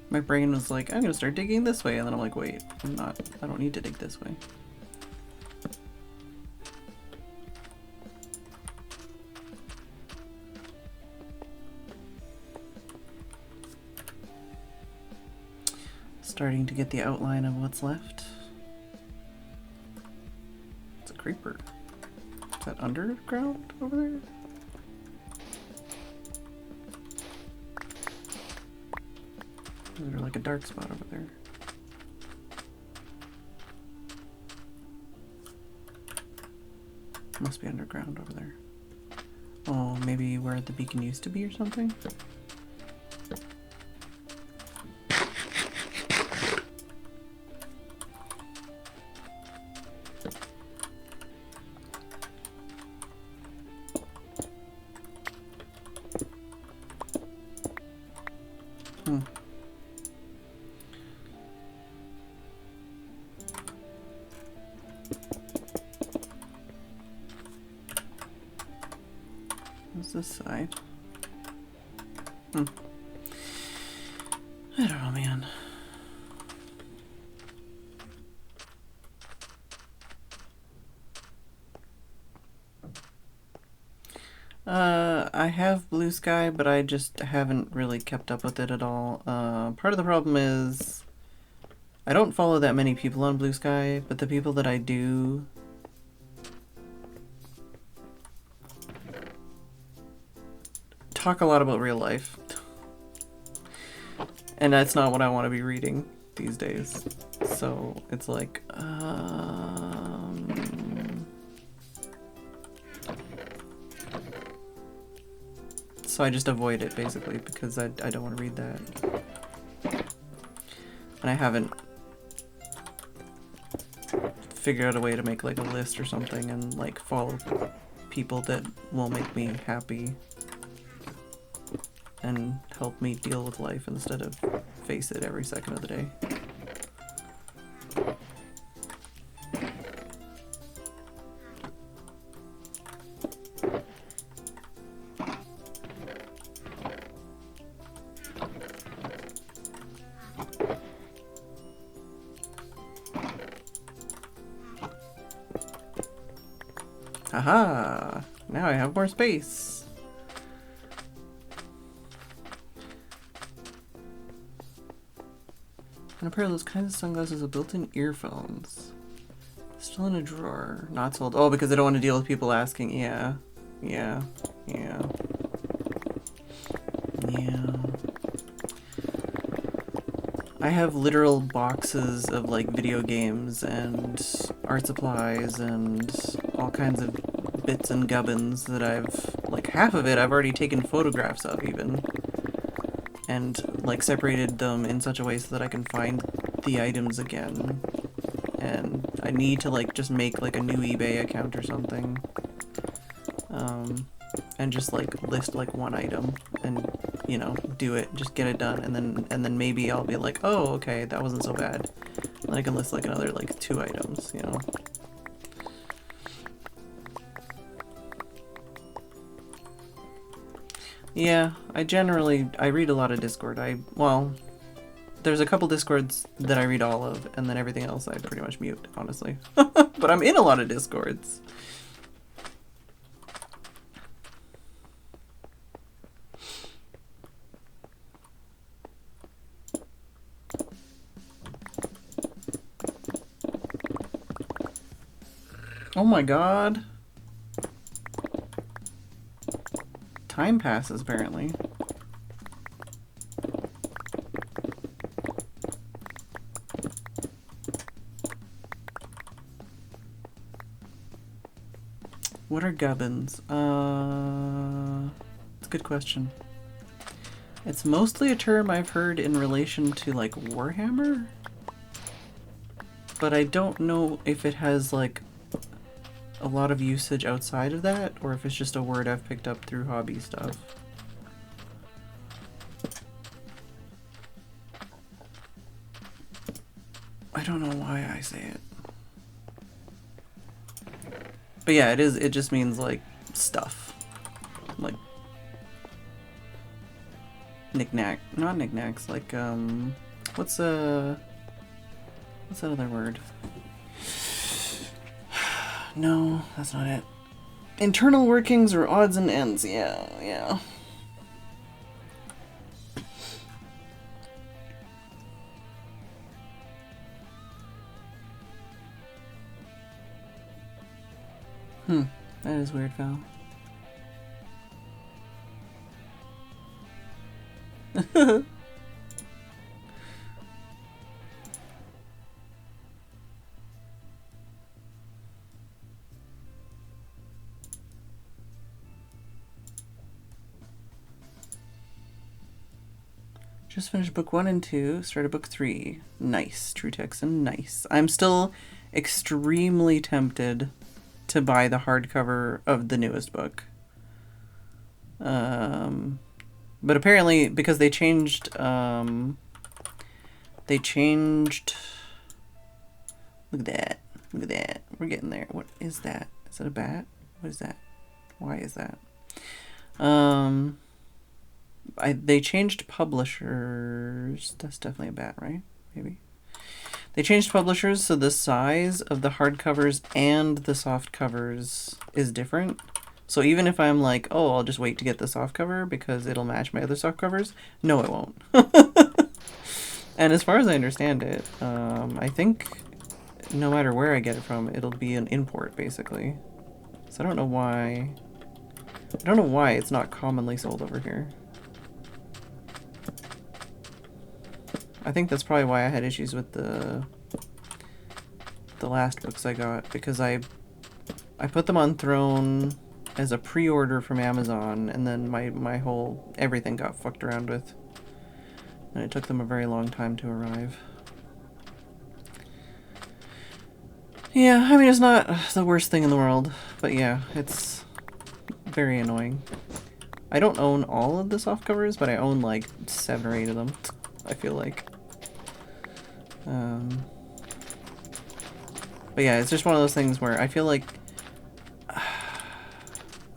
My brain was like, I'm gonna start digging this way, and then I'm like, wait, I don't need to dig this way. Starting to get the outline of what's left. It's a creeper. Is that underground over there? Is there like a dark spot over there? Must be underground over there. Oh, maybe where the beacon used to be or something? This side. I don't know, man. I have Blue Sky, but I just haven't really kept up with it at all. Part of the problem is I don't follow that many people on Blue Sky, but the people that I do talk a lot about real life, and that's not what I want to be reading these days. So it's like, so I just avoid it basically because I don't want to read that, and I haven't figured out a way to make like a list or something and like follow people that will make me happy and help me deal with life instead of face it every second of the day. Haha! Now I have more space. And a pair of those kinds of sunglasses with built-in earphones. Still in a drawer. Not sold. Oh, because I don't want to deal with people asking. Yeah. Yeah. Yeah. Yeah. I have literal boxes of like video games and art supplies and all kinds of bits and gubbins that I've, like half of it I've already taken photographs of even. And like separated them in such a way so that I can find the items again. And I need to like just make like a new eBay account or something. And just like list like one item and, you know, do it, just get it done, and then maybe I'll be like, oh, okay, that wasn't so bad. And I can list like another like 2 items, you know. Yeah, I read a lot of Discord. Well, there's a couple Discords that I read all of, and then everything else I pretty much mute, honestly. But I'm in a lot of Discords. Oh my god. Time passes, apparently. What are gubbins? It's a good question. It's mostly a term I've heard in relation to, like, Warhammer? But I don't know if it has, like, a lot of usage outside of that, or if it's just a word I've picked up through hobby stuff. I don't know why I say it. But yeah, it just means, like, stuff. Like, knick-knack. Not knick-knacks, like, what's that other word? No, that's not it. Internal workings or odds and ends, yeah. That is weird, Val. Just finished book 1 and 2, started book 3. Nice, True Texan, nice. I'm still extremely tempted to buy the hardcover of the newest book. But apparently, because they changed, look at that, we're getting there. What is that? Is that a bat? What is that? Why is that? They changed publishers. That's definitely a bat, right? Maybe. They changed publishers, so the size of the hardcovers and the soft covers is different. So even if I'm like, oh, I'll just wait to get the soft cover because it'll match my other soft covers, no, it won't. And as far as I understand it, I think no matter where I get it from, it'll be an import, basically. So I don't know why it's not commonly sold over here. I think that's probably why I had issues with the last books I got, because I put them on Throne as a pre-order from Amazon, and then my whole everything got fucked around with, and it took them a very long time to arrive. Yeah, I mean, it's not the worst thing in the world, but yeah, it's very annoying. I don't own all of the soft covers, but I own like 7 or 8 of them, I feel like. But yeah, it's just one of those things where I feel like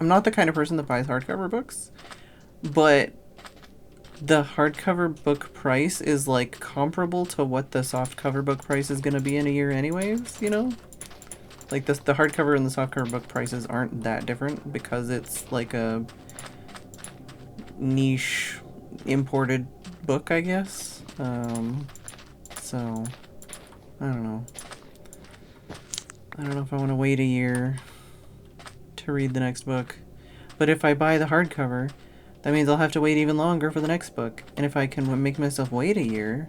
I'm not the kind of person that buys hardcover books, but the hardcover book price is like comparable to what the softcover book price is going to be in a year anyways, you know? Like the hardcover and the softcover book prices aren't that different because it's like a niche imported book, I guess. So I don't know. I don't know if I want to wait a year to read the next book. But if I buy the hardcover, that means I'll have to wait even longer for the next book. And if I can make myself wait a year,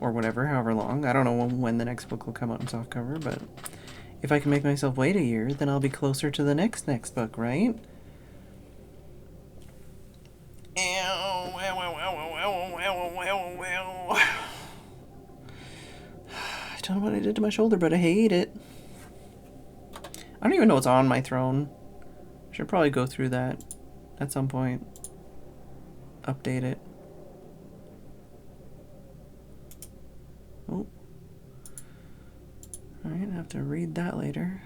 or whatever, however long, I don't know when the next book will come out in softcover, but if I can make myself wait a year, then I'll be closer to the next book, right? I don't know what I did to my shoulder, but I hate it. I don't even know what's on my throne. Should probably go through that at some point. Update it. Oh. Alright, I have to read that later.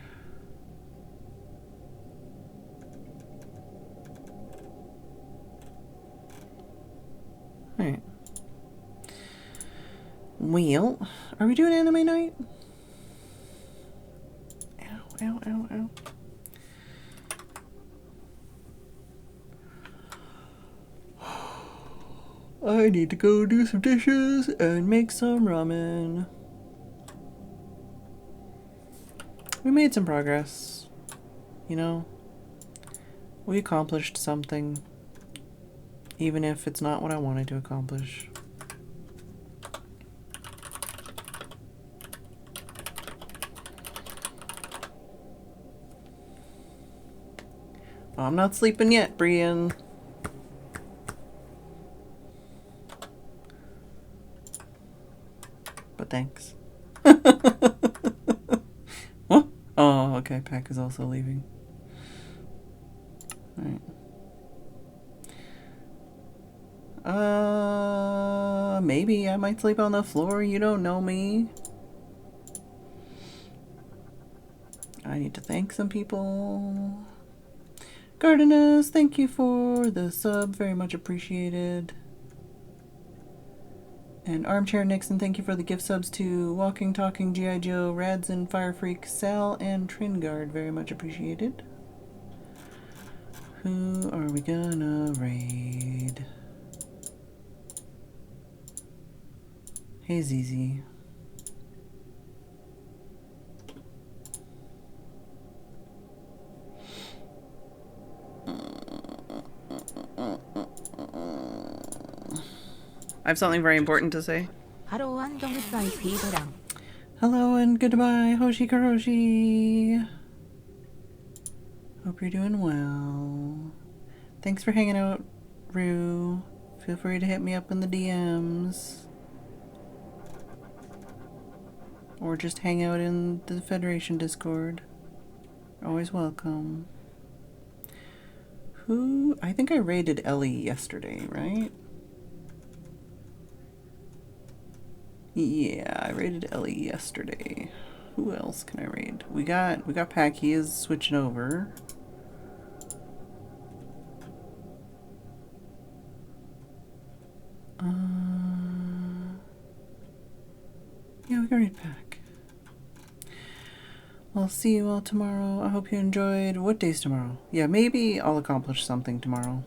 Well, are we doing anime night? Ow, ow, ow, ow. I need to go do some dishes and make some ramen. We made some progress. You know, we accomplished something, even if it's not what I wanted to accomplish. Oh, I'm not sleeping yet, Brian. But thanks. What? Oh, okay. Pack is also leaving. Alright. Maybe I might sleep on the floor. You don't know me. I need to thank some people. Gardeners, thank you for the sub. Very much appreciated. And Armchair Nixon, thank you for the gift subs to Walking, Talking, G.I. Joe, Radson, Fire Freak, Sal, and Tringard. Very much appreciated. Who are we gonna raid? Hey, ZZ. I have something very important to say. Hello and goodbye, Phedran. Hello and goodbye, Hoshi Karoshi. Hope you're doing well. Thanks for hanging out, Rue. Feel free to hit me up in the DMs. Or just hang out in the Federation Discord. Always welcome. Who? I think I raided Ellie yesterday, right? Yeah, I raided Ellie yesterday. Who else can I raid? We got Pack. He is switching over. Yeah, we can raid Pack. I'll see you all tomorrow. I hope you enjoyed. What day's tomorrow? Yeah, maybe I'll accomplish something tomorrow.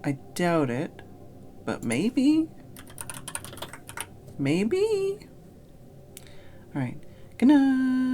I doubt it, but maybe. Maybe. All right. Good night.